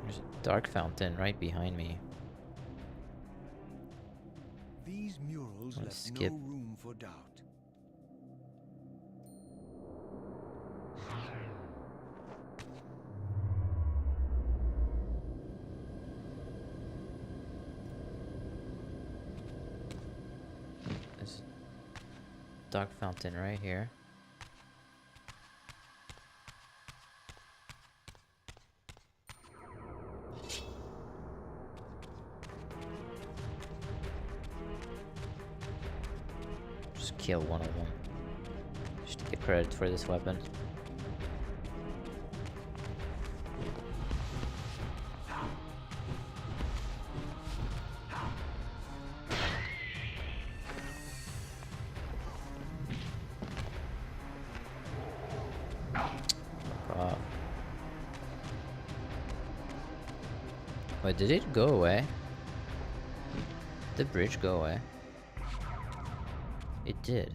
There's a dark fountain right behind me. These murals Let's left skip. no room for doubt. There's a dark fountain right here. Just kill one of them. Just to get credit for this weapon. Wait, did it go away? Did the bridge go away? It did.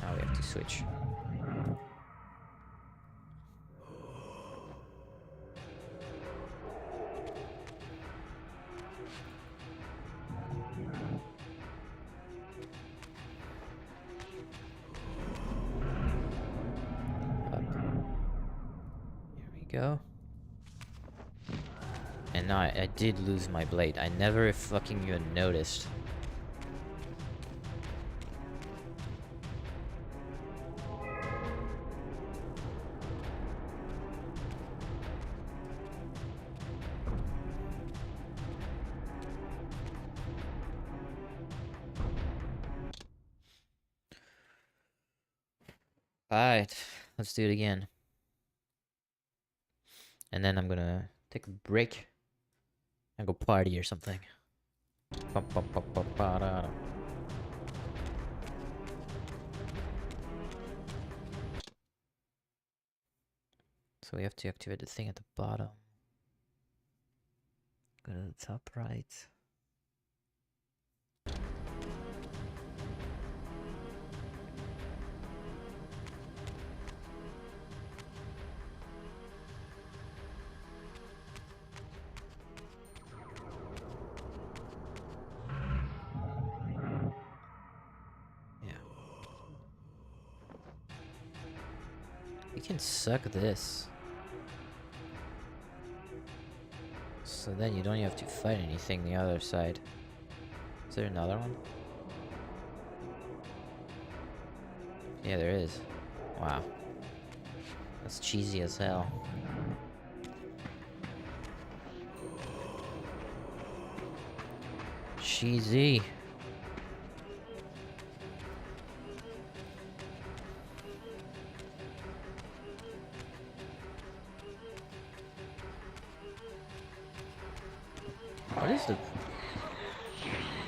Now we have to switch. Up. Here we go. And now I did lose my blade. I never fucking even noticed. Alright, let's do it again. And then I'm gonna take a break and go party or something. So we have to activate the thing at the bottom. Go to the top right. We can suck this. So then you don't have to fight anything the other side. Is there another one? Yeah, there is. Wow. That's cheesy as hell. Cheesy.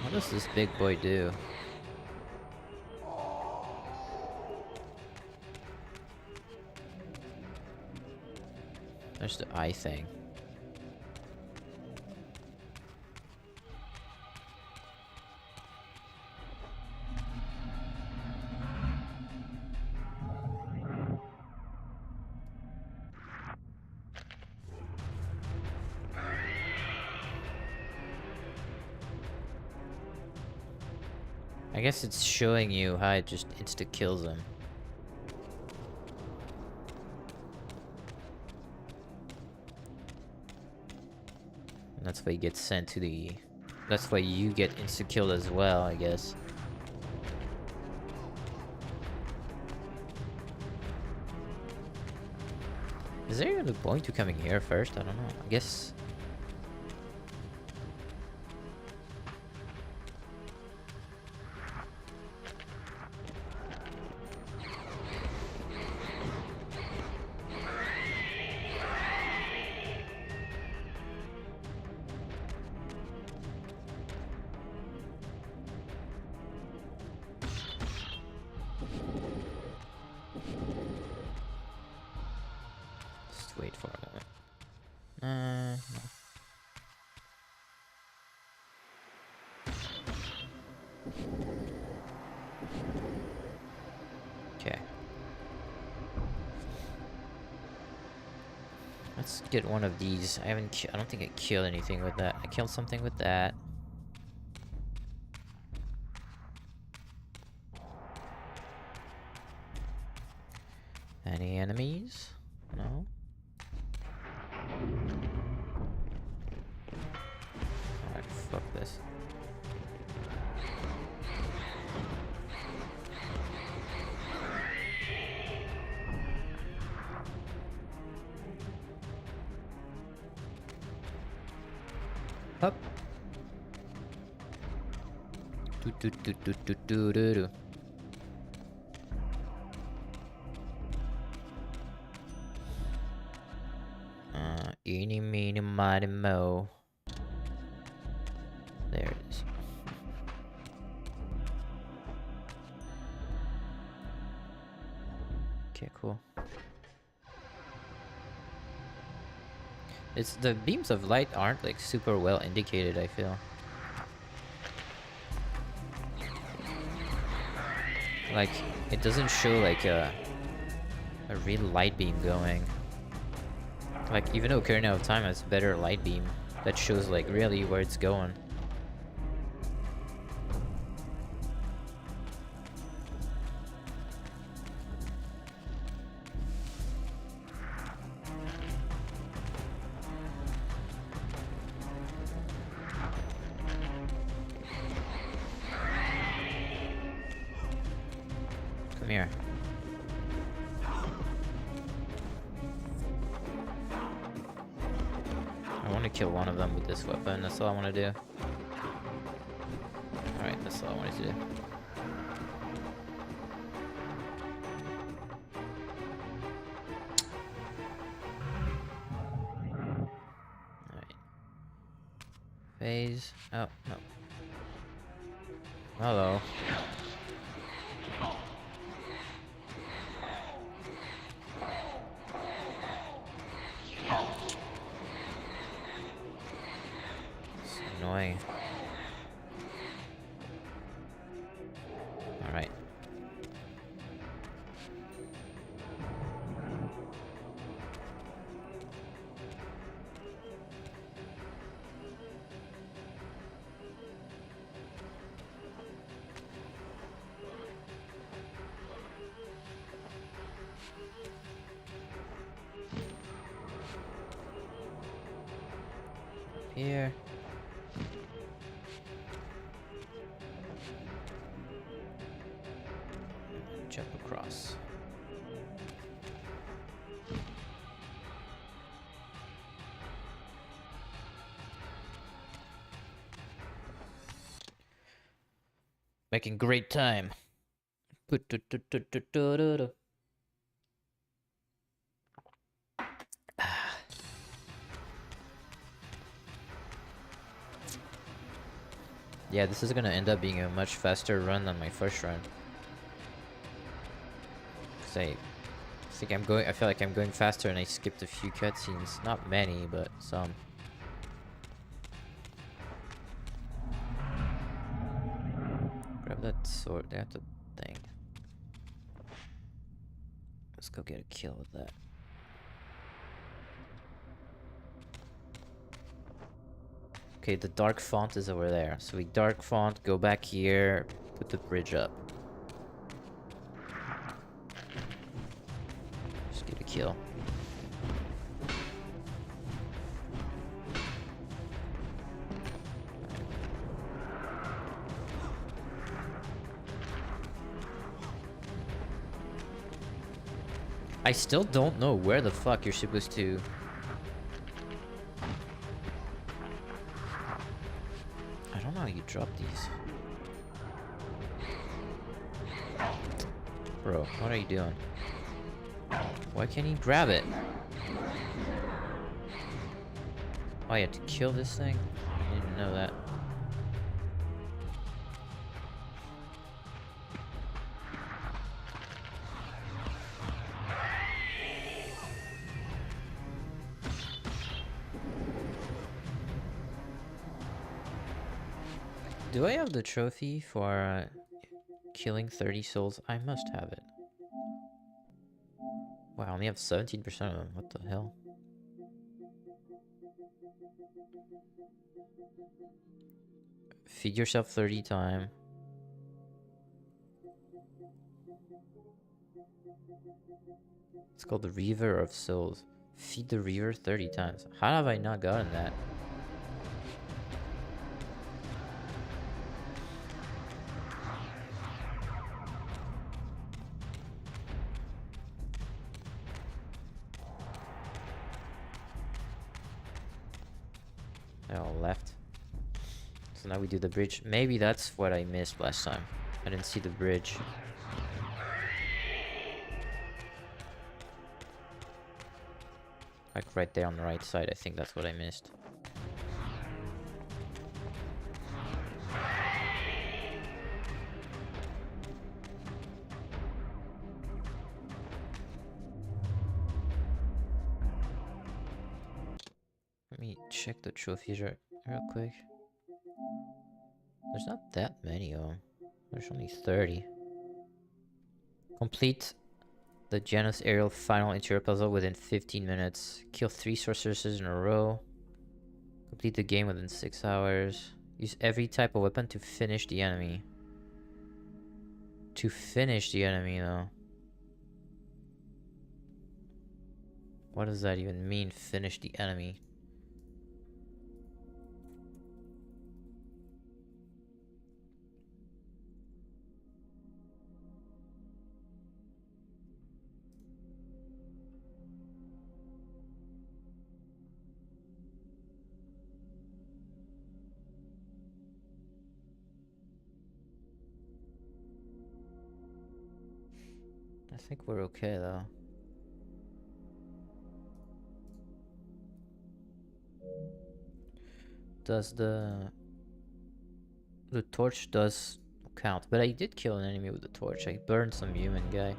What does this big boy do? There's the eye thing. I guess it's showing you how it just insta kills him. And that's why you get sent to the... That's why you get insta killed as well, I guess. Is there even a point to coming here first? I don't know. I guess... Just wait for a moment. No. Okay. Let's get one of these. I don't think I killed anything with that. I killed something with that. Any enemies? No. Alright, fuck this. Up. Do do do do do do do do. Eeny, meeny, miny, mo. There it is. Okay, cool. It's the beams of light aren't like super well indicated, I feel. Like it doesn't show like a real light beam going. Like even Ocarina of Time has better light beam that shows like really where it's going. Come here. I want to kill one of them with this weapon, that's all I want to do. Alright, that's all I want to do. Alright. Phase. Oh, no. Hello. It's annoying. Alright. Here. Jump across. Making great time. Yeah, this is gonna end up being a much faster run than my first run. Cause I feel like I'm going faster and I skipped a few cutscenes. Not many, but some. Grab that sword, that's a thing. Let's go get a kill with that. Okay, the dark font is over there. So we dark font, go back here, put the bridge up. Just get a kill. I still don't know where the fuck you're supposed to... I don't know how you drop these. Bro, what are you doing? Why can't he grab it? Oh, you have to kill this thing? I didn't know that. Do I have the trophy for killing 30 souls? I must have it. Wow, I only have 17% of them. What the hell? Feed yourself 30 times. It's called the Reaver of Souls. Feed the Reaver 30 times. How have I not gotten that? They all left. So now we do the bridge. Maybe that's what I missed last time. I didn't see the bridge. Like right there on the right side, I think that's what I missed. Let me check the trophies real quick. There's not that many of them. There's only 30. Complete the Janus Aerial final interior puzzle within 15 minutes. Kill 3 sorceresses in a row. Complete the game within 6 hours. Use every type of weapon to finish the enemy. To finish the enemy, though. What does that even mean, finish the enemy? I think we're okay, though. Does the torch does count, but I did kill an enemy with the torch. I burned some human guy.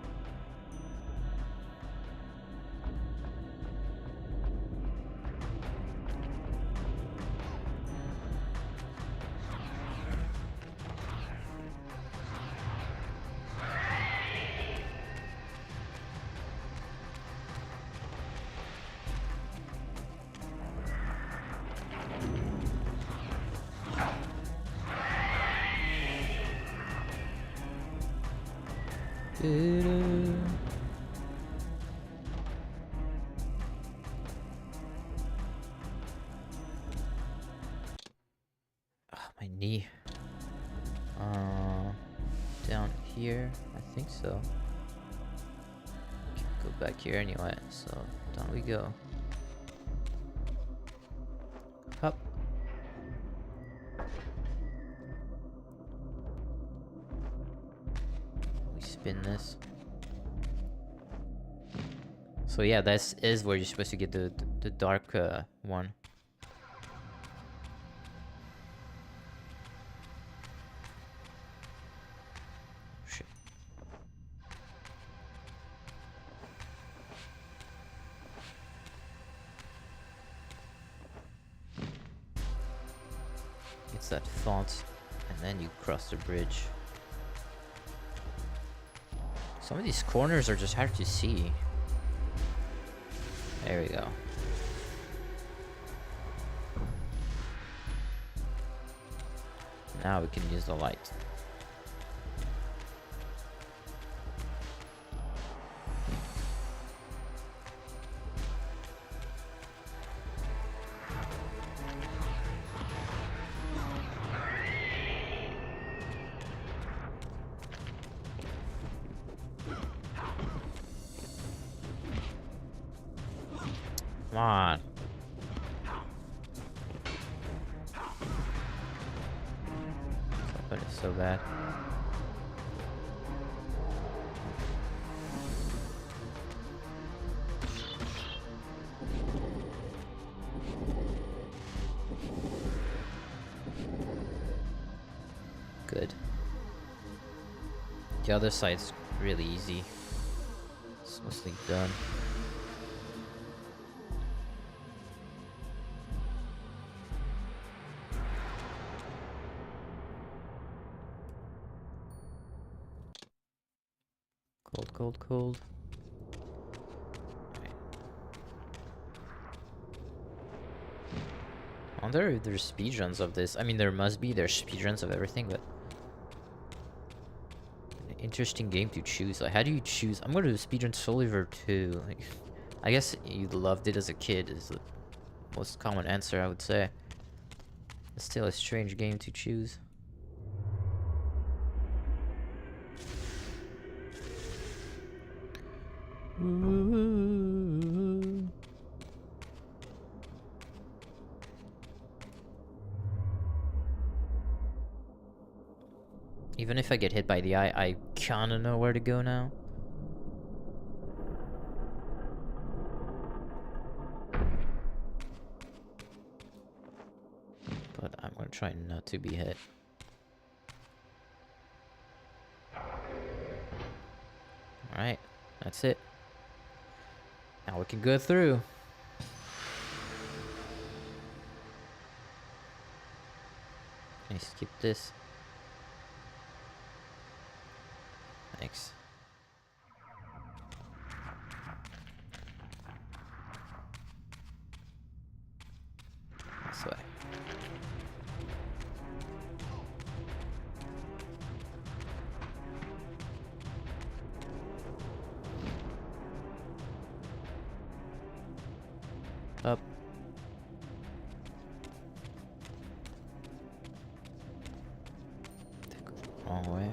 My knee. Down here, I think so. Can't go back here anyway, so down we go. Up. We spin this. So yeah, this is where you're supposed to get the dark one. Shit. It's that font, and then you cross the bridge. Some of these corners are just hard to see. There we go. Now we can use the light. Come on. But it's so bad. Good. The other side's really easy. It's mostly done. Cold. Right. I wonder if there's speedruns of this. I mean, there must be. There's speedruns of everything, but an interesting game to choose. Like, how do you choose? I'm going to speedrun Soul River 2. Like, I guess you loved it as a kid is the most common answer, I would say. It's still a strange game to choose. Even if I get hit by the eye, I kinda know where to go now. trying not to be hit. Alright, that's it. Now we can go through. Can I skip this? Thanks. This way. Up. Wrong way.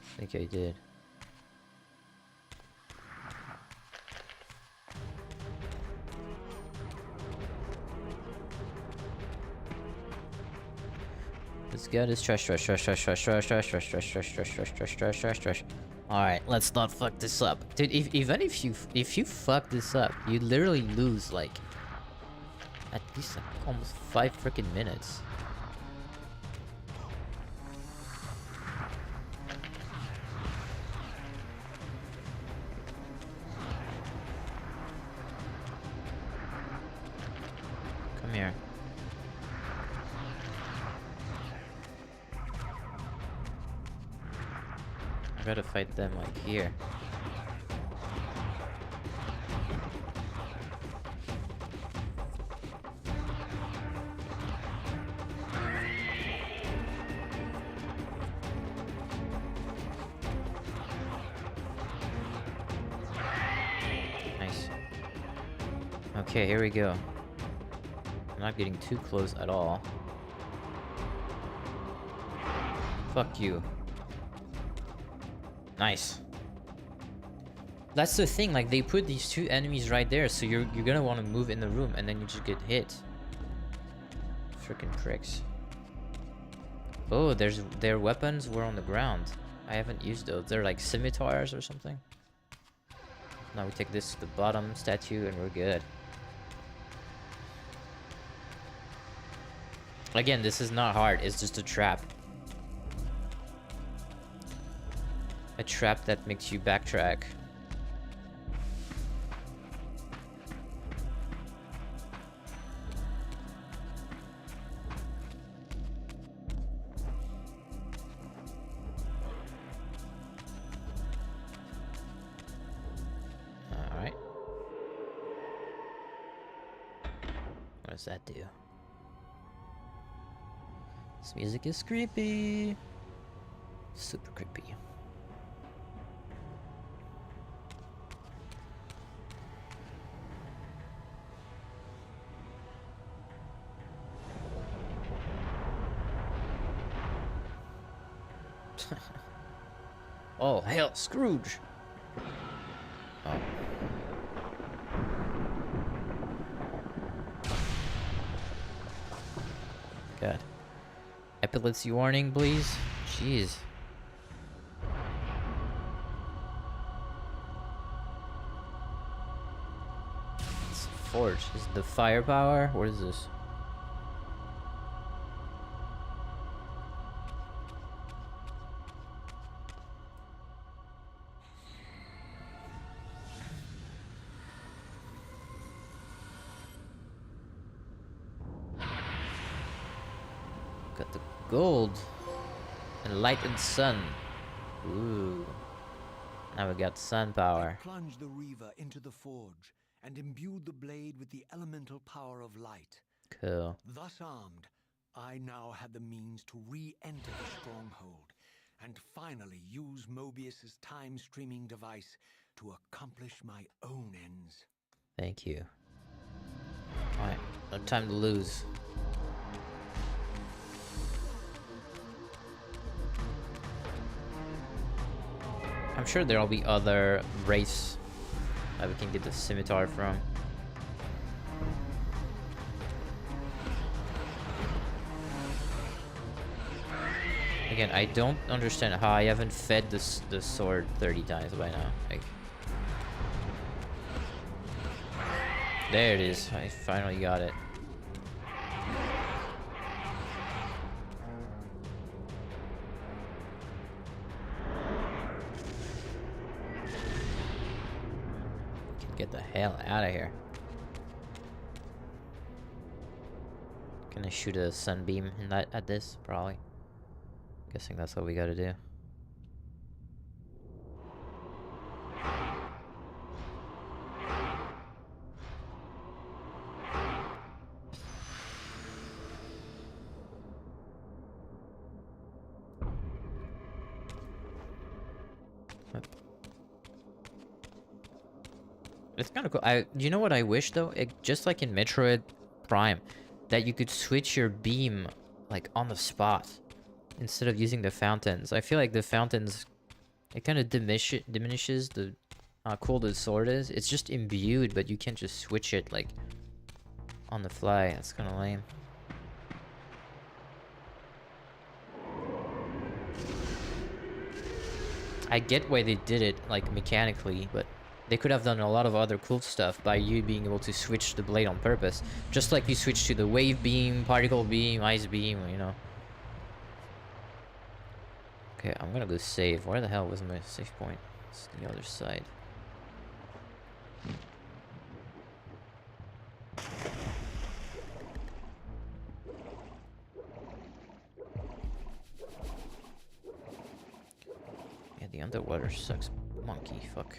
I think I did. Let's get this trash. Alright, let's not fuck this up. Dude, even if you fuck this up, you literally lose like at least like almost 5 freaking minutes. Come here. I gotta fight them like here. Nice. Okay, here we go. I'm not getting too close at all. Fuck you. Nice. That's the thing, like they put these two enemies right there, so you're gonna want to move in the room and then you just get hit. Freaking pricks. Oh, their weapons were on the ground. I haven't used those. They're like scimitars or something. Now we take this to the bottom statue and we're good. Again, this is not hard, it's just a trap. A trap that makes you backtrack. Alright. What does that do? This music is creepy. Super creepy. Oh, hell, Scrooge! Oh. God. Epilepsy warning, please? Jeez. It's a forge. Is it the firepower? What is this? Got the gold and light and sun. Ooh. Now we got sun power. Plunged the reaver into the forge and imbued the blade with the elemental power of light. Cool. Thus armed, I now had the means to re-enter the stronghold and finally use Mobius's time-streaming device to accomplish my own ends. Thank you. Alright, no time to lose. I'm sure there'll be other wraiths that we can get the scimitar from. Again, I don't understand how I haven't fed the sword 30 times by now. Like, there it is. I finally got it. Get the hell out of here. Can I shoot a sunbeam in that at this? Probably. Guessing that's what we gotta do. It's kind of cool. You know what I wish though? Just like in Metroid Prime, that you could switch your beam like on the spot instead of using the fountains. I feel like the fountains, it kind of diminishes the how cool the sword is. It's just imbued, but you can't just switch it like on the fly. That's kind of lame. I get why they did it like mechanically, but they could have done a lot of other cool stuff by you being able to switch the blade on purpose. Just like you switch to the wave beam, particle beam, ice beam, you know. Okay, I'm gonna go save. Where the hell was my save point? It's the other side. Yeah, the underwater sucks. Monkey, fuck.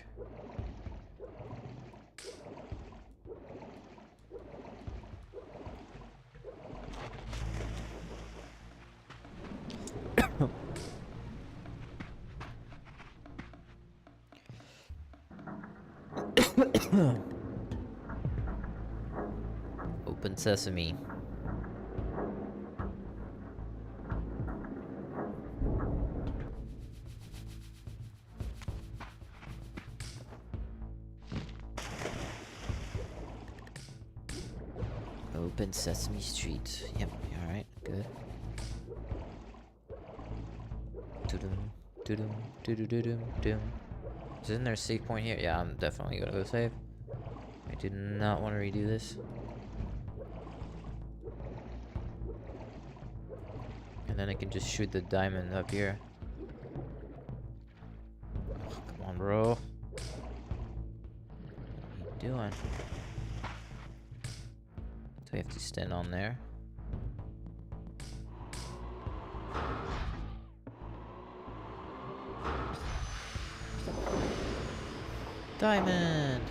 Open sesame. Open Sesame Street. Yep, alright, good. Doo-dum, doo-dum, doo-doo-doo-dum, doom. Isn't there a save point here? Yeah, I'm definitely gonna go save. I do not want to redo this. And then I can just shoot the diamond up here. Oh, come on, bro. What are you doing? Do I have to stand on there? Diamond!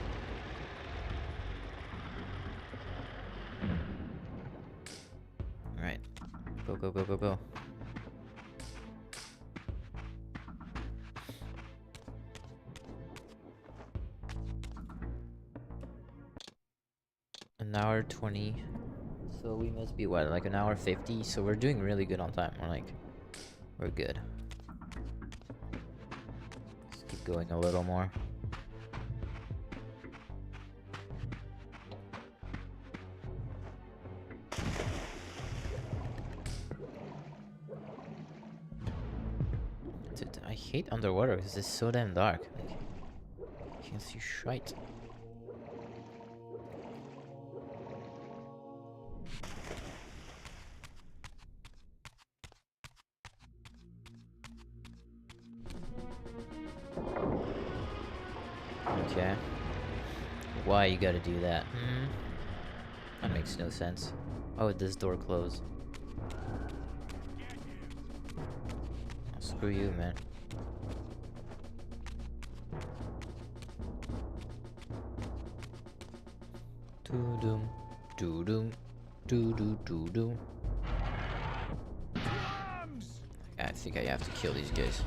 Alright. Go, go, go, go, go. An hour 20. So we must be what, like an hour 50? So we're doing really good on time. We're good. Let's keep going a little more. Dude, I hate underwater because it's so damn dark. Like, you can't see shite. Okay. Why you gotta do that? That makes no sense. Why would this door close? Oh, screw you, man. Doo-doom, doo-doom, doo-doo-doo-doom. I think I have to kill these guys.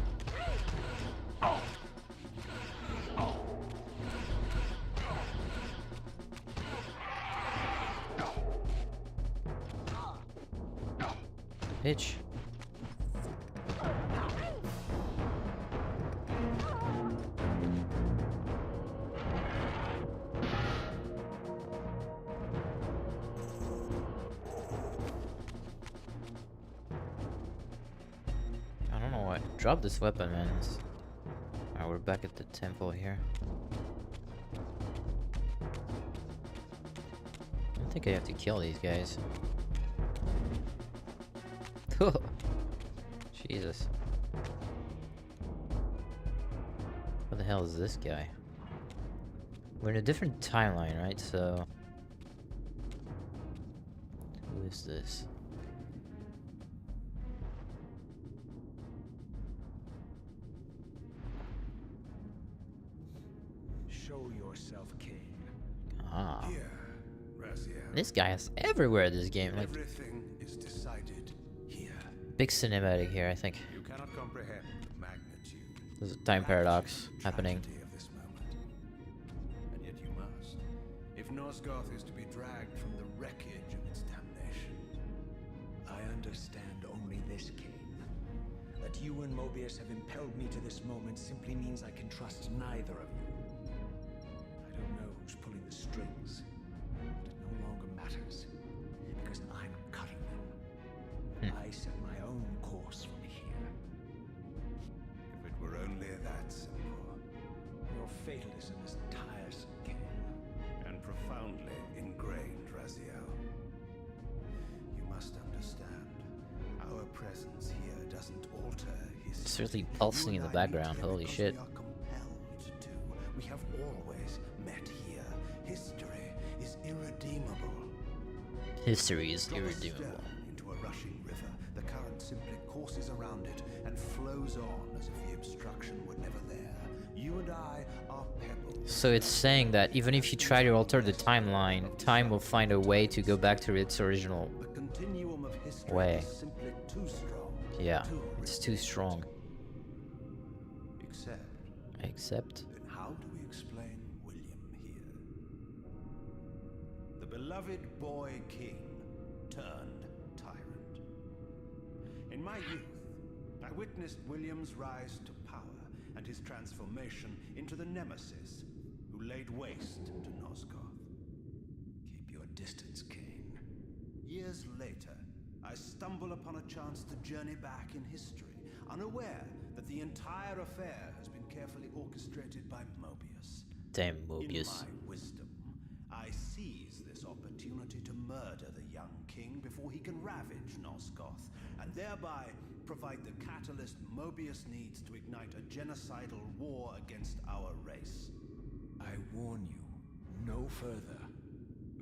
Bitch. drop this weapon, man. Alright, we're back at the temple here. I don't think I have to kill these guys. Jesus. What the hell is this guy? We're in a different timeline, right? So... who is this? Show yourself, King. Ah. Here, Raziel. This guy is everywhere, this game. Like, Everything is decided here. big cinematic here, I think. You cannot comprehend the magnitude. There's a time paradox happening. Tragedy of this moment. And yet you must. If Nosgoth is to be dragged from the wreckage of its damnation. I understand only this, King. That you and Mobius have impelled me to this moment simply means I can trust neither of you. I don't know who's pulling the strings, but it no longer matters, because I'm cutting them. I set my own course from here. If it were only that simple. Your fatalism is tiresome, King. And profoundly ingrained, Raziel. You must understand, our presence here doesn't alter history. It's really pulsing in the background, holy shit. We are compelled to. We have always met here. History is irredeemable. History is Drop a irredeemable. stone into a rushing river. The current simply courses around it and flows on as if the obstruction were never there. You and I are pebbles. So it's saying that even if you try to alter the timeline, time will find a way to go back to its original The continuum of history way. is simply too strong. Yeah, too it's too strong. Except, Except, then how do we explain William here? The beloved boy king turned tyrant. In my youth, I witnessed William's rise to power and his transformation into the nemesis who laid waste to Nosgoth. Keep your distance, King. Years later, I stumble upon a chance to journey back in history, unaware that the entire affair has been carefully orchestrated by Mobius. damn In Mobius. my wisdom, I seize this opportunity to murder the young king before he can ravage Nosgoth, and thereby provide the catalyst Mobius needs to ignite a genocidal war against our race. I warn you, no further.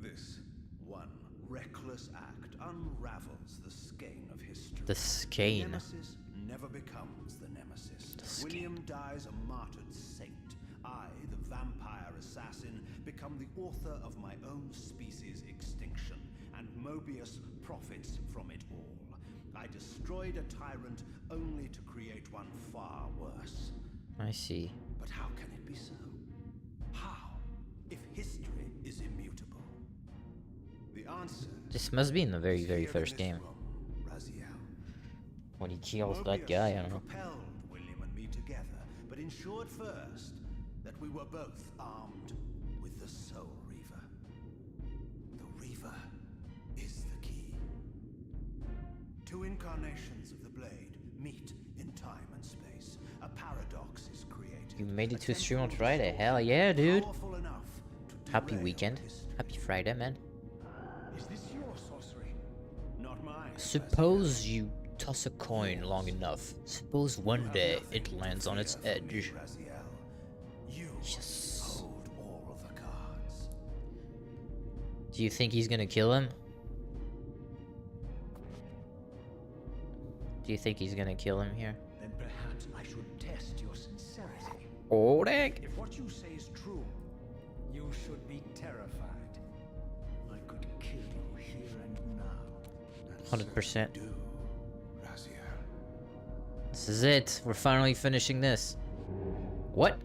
This one reckless act unravels the skein of history. The skein. Nemesis never becomes the nemesis. William dies a martyred saint. I, the vampire assassin, become the author of my own species' extinction, and Mobius profits from it all. I destroyed a tyrant only to create one far worse. I see. But how can it be so? How, if history is immutable? The answer This must be in the very, is very here in first this game. room, Raziel. When he kills that Mobius guy, I don't know. propelled William and me together, but ensured first that we were both armed with the Soul Reaver. The Reaver is the key. Two incarnations of the blade meet in time and space. A paradox is created. You made it to a stream on temporal Friday. force Hell yeah, dude. powerful enough to Happy derail weekend. history. Happy Friday, man. Is this your sorcery? Not mine. Suppose you toss a coin long enough. Suppose one day it lands on its edge. Raziel. You Yes. hold all the cards. Do you think he's gonna kill him? Do you think he's gonna kill him here? Then perhaps I should test your sincerity. Oh, dang. If what you say is true, you should be terrified. I could kill you here and now. 100%. Do, Raziel. This is it. We're finally finishing this. What?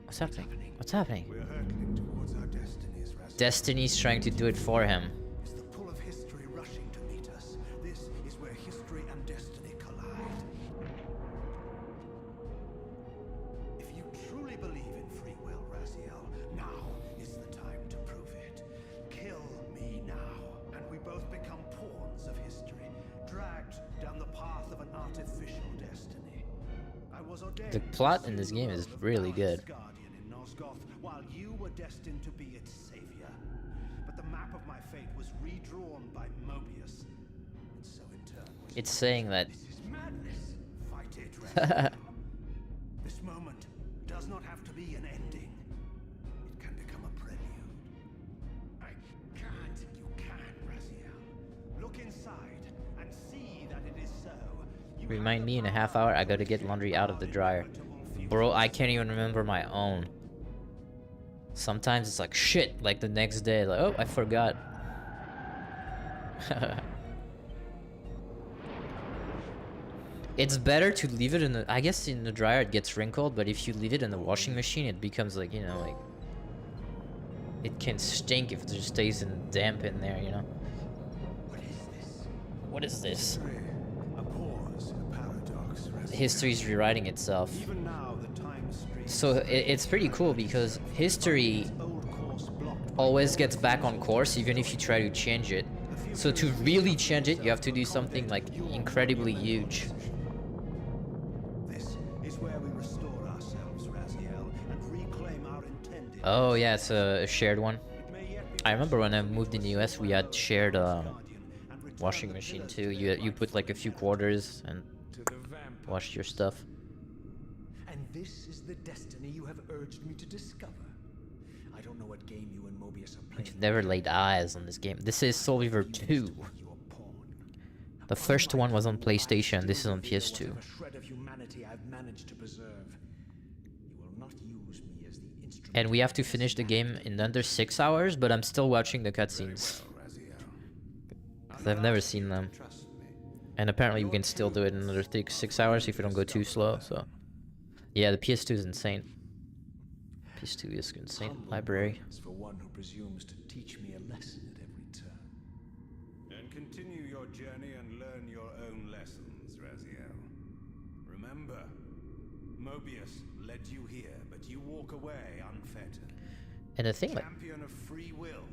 What's happening? What's happening? We're hurtling towards our destinies, Raziel. Destiny's trying to do it for him. It's the pull of history rushing to meet us. This is where history and destiny collide. If you truly believe in free will, Raziel, now is the time to prove it. Kill me now, and we both become pawns of history, dragged down the path of an artificial destiny. The plot in this game is really good. Guardian in Nosgoth, while you were destined to be its savior. But the map of my fate was redrawn by Mobius, and so in turn was It's saying that This is madness. Fight it, Raziel. This moment does not have to be an ending. It can become a prelude. I can't. You can, Raziel. Look inside and see that it is so. You remind have me the in a half power hour I gotta get laundry out of the dryer. Bro, I can't even remember my own. Sometimes it's like shit, like the next day, like, oh, I forgot. It's better to leave it in the, I guess in the dryer it gets wrinkled, but if you leave it in the washing machine it becomes like, you know, like, it can stink if it just stays damp in there, you know? What is this? What is this? A pause, a paradox. Raziel. History's rewriting itself. Even now, the time stream So it's pretty cool because history old course blocked by always gets back on course even if you try to change it. So to really change it, you have to do something like incredibly huge. This is where we restore ourselves, Raziel, and reclaim our intended. Oh yeah, it's a shared one. It may yet be I remember when I moved in the US, we had shared Guardian and return washing the machine pillars too. to You their put like a few rightful quarters and To the vampire. washed your stuff. And this is the destiny you have urged me to discover. I don't know what game you and Mobius are playing. You've never laid eyes on this game. This is Soul Reaver 2. Your pawn. The first one was on PlayStation. This is on Reveal PS2. whatever shred of humanity I've managed to preserve. You will not use me as the instrument. And we have to finish the game in under 6 hours, but I'm still watching the cutscenes. Because I've never seen them. Trust me. And apparently we can still do it in another 6 hours if we don't go too slow, so... Yeah, the PS2 is insane. PS2 is insane. Humble Library. words for one who presumes to teach me a lesson at every turn. And continue your journey and learn your own lessons, Raziel. Remember, Mobius led you here, but you walk away unfettered. And the thing, like, Champion of free will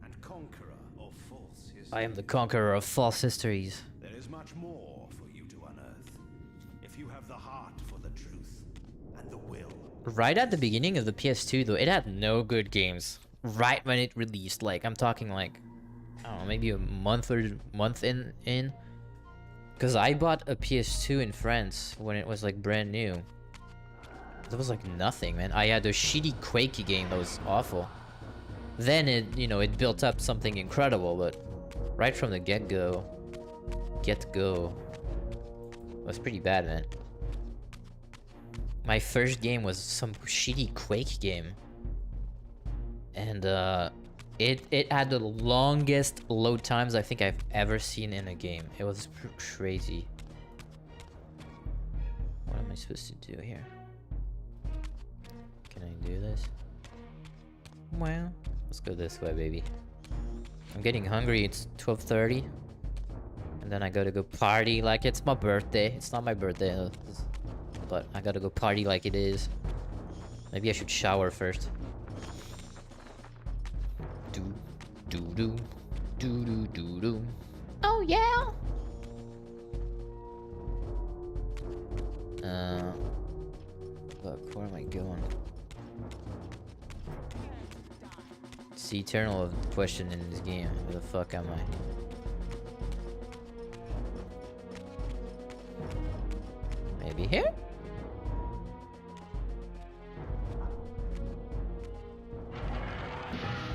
and conqueror of false history. I am the conqueror of false histories. There is much more for you to unearth. If you have the heart for the truth and the will. Right at the beginning of the PS2, though, it had no good games. Right when it released, like, I'm talking like, I don't know, maybe a month in. Because I bought a PS2 in France when it was like brand new. There was like nothing, man. I had a shitty Quake game that was awful. Then it, you know, it built up something incredible, but right from the get-go, was pretty bad, man. My first game was some shitty Quake game. And it had the longest load times I think I've ever seen in a game. It was crazy. What am I supposed to do here? Can I do this? Well, let's go this way, baby. I'm getting hungry. It's 12:30. And then I gotta go party like it's my birthday. It's not my birthday, but I gotta go party like it is. Maybe I should shower first. Do do do do do do do. Oh yeah. Look, where am I going? It's the eternal question in this game. Where the fuck am I? Maybe here?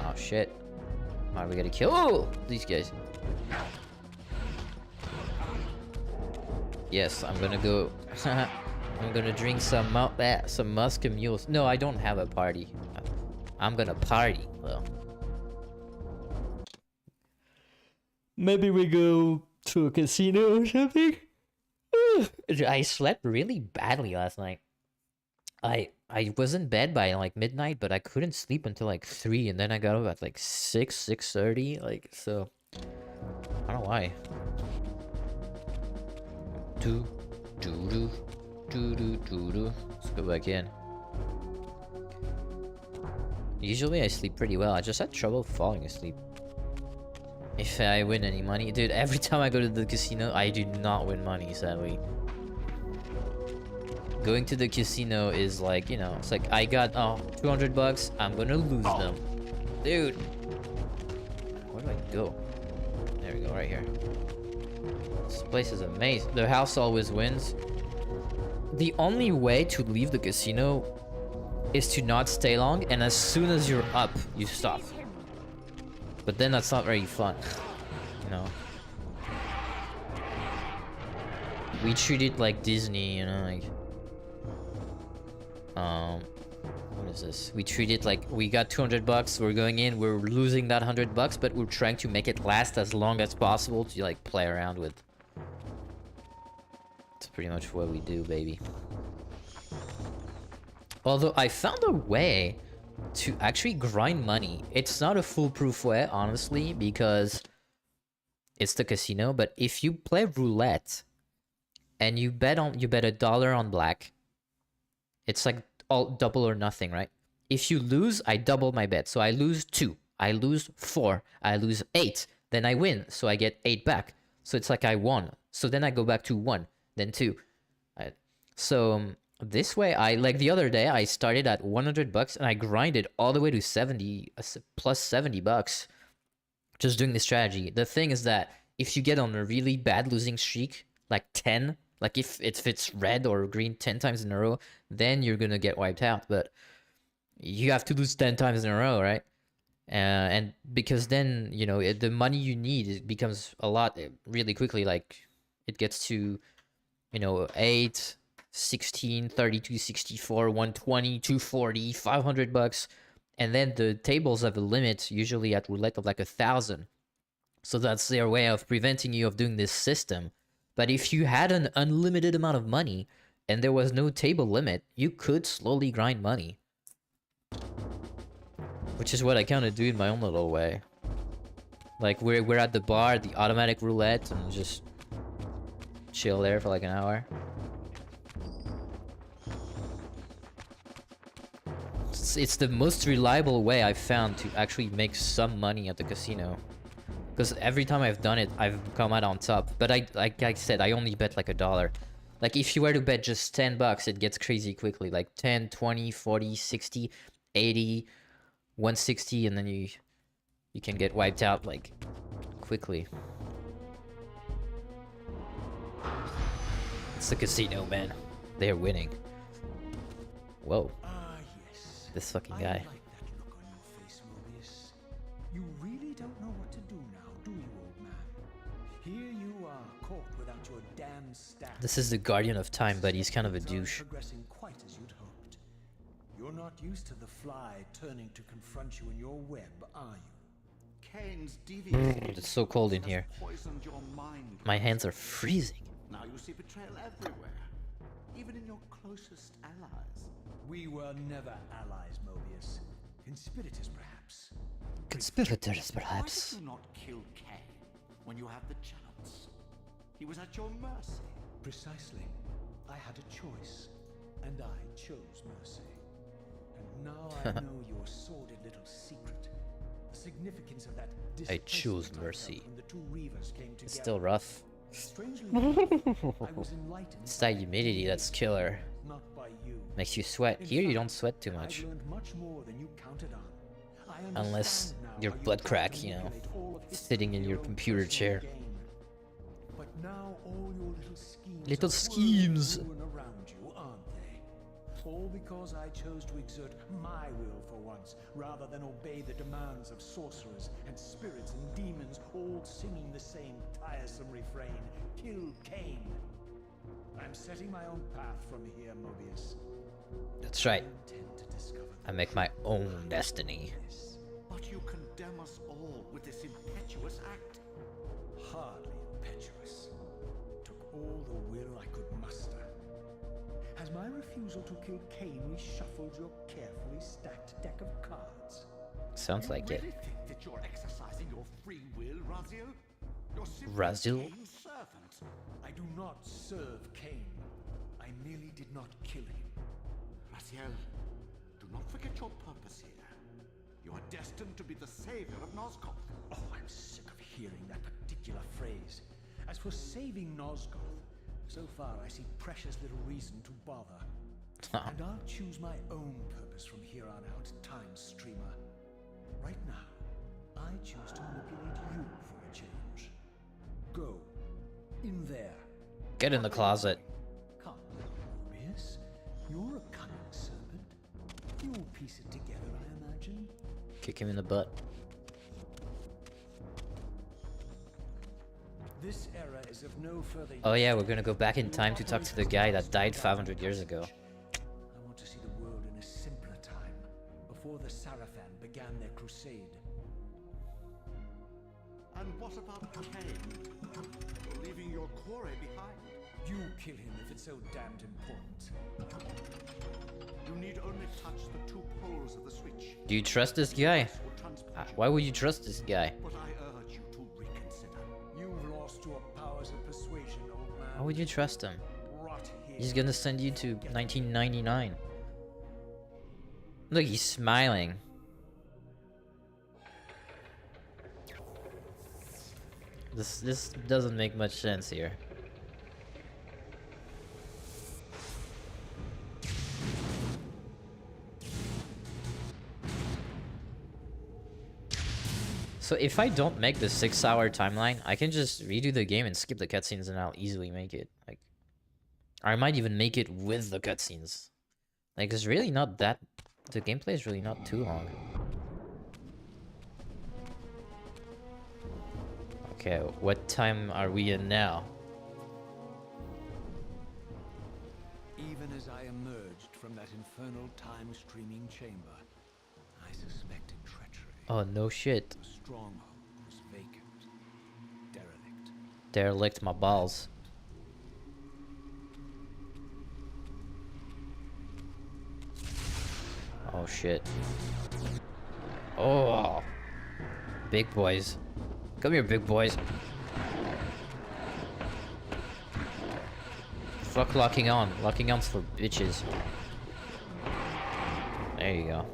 Oh shit. Alright, we gotta kill these guys. Yes, I'm gonna go. I'm gonna drink some Muscat mules. No, I don't have a party. I'm gonna party. Well, maybe we go to a casino or something. I slept really badly last night. I was in bed by like midnight, but I couldn't sleep until like 3, and then I got up at like 6:30. Like, so I don't know why. Do do do do do do do. Let's go back in. Usually I sleep pretty well. I just had trouble falling asleep. If I win any money, dude, every time I go to the casino, I do not win money, sadly. going to the casino is like, you know, it's like I got 200 bucks, I'm gonna lose them. Dude. Where do I go? There we go, right here. This place is amazing. The house always wins. The only way to leave the casino is to not stay long, and as soon as you're up, you stop. But then that's not very fun, you know. We treat it like Disney, you know, like what is this? We treat it like we got 200 bucks, we're going in, we're losing that 100 bucks, but we're trying to make it last as long as possible to like play around with. It's pretty much what we do, baby. Although I found a way to actually grind money. It's not a foolproof way, honestly, because it's the casino, but if you play roulette and you bet $1 on black, it's like all double or nothing, right? If you lose, I double my bet. So I lose 2, I lose 4, I lose 8, then I win, so I get 8 back. So it's like I won. So then I go back to 1, then 2. This way, like the other day, I started at 100 bucks and I grinded all the way to 70 plus 70 bucks just doing this strategy. The thing is that if you get on a really bad losing streak, like 10, like if it's red or green 10 times in a row, then you're gonna get wiped out. But you have to lose 10 times in a row, right? And because then, you know, the money you need, it becomes a lot really quickly. Like it gets to, you know, 8, 16, 32, 64, 120, 240, 500 bucks. And then the tables have a limit, usually at roulette, of like 1,000. So that's their way of preventing you of doing this system. But if you had an unlimited amount of money and there was no table limit, you could slowly grind money. Which is what I kind of do in my own little way. Like we're at the bar, the automatic roulette, and just chill there for like an hour. It's the most reliable way I've found to actually make some money at the casino. Because every time I've done it, I've come out on top. But like I said, I only bet like $1. Like if you were to bet just 10 bucks, it gets crazy quickly. Like 10, 20, 40, 60, 80, 160, and then you can get wiped out like quickly. It's the casino, man. They're winning. Whoa. This fucking guy. I like that look on your face, Mobius. You really don't know what to do now, do you, old man? Here you are, caught without your damn staff. This is the Guardian of Time, but he's kind of a douche. Progressing quite as you'd hoped. You're not used to the fly turning to confront you in your web, are you? Kane's deviation. It's so cold in here. Poisoned your mind. My hands are freezing. Now you see betrayal everywhere, even in your closest allies. We were never allies, Mobius. Conspirators, perhaps. Conspirators, Why perhaps. did you not kill Kane when you had the chance? He was at your mercy. Precisely. I had a choice, and I chose mercy. And now I know your sordid little secret. The significance of that I choose displacement I mercy. felt when the two Reavers came together. It's still rough. Strangely enough, I was enlightened It's by that humidity that's killer. not by you. Makes you sweat. Here you don't sweat too I've much. learned much more than you counted on. I Unless understand now your how you butt tried to crack, you know, manipulate all of history sitting in for your own computer personal chair. gain. But now all your little schemes Little are schemes. whirling around you, aren't they? All because I chose to exert my will for once, rather than obey the demands of sorcerers and spirits and demons, all singing the same tiresome refrain: kill Cain. I'm setting my own path from here, Mobius. That's right. I intend to discover I make my own destiny. this. But you condemn us all with this impetuous act. Hardly impetuous. Took all the will I could muster. Has my refusal to kill Cain reshuffled your carefully stacked deck of cards? Sounds like it. Really think that you're exercising your free will, Raziel? You're simply Raziel? Kane's servant. I do not serve Cain. I merely did not kill him. Raziel, do not forget your purpose here. You are destined to be the savior of Nosgoth. Oh, I'm sick of hearing that particular phrase. As for saving Nosgoth, as So far, I see precious little reason to bother. And I'll choose my own purpose from here on out, Time Streamer. Right now, I choose to manipulate you for a change. Go. In there. Get in the closet. Come, Morbius. You're a cunning serpent. You'll piece it together, I imagine. Kick him in the butt. This era is of no further Oh yeah, we're gonna go back in time to talk to the guy that died 500 years ago. I want to see the world in a simpler time, before the Sarafan began their crusade. And what about Cain? You're leaving your quarry behind. You kill him if it's so damned important. You need only touch the two poles of the switch. Do you trust this guy? Will transport you. Why would you trust this guy? But I urge you to reconsider. You've lost your powers of persuasion, old man. Why would you trust him? Rot here. He's gonna send you to 1999. Look, he's smiling. This doesn't make much sense here. So if I don't make the 6-hour timeline, I can just redo the game and skip the cutscenes and I'll easily make it. Like, I might even make it with the cutscenes. Like, it's really not that... The gameplay is really not too long. Okay, what time are we in now? Even as I emerged from that infernal time streaming chamber, I suspected treachery. Oh, no shit. The stronghold was vacant, derelict. Derelict my balls. Oh shit. Oh. Big boys. Come here, big boys. Fuck locking on. Locking on's for bitches. There you go.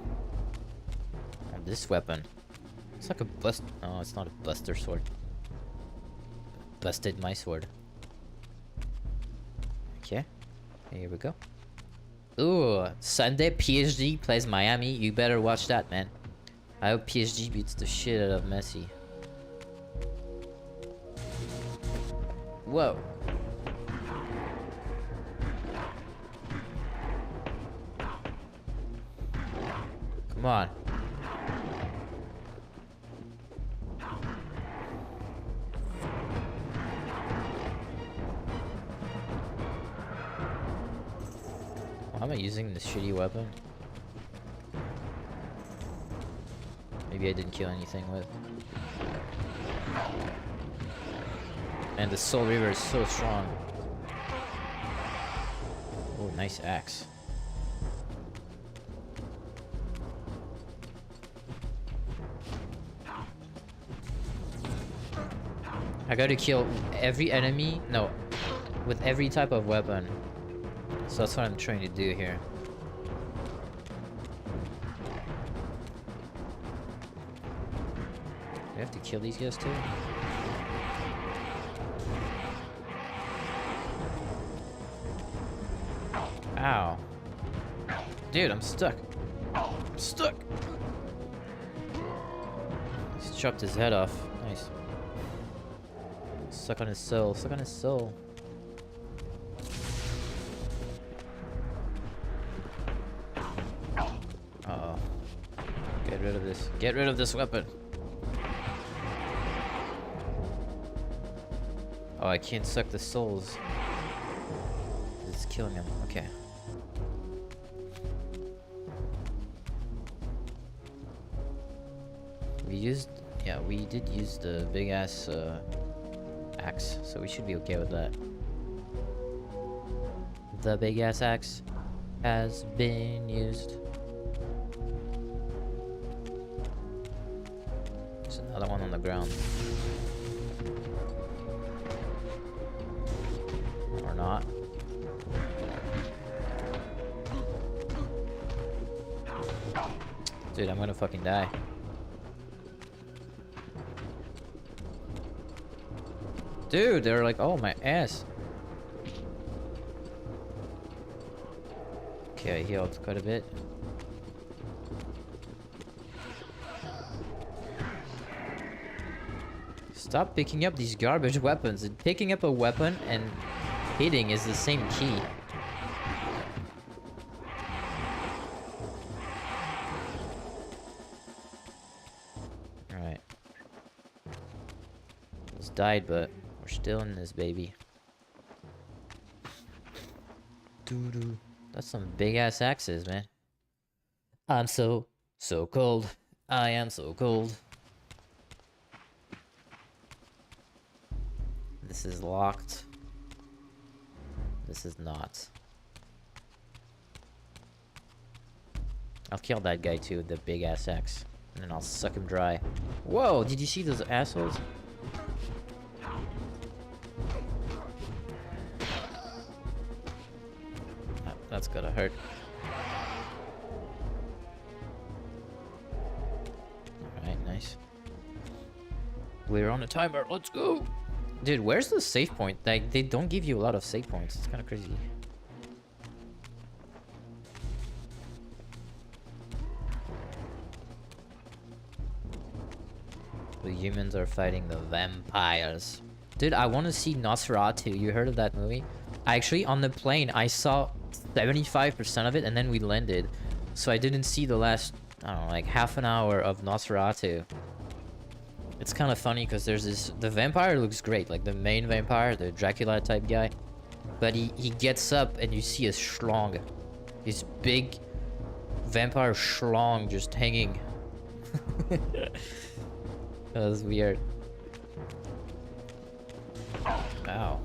Oh, this weapon. It's like a bust. Oh, it's not a buster sword. Busted my sword. Okay. Here we go. Ooh, Sunday PSG plays Miami. You better watch that, man. I hope PSG beats the shit out of Messi. Whoa. Come on. Why am I using this shitty weapon? Maybe I didn't kill anything with. And the Soul Reaver is so strong. Oh, nice axe. I gotta kill every enemy, no, with every type of weapon. So that's what I'm trying to do here. Do I have to kill these guys too? Ow. Dude, I'm stuck. I'm stuck. He's chopped his head off. Nice. Suck on his soul. Suck on his soul. Uh-oh. Get rid of this. Get rid of this weapon. Oh, I can't suck the souls. It's killing him. Okay. We did use the big ass axe, so we should be okay with that. The big ass axe has been used. There's another one on the ground. Or not. Dude, I'm gonna fucking die. Dude, they're like, oh my ass. Okay, I healed quite a bit. Stop picking up these garbage weapons. Picking up a weapon and hitting is the same key. Alright. Almost died, but we're still in this baby. Doo-doo. That's some big ass axes, man. I'm so cold. I am so cold. This is locked. This is not. I'll kill that guy too, the big ass axe. And then I'll suck him dry. Whoa, did you see those assholes? That's gotta hurt. Alright, nice. We're on a timer, let's go! Dude, where's the save point? Like, they don't give you a lot of save points. It's kind of crazy. The humans are fighting the vampires. Dude, I want to see Nosferatu. You heard of that movie? Actually, on the plane, I saw 75% of it, and then we landed. So I didn't see the last, I don't know, like half an hour of Nosferatu. It's kind of funny because there's this... The vampire looks great, like the main vampire, the Dracula type guy. But he gets up and you see a schlong. This big vampire schlong just hanging. That was weird. Ow.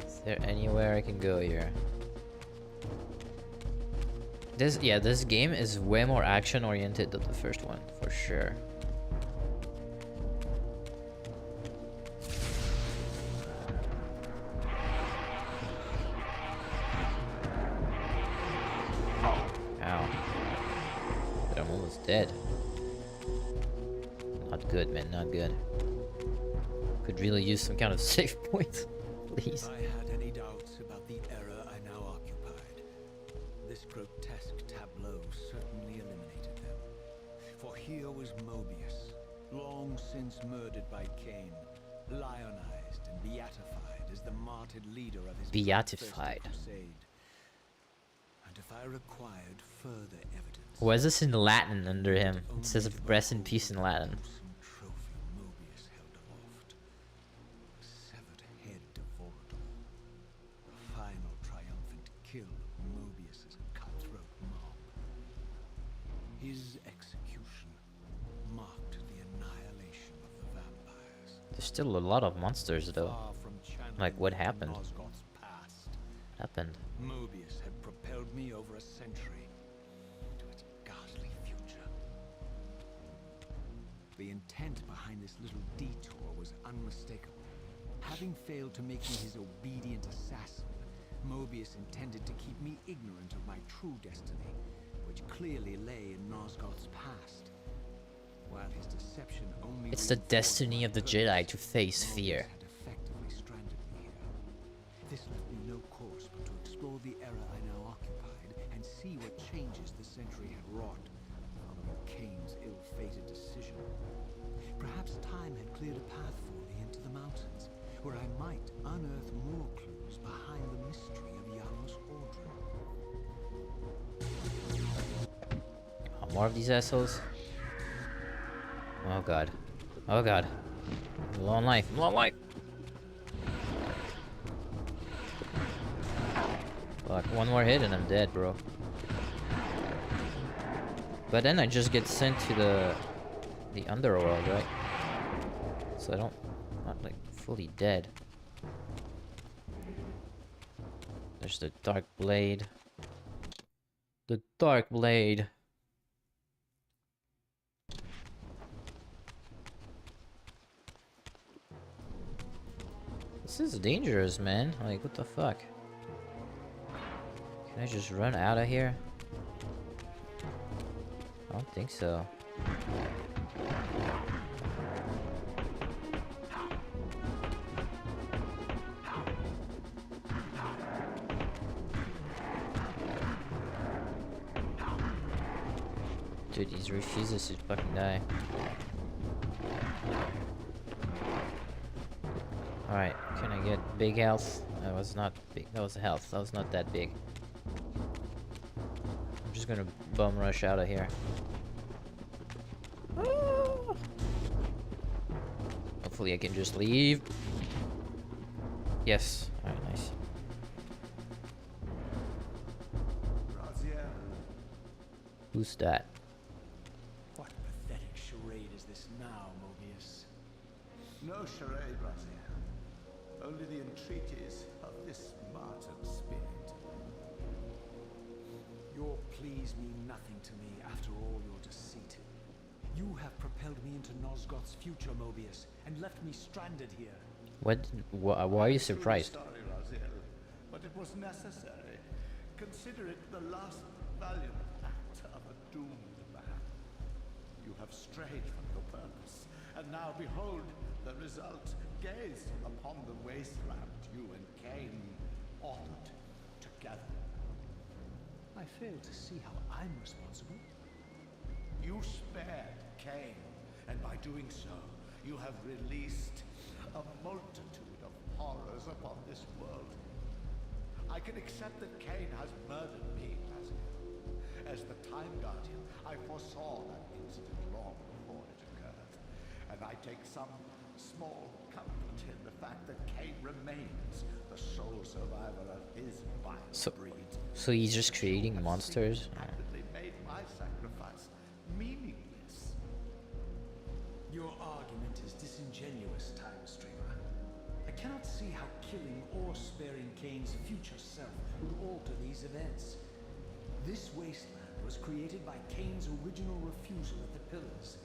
Is there anywhere I can go here? This game is way more action oriented than the first one, for sure. Ow. But I'm almost dead. Not good, man, not good. Could really use some kind of save points, please. If I had any doubts about the era I now occupied, this grotesque tableau certainly eliminated them. For here was Mobius, long since murdered by Cain, lionized and beatified as the martyred leader of his Beatified. crusade. And if I required further evidence, Why is this in Latin under him? It says rest in peace in Latin. trophy Mobius held aloft, the severed head of Vorador, the final triumphant kill of Mobius's cutthroat mob. His execution marked the annihilation of the vampires. There's still a lot of monsters though. Far from channeling Like, what happened? Nosgoth's past, Happened. Mobius had propelled me over a century into its ghastly future. The intent behind this little detour was unmistakable. Having failed to make me his obedient assassin, Mobius intended to keep me ignorant of my true destiny, which clearly lay in Nosgoth's past. While his deception only It's the reinforced destiny my of the purpose, Jedi to face Mobius fear. had effectively stranded me here. This left me no course but to explore the era I now occupied and see what changes the century had wrought following Cain's ill-fated decision. Perhaps time had cleared a path for me into the mountains, where I might unearth more clues behind the mystery of Janus Ordrum. Oh, more of these assholes. Oh god. Oh god. I'm low on life. I'm low on life. Fuck, one more hit and I'm dead, bro. But then I just get sent to the underworld, right? So I don't, not like fully dead. There's the dark blade. The dark blade. This is dangerous, man. Like, what the fuck? Can I just run out of here? I don't think so. Dude, he refuses to fucking die. Alright, can I get big health? That was not big. That was health. That was not that big. I'm just gonna bum rush out of here. Ah! Hopefully I can just leave. Yes. Alright, nice. Raziel, Who's that? What pathetic charade is this now, Mobius? no charade, Raziel. Only the entreaties of this martyred spirit. Your pleas mean nothing to me after all your deceit. You have propelled me into Nosgoth's future, Mobius, and left me stranded here. Why are you surprised? Sorry, Raziel, but it was necessary. Consider it the last valiant act of a doomed man. You have strayed from your purpose, and now behold the result. Gaze upon the wasteland you and Cain authored together. I fail to see how I'm responsible. You spared Cain, and by doing so, you have released a multitude of horrors upon this world. I can accept that Cain has murdered me, Raziel. As the Time Guardian, I foresaw that incident long before it occurred, and I take some small comfort in the fact that Cain remains the sole survivor of his vile breed. So he's just creating monsters? Single-handedly made my sacrifice meaningless. Your argument is disingenuous, Time Streamer. I cannot see how killing or sparing Cain's future self would alter these events. This wasteland was created by Cain's original refusal at the Pillars.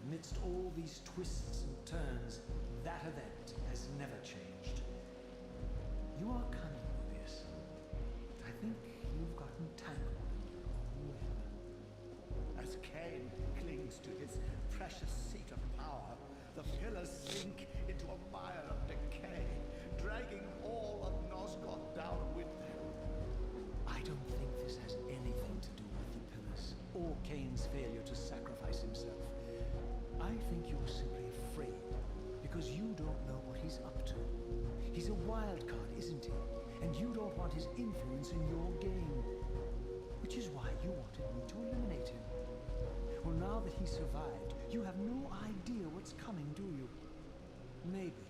Amidst all these twists and turns, that event has never changed. You are cunning, Mobius. I think you've gotten tangled in your own web. As Cain clings to his precious seat of power, the pillars sink into a mire of decay, dragging all of Nosgoth down with them. I don't think this has anything to do with the Pillars, or Cain's failure to sacrifice himself. I think you're simply afraid, because you don't know what he's up to. He's a wild card, isn't he? And you don't want his influence in your game. Which is why you wanted me to eliminate him. Well, now that he survived, you have no idea what's coming, do you? Maybe,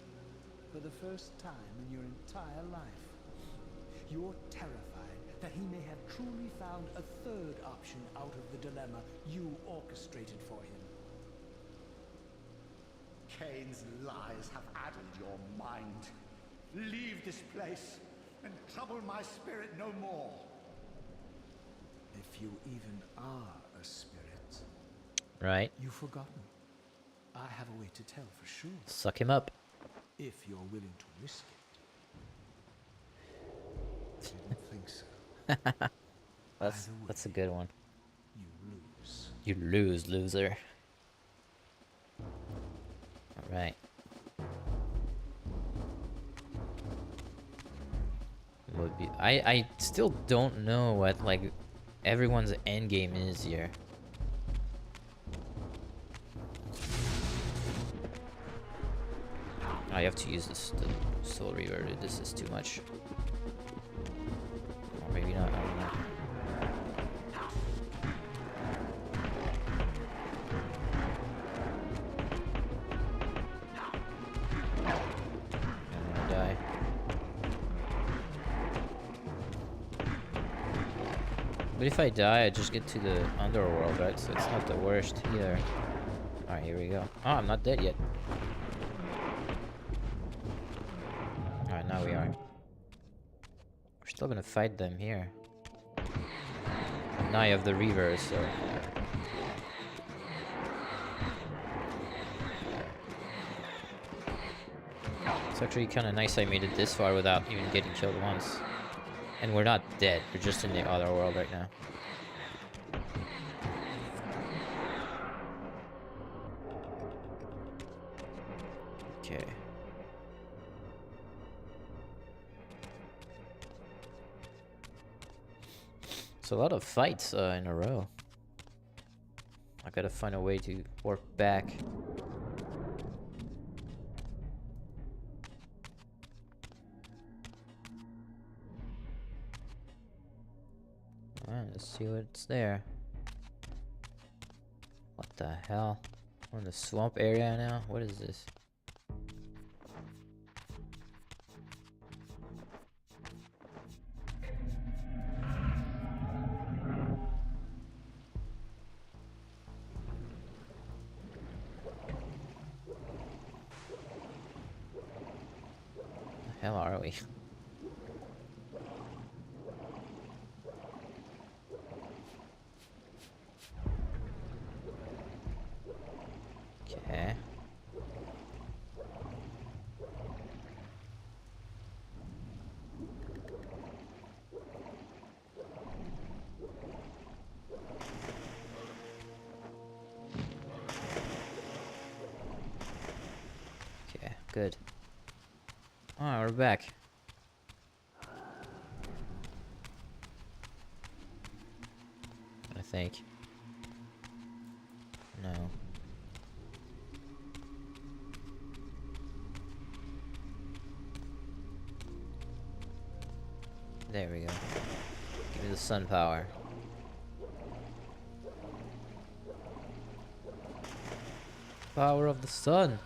for the first time in your entire life, you're terrified that he may have truly found a third option out of the dilemma you orchestrated for him. Cain's lies have addled your mind. Leave this place and trouble my spirit no more. If you even are a spirit, Right? you've forgotten. I have a way to tell for sure, Suck him up. if you're willing to risk it. I didn't think so. That's a good one. You lose. You lose, loser. Alright. I still don't know what like everyone's end game is here. I have to use this the Soul Reaver. Dude, this is too much. Or maybe not. I don't know. I'm gonna die. But if I die, I just get to the underworld, right? So it's not the worst either. Alright, here we go. Oh, I'm not dead yet. Alright, now we are. We're still gonna fight them here. Now you have the Reavers, so... It's actually kind of nice I made it this far without even getting killed once. And we're not dead, we're just in the other world right now. Okay. It's a lot of fights in a row. I gotta find a way to warp back. Alright, let's see what's there. What the hell? We're in the swamp area now? What is this? The hell are we? Okay. Okay, good. Alright, we're back. I think. No. There we go. Give me the sun power. Power of the sun.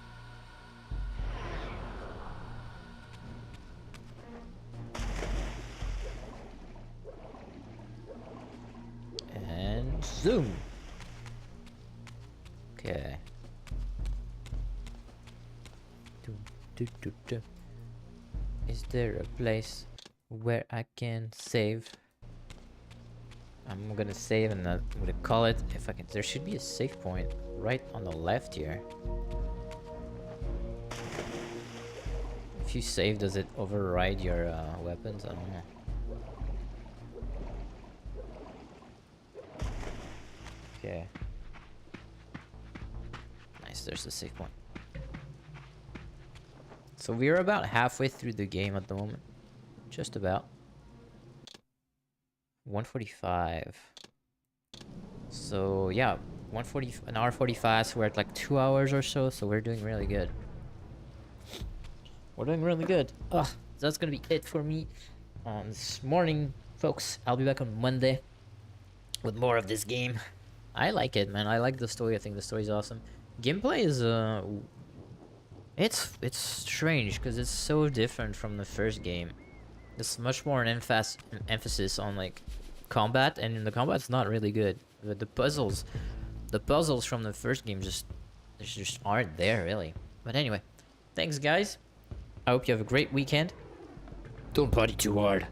And zoom. Okay. Is there a place where I can save? I'm gonna save and I'm gonna call it if I can. There should be a save point right on the left here. If you save, does it override your weapons? I don't know. Okay. Nice, there's the save point. So we're about halfway through the game at the moment. Just about. 1:45. So yeah, 1:40, an hour 45. So we're at like 2 hours or so. So we're doing really good. We're doing really good. Ugh, that's gonna be it for me this morning, folks. I'll be back on Monday with more of this game. I like it, man. I like the story. I think the story's awesome. Gameplay is it's strange because it's so different from the first game. There's much more an emphasis on like combat, and in the combat's not really good. The puzzles from the first game just aren't there really. But anyway, thanks guys. I hope you have a great weekend. Don't party too hard.